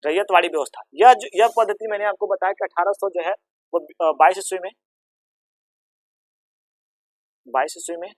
रैयतवाड़ी व्यवस्था, यह पद्धति मैंने आपको बताया कि 1800 जो है वो 22 ईस्वी में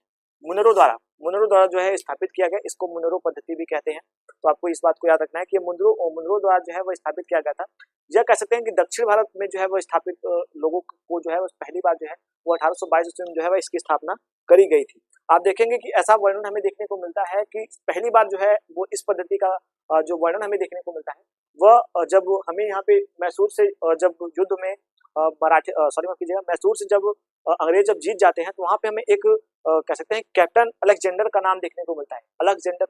मुनरो द्वारा जो है स्थापित किया गया। इसको मुनरो पद्धति भी कहते हैं। तो आपको इस बात को याद रखना है कि मुनरो द्वारा जो है वो स्थापित किया गया था। यह कह सकते हैं कि दक्षिण भारत में जो है वो स्थापित लोगों को जो है वो पहली बार जो है वो 1822 ईस्वी में जो है वह इसकी स्थापना करी गई थी। आप देखेंगे कि ऐसा वर्णन हमें देखने को मिलता है कि पहली बार जो है वो इस पद्धति का जो वर्णन हमें देखने को मिलता है वह जब हमें यहाँ पे मैसूर से जब युद्ध में मराठी सॉरी माफ कीजिएगा, मैसूर से जब अंग्रेज जब जीत जाते हैं तो वहां पे हमें एक कह सकते हैं कैप्टन अलेक्जेंडर का नाम देखने को मिलता है।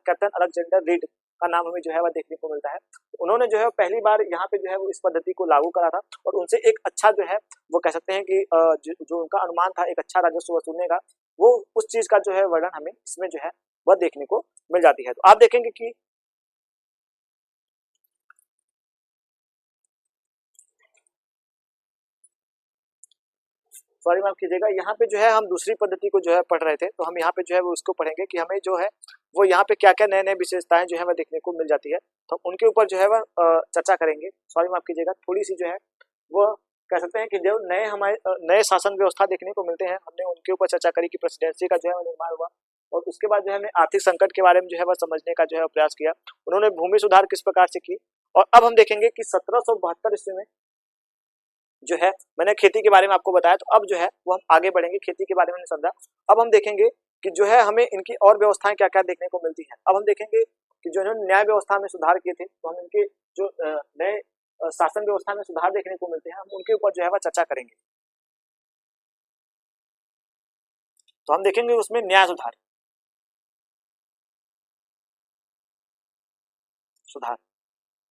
कैप्टन अलेक्जेंडर रीड का नाम हमें जो है वह देखने को मिलता है। उन्होंने जो है पहली बार यहाँ पे जो है वो इस पद्धति को लागू करा था और उनसे एक अच्छा जो है वो कह सकते हैं कि जो उनका अनुमान था एक अच्छा राजस्व वसूलने का, वो उस चीज का जो है वर्णन हमें इसमें जो है वह देखने को मिल जाती है। तो आप देखेंगे कि सॉरी माफ कीजिएगा, यहाँ पे जो है हम दूसरी पद्धति को जो है पढ़ रहे थे, तो हम यहाँ पे जो है वो उसको पढ़ेंगे कि हमें जो है वो यहाँ पे क्या क्या नए नए विशेषताएं जो है वह देखने को मिल जाती है, तो उनके ऊपर जो है वह चर्चा करेंगे। सॉरी माफ कीजिएगा, थोड़ी सी जो है वो कह सकते हैं कि जो नए हमारे नए शासन व्यवस्था देखने को मिलते हैं, हमने उनके ऊपर चर्चा करी कि प्रेसिडेंसी का जो है निर्माण हुआ, और उसके बाद जो है हमने आर्थिक संकट के बारे में जो है वह समझने का जो है प्रयास किया, उन्होंने भूमि सुधार किस प्रकार से की। और अब हम देखेंगे कि 1772 ईस्वी में जो है मैंने खेती के बारे में आपको बताया, तो अब जो है वो हम आगे बढ़ेंगे, खेती के बारे में समझा, अब हम देखेंगे कि जो है हमें इनकी और व्यवस्थाएं क्या क्या देखने को मिलती हैं। अब हम देखेंगे कि जो इन्होंने न्याय व्यवस्था में सुधार किए थे, तो हम इनके जो नए शासन व्यवस्था में सुधार देखने को मिलते हैं, हम उनके ऊपर जो है वह चर्चा करेंगे। तो हम देखेंगे उसमें न्याय सुधार सुधार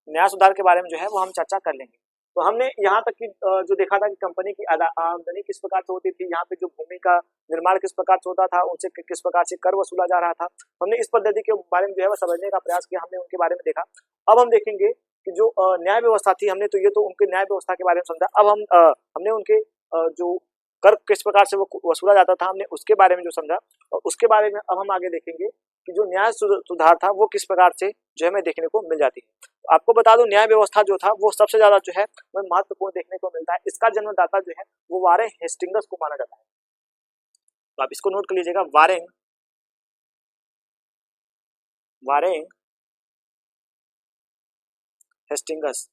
न्याय सुधार के बारे में जो है वो हम चर्चा कर लेंगे। तो हमने यहाँ तक की जो देखा था कि कंपनी की आमदनी किस प्रकार से होती थी, यहाँ पे जो भूमि का निर्माण किस प्रकार से होता था, उनसे किस प्रकार से कर वसूला जा रहा था, हमने इस पद्धति के बारे में जो है वो समझने का प्रयास किया, हमने उनके बारे में देखा। अब हम देखेंगे कि जो न्याय व्यवस्था थी, हमने तो ये तो उनके न्याय व्यवस्था के बारे में समझा, अब हम हमने उनके जो कर किस प्रकार से वो वसूला जाता था, हमने उसके बारे में जो समझा, और उसके बारे में अब हम आगे देखेंगे कि जो न्याय सुधार था वो किस प्रकार से जो हमें देखने को मिल जाती है। तो आपको बता दूं, न्याय व्यवस्था जो था वो सबसे ज्यादा जो है वो महत्वपूर्ण देखने को मिलता है, इसका जन्मदाता जो है वो वारेन हेस्टिंग्स को माना जाता है। तो आप इसको नोट कर लीजिएगा, Warren Warren Hastings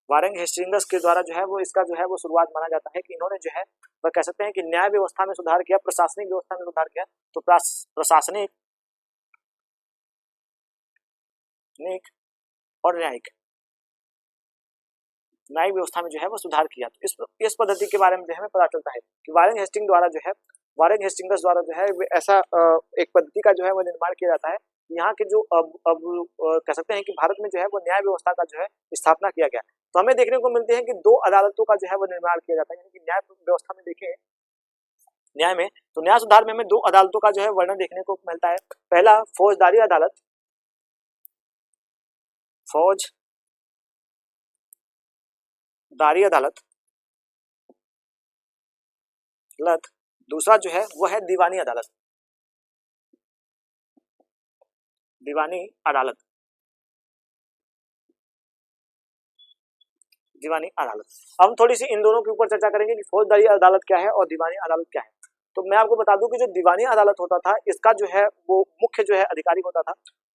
Warren Hastings के द्वारा जो है वो इसका जो है वो शुरुआत माना जाता है कि इन्होंने जो है वह कह सकते हैं कि न्याय व्यवस्था में सुधार किया, प्रशासनिक व्यवस्था में सुधार किया। तो प्रशासनिक और न्यायिक व्यवस्था में जो है वो सुधार किया। तो इस पद्धति के बारे में जो है हमें पता चलता है कि वारेन हेस्टिंग द्वारा जो है वारेन हेस्टिंग्स द्वारा जो है ऐसा एक पद्धति का जो है वो निर्माण किया जाता है। यहाँ के जो अब कह सकते हैं कि भारत में जो है वो न्याय व्यवस्था का जो है स्थापना किया गया। तो हमें देखने को मिलते हैं कि दो अदालतों का जो है वो निर्माण किया जाता है, यानी कि न्याय व्यवस्था में देखें न्याय में, तो न्याय सुधार में हमें दो अदालतों का जो है वर्णन देखने को मिलता है। पहला फौजदारी अदालत, फौजदारी अदालत, दूसरा जो है वो है दीवानी अदालत। दीवानी अदालत दीवानी अदालत अब हम थोड़ी सी इन दोनों के ऊपर चर्चा करेंगे कि फौजदारी अदालत क्या है और दीवानी अदालत क्या है। तो मैं आपको बता दूं कि जो दीवानी अदालत होता था, इसका जो है वो मुख्य जो है अधिकारी होता था,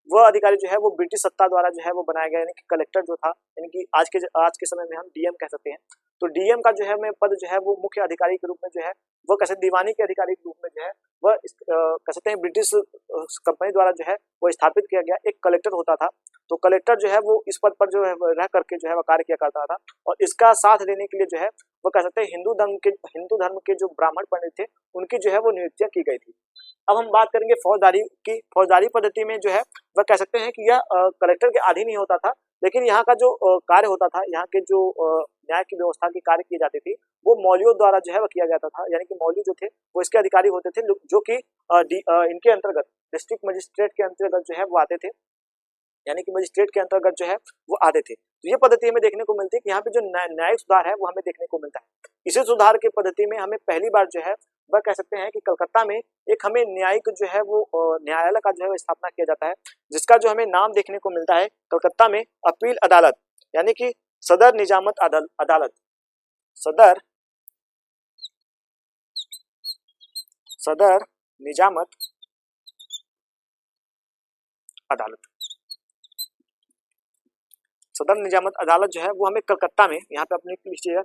वह अधिकारी जो है वो ब्रिटिश सत्ता द्वारा जो है वो बनाया गया, यानी कि कलेक्टर जो था, यानी कि आज के समय में हम डीएम कह सकते हैं। तो डीएम का जो है में पद जो है वो मुख्य अधिकारी के रूप में जो है वह कैसे दीवानी के अधिकारी के रूप में जो है वह कह सकते हैं ब्रिटिश कंपनी द्वारा जो है वो स्थापित किया गया एक कलेक्टर होता था। तो कलेक्टर जो है वो इस पद पर जो है रह करके जो है वो कार्य किया करता था, और इसका साथ देने के लिए जो है वो कह सकते हैं हिंदू धर्म के जो ब्राह्मण पंडित थे उनकी जो है वो नियुक्तियां की गई थी। अब हम बात करेंगे फौजदारी की। फौजदारी पद्धति में जो है वह कह सकते हैं कि यह कलेक्टर के अधीन ही होता था, लेकिन यहाँ का जो कार्य होता था, यहाँ के जो न्याय की व्यवस्था की कार्य की जाती थी, वो मौलवियों द्वारा जो है वह किया जाता था, यानी कि मौलवी जो थे वो इसके अधिकारी होते थे, जो कि इनके अंतर्गत डिस्ट्रिक्ट मजिस्ट्रेट के अंतर्गत जो है वो आते थे, यानी कि मजिस्ट्रेट के अंतर्गत जो है वो आते थे। तो ये पद्धति हमें देखने को मिलती है कि यहाँ पे जो न्यायिक सुधार है वो हमें देखने को मिलता है। इसी सुधार की पद्धति में हमें पहली बार जो है वह कह सकते हैं कि कलकत्ता में एक हमें न्यायिक जो है वो न्यायालय का जो है स्थापना किया जाता है, जिसका जो हमें नाम देखने को मिलता है कलकत्ता में अपील अदालत, यानी कि सदर निजामत अदालत सदर निजामत अदालत सदर निजामत अदालत जो है वो हमें कलकत्ता में, यहाँ पे अपने लिखिएगा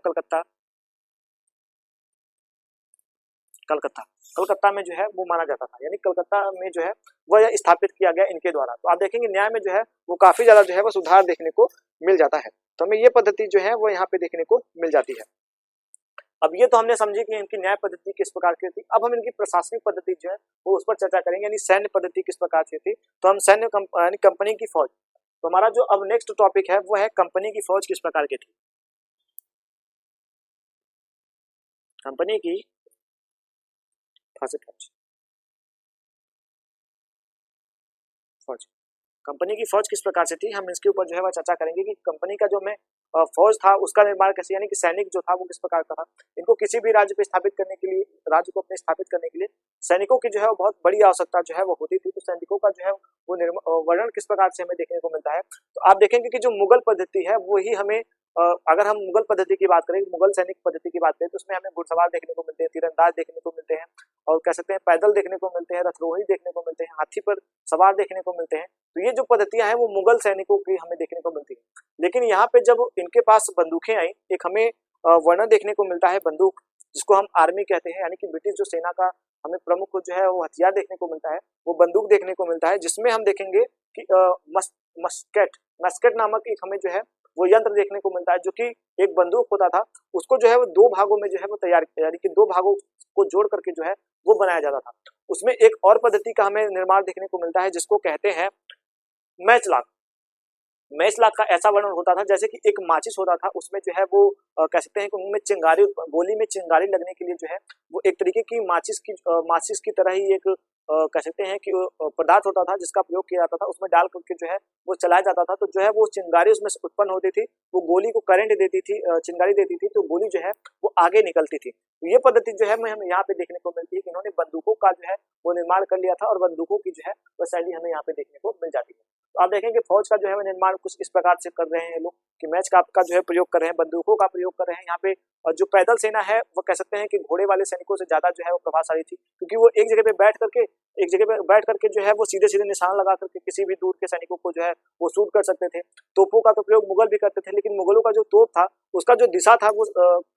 कलकत्ता में जो है वो माना जाता था, यानी कलकत्ता में जो है वह स्थापित किया गया इनके द्वारा। तो आप देखेंगे न्याय में जो है वो काफी ज्यादा जो है वो सुधार देखने को मिल जाता है। तो हमें ये पद्धति जो है वो यहाँ पे देखने को मिल जाती है। अब ये तो हमने समझी कि इनकी न्याय पद्धति किस प्रकार की थी। अब हम इनकी प्रशासनिक पद्धति जो है वो उस पर चर्चा करेंगे, यानी सैन्य पद्धति किस प्रकार से थी। तो हम सैन्य यानी कंपनी की फौज, तो हमारा जो अब नेक्स्ट टॉपिक है वो है कंपनी की फौज किस प्रकार की थी। कंपनी की फौज कंपनी की फौज किस प्रकार से थी, हम इसके ऊपर जो है वह चर्चा करेंगे कि कंपनी का जो हमें फौज था उसका निर्माण कैसे, यानी कि सैनिक जो था वो किस प्रकार का था। इनको किसी भी राज्य पे स्थापित करने के लिए, राज्य को अपने स्थापित करने के लिए सैनिकों की जो है वो बहुत बड़ी आवश्यकता जो है वो होती थी। तो सैनिकों का जो है वो वर्णन किस प्रकार से हमें देखने को मिलता है। तो आप देखेंगे कि जो मुगल पद्धति है वो ही हमें अगर हम मुगल पद्धति की बात करें, मुगल सैनिक पद्धति की बात करें, तो उसमें हमें घुड़सवार देखने को मिलते हैं, तीरंदाज देखने को मिलते हैं, और कह सकते हैं पैदल देखने को मिलते हैं, रथरोही देखने को मिलते हैं, हाथी पर सवार देखने को मिलते हैं। तो ये जो पद्धतियां हैं वो मुगल सैनिकों की हमें देखने को मिलती है। लेकिन यहाँ पे जब इनके पास बंदूकें आई, एक हमें वर्णन देखने को मिलता है बंदूक, जिसको हम आर्मी कहते हैं, यानी कि ब्रिटिश जो सेना का हमें प्रमुख जो है वो हथियार देखने को मिलता है, वो बंदूक देखने को मिलता है, जिसमें हम देखेंगे कि मस्केट नामक एक हमें जो है वो यंत्र देखने को मिलता है, जो कि एक बंदूक होता था, उसको जो है वो दो भागों में जो है वो तैयार किया, यानी कि दो भागों को जोड़ करके जो है वो बनाया जाता था। उसमें एक और पद्धति का हमें निर्माण देखने को मिलता है, जिसको कहते हैं मैचलॉक। मैचलॉक का ऐसा वर्णन होता था जैसे कि एक माचिस होता था, उसमें जो है वो कह सकते हैं कि उनमें चिंगारी, गोली में चिंगारी लगने के लिए जो है वो एक तरीके की माचिस की तरह ही एक कह सकते हैं कि पदार्थ होता था, जिसका प्रयोग किया जाता था, उसमें डाल करके जो है वो चलाया जाता था। तो जो है वो चिंगारी उसमें से उत्पन्न होती थी, वो गोली को करंट देती थी, चिंगारी देती थी, तो गोली जो है वो आगे निकलती थी। तो ये पद्धति जो है हमें यहाँ पे देखने को मिलती है कि इन्होंने बंदूकों का जो है वो निर्माण कर लिया था, और बंदूकों की जो है वो शैली हमें यहाँ पे देखने को मिल जाती है। तो आप देखेंगे फौज का जो है वो निर्माण कुछ इस प्रकार से कर रहे हैं लोग, कि मैच का जो है प्रयोग कर रहे हैं, बंदूकों का प्रयोग कर रहे हैं यहाँ पे। और जो पैदल सेना है वो कह सकते हैं कि घोड़े वाले सैनिकों से ज्यादा जो है वो प्रभावशाली थी, क्योंकि वो एक जगह पे बैठ करके जो है वो सीधे सीधे निशान लगा करके किसी भी दूर के सैनिकों को जो है वो शूट कर सकते थे। तोपों का तो प्रयोग मुगल भी करते थे, लेकिन मुगलों का जो तोप था उसका जो दिशा था वो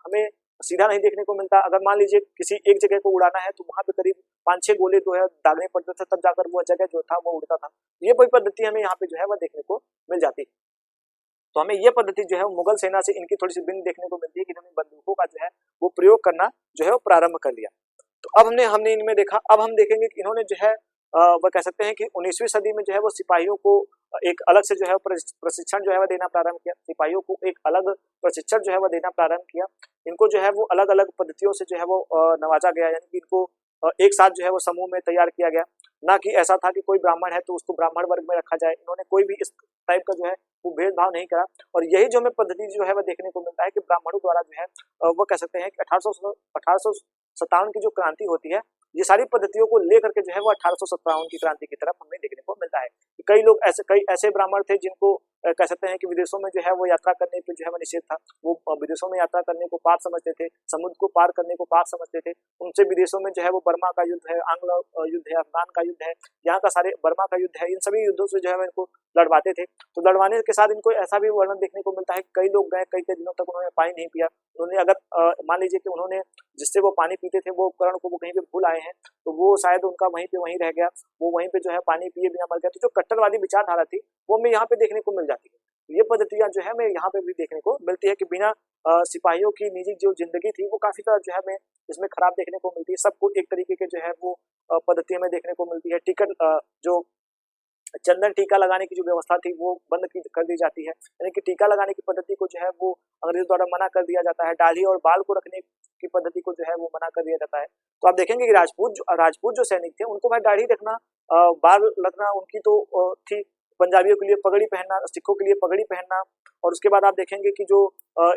हमें सीधा नहीं देखने को मिलता। अगर मान लीजिए किसी एक जगह को उड़ाना है तो वहां पे करीब 5-6 गोले जो है दागने पड़ते थे, तब जाकर वो जगह जो था वो उड़ता था। ये कोई पद्धति हमें यहाँ पे जो है वह देखने को मिल जाती है। तो हमें ये पद्धति जो है मुगल सेना से इनकी थोड़ी सी भिन्न देखने को मिलती है कि इन्होंने बंदूकों का जो है वो प्रयोग करना जो है वो प्रारंभ कर लिया। तो अब हमने इनमें देखा, अब हम देखेंगे कि इन्होंने जो है वह कह सकते हैं कि 19वीं सदी में जो है वो सिपाहियों को एक अलग से जो है प्रशिक्षण जो है वह देना प्रारंभ किया। सिपाहियों को एक अलग प्रशिक्षण जो है वह देना प्रारंभ किया। इनको जो है वो अलग अलग पद्धतियों से जो है वो नवाजा गया, यानी कि इनको एक साथ जो है वो समूह में तैयार किया गया। ना कि ऐसा था कि कोई ब्राह्मण है तो उसको ब्राह्मण वर्ग में रखा जाए, इन्होंने कोई भी इस टाइप का जो है वो भेदभाव नहीं करा। और यही जो हमें पद्धति जो है वह देखने को मिलता है कि ब्राह्मणों द्वारा जो है वो कह सकते हैं कि 1857 की जो क्रांति होती है, ये सारी पद्धतियों को लेकर के जो है वो 1857 की क्रांति की तरफ हमें देखने को मिलता है। कई ऐसे ब्राह्मण थे जिनको कह सकते हैं कि विदेशों में जो है वो यात्रा करने पे जो है वो निषेध था। वो विदेशों में यात्रा करने को पाप समझते थे, समुद्र को पार करने को पाप समझते थे। उनसे विदेशों में जो है वो बर्मा का युद्ध है, आंग्ल युद्ध है, अफगान का युद्ध है, यहाँ का सारे बर्मा का युद्ध है, इन सभी युद्धों से जो है इनको लड़वाते थे। तो लड़वाने के साथ इनको ऐसा भी वर्णन देखने को मिलता है कि कई लोग गए, कई दिनों तक उन्होंने पानी नहीं पिया। उन्होंने अगर मान लीजिए कि उन्होंने जिससे वो पानी पीते थे वो उपकरण को वो कहीं पे भूल आए हैं, तो वो शायद उनका वहीं पे वहीं रह गया, वो वहीं पे जो है पानी पिए बिना मर गया। तो जो कट्टरवादी विचारधारा थी वो हमें यहाँ पे देखने को मिल जाती है। ये पद्धतियां जो है हमें यहाँ पे भी देखने को मिलती है कि बिना सिपाहियों की निजी जो जिंदगी थी वो काफी तरह जो है हमें इसमें खराब देखने को मिलती है। सबको एक तरीके के जो है वो पद्धति हमें देखने को मिलती है। टिकट जो चंदन टीका लगाने की जो व्यवस्था थी वो कर दी जाती है, यानी कि टीका लगाने की पद्धति को जो है वो अंग्रेजों द्वारा मना कर दिया जाता है। दाढ़ी और बाल को रखने की पद्धति को जो है वो मना कर दिया जाता है। तो आप देखेंगे कि राजपूत जो सैनिक थे उनको भाई दाढ़ी रखना, बाल रखना उनकी तो थी। पंजाबियों के लिए पगड़ी पहनना, सिखों के लिए पगड़ी पहनना, और उसके बाद आप देखेंगे कि जो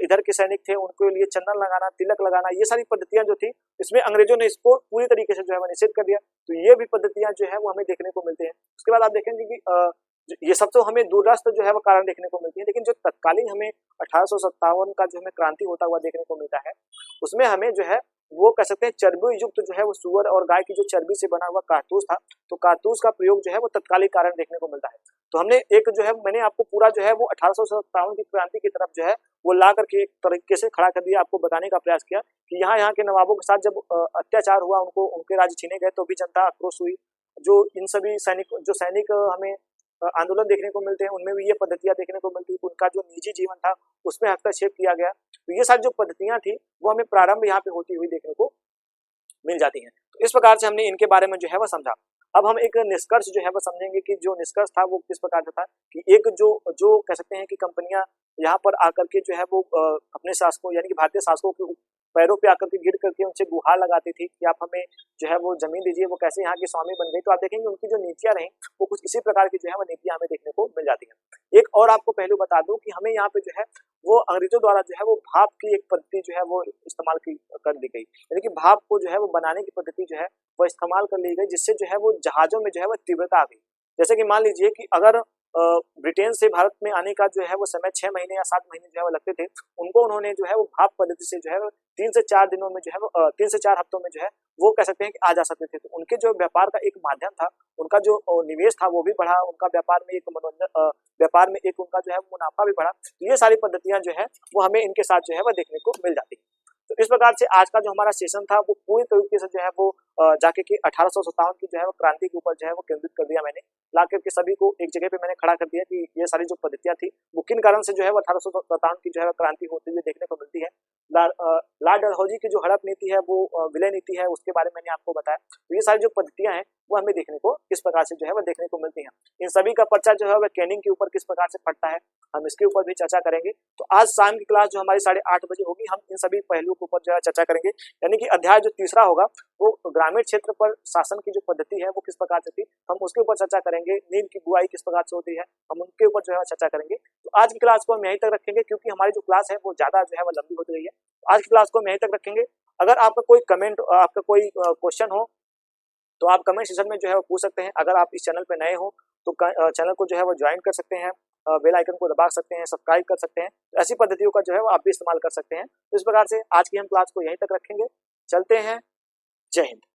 इधर के सैनिक थे उनके लिए चंदन लगाना, तिलक लगाना, ये सारी पद्धतियां जो थी इसमें अंग्रेजों ने इसको पूरी तरीके से जो है निषेध कर दिया। तो ये भी पद्धतियां जो है वो हमें देखने को मिलते हैं। उसके बाद आप देखेंगे कि ये सब तो हमें दूरदर्श जो है वो कारण देखने को मिलती है, लेकिन जो तत्कालीन हमें 1857 का जो हमें क्रांति होता हुआ देखने को मिलता है, उसमें हमें जो है वो कह सकते हैं चर्बी युक्त जो है वो सुअर और गाय की जो चर्बी से बना हुआ कारतूस था, तो कारतूस का प्रयोग जो है वो तत्कालीन कारण देखने को मिलता है। तो हमने एक जो है मैंने आपको पूरा जो है वो 1857 की क्रांति की तरफ जो है वो ला करके एक तरीके से खड़ा कर दिया, आपको बताने का प्रयास किया कि यहाँ के नवाबों के साथ जब अत्याचार हुआ, उनके राज्य छीने गए, तो भी जनता आक्रोश हुई। जो इन सभी सैनिक हमें आंदोलन देखने को मिलते हैं, उनमें भी ये पद्धतियां देखने को मिलती है। उनका जो निजी जीवन था उसमें हस्तक्षेप किया गया। तो ये सारी जो पद्धतियां थी वो हमें प्रारंभ यहाँ पे होती हुई देखने को मिल जाती हैं। तो इस प्रकार से हमने इनके बारे में जो है वो समझा। अब हम एक निष्कर्ष जो है वो समझेंगे कि जो निष्कर्ष था वो किस प्रकार का था, कि एक जो कह सकते हैं कि कंपनियां यहाँ पर आकर के जो है वो अपने शासकों यानी कि भारतीय शासकों के पैरों पे आकर के गिर करके उनसे गुहार लगाती थी कि आप हमें जो है वो जमीन दीजिए, वो कैसे यहाँ की स्वामी बन गई। तो आप देखेंगे उनकी जो नीतियां रही वो कुछ इसी प्रकार की जो है वो नीतियां हमें देखने को मिल जाती हैं। एक और आपको पहलू बता दूं कि हमें यहाँ पे जो है वो अंग्रेजों द्वारा जो है वो भाप की एक पद्धति जो है वो इस्तेमाल की कर दी गई, यानी कि भाप को जो है वो बनाने की पद्धति जो है वो इस्तेमाल कर ली गई, जिससे जो है वो जहाजों में जो है वो तीव्रता आ गई। जैसे कि मान लीजिए कि अगर ब्रिटेन से भारत में आने का जो है वो समय 6 महीने या 7 महीने जो है वो लगते थे, उनको उन्होंने जो है वो भाप पद्धति से जो है 3 से 4 दिनों में जो है वो 3 से 4 हफ्तों में जो है वो कह सकते हैं कि आ जा सकते थे। तो उनके जो व्यापार का एक माध्यम था, उनका जो निवेश था वो भी बढ़ा, उनका व्यापार में एक मनोरंजन व्यापार में एक उनका जो है मुनाफा भी बढ़ा। तो ये सारी पद्धतियां जो है वो हमें इनके साथ जो है वो देखने को मिल जाती है। तो इस प्रकार से आज का जो हमारा सेशन था वो पूरी तरीके से जो है वो जाके कि 1857 की जो है वो क्रांति के ऊपर जो है वो केंद्रित कर दिया मैंने, ला करके सभी को एक जगह पे मैंने खड़ा कर दिया कि ये सारी जो पद्धतियां थी वो किन कारण से जो है वो 1857 की जो है क्रांति होती हुई देखने को मिलती है। लॉर्ड डलहौजी की जो हड़प नीति है वो विलय नीति है, उसके बारे में मैंने आपको बताया। तो ये सारी जो पद्धतियां हैं वो हमें देखने को किस प्रकार से जो है वो देखने को मिलती हैं। इन सभी का पर्चा जो है वह कैनिंग के ऊपर किस प्रकार से पड़ता है, हम इसके ऊपर भी चर्चा करेंगे। तो आज शाम की क्लास जो हमारी 8:30 बजे होगी, हम इन सभी पहलुओं के ऊपर जो है चर्चा करेंगे, यानी कि अध्याय जो तीसरा होगा वो ग्रामीण क्षेत्र पर शासन की जो पद्धति है वो किस प्रकार से थी, हम उसके ऊपर चर्चा करेंगे। नील की बुआई किस प्रकार से होती है, हम उनके ऊपर जो है चर्चा करेंगे। तो आज की क्लास को हम यहीं तक रखेंगे, क्योंकि हमारी जो क्लास है वो ज्यादा जो है वो लंबी होती रही है। तो आज की क्लास को हम यहीं तक रखेंगे। अगर आपका कोई कमेंट, आपका कोई क्वेश्चन हो तो आप कमेंट सेक्शन में जो है वो पूछ सकते हैं। अगर आप इस चैनल पे नए हो तो चैनल को जो है वो ज्वाइन कर सकते हैं, बेल आइकन को दबा सकते हैं, सब्सक्राइब कर सकते हैं। तो ऐसी पद्धतियों का जो है वो आप भी इस्तेमाल कर सकते हैं। तो इस प्रकार से आज की हम क्लास को यहीं तक रखेंगे। चलते हैं। जय हिंद।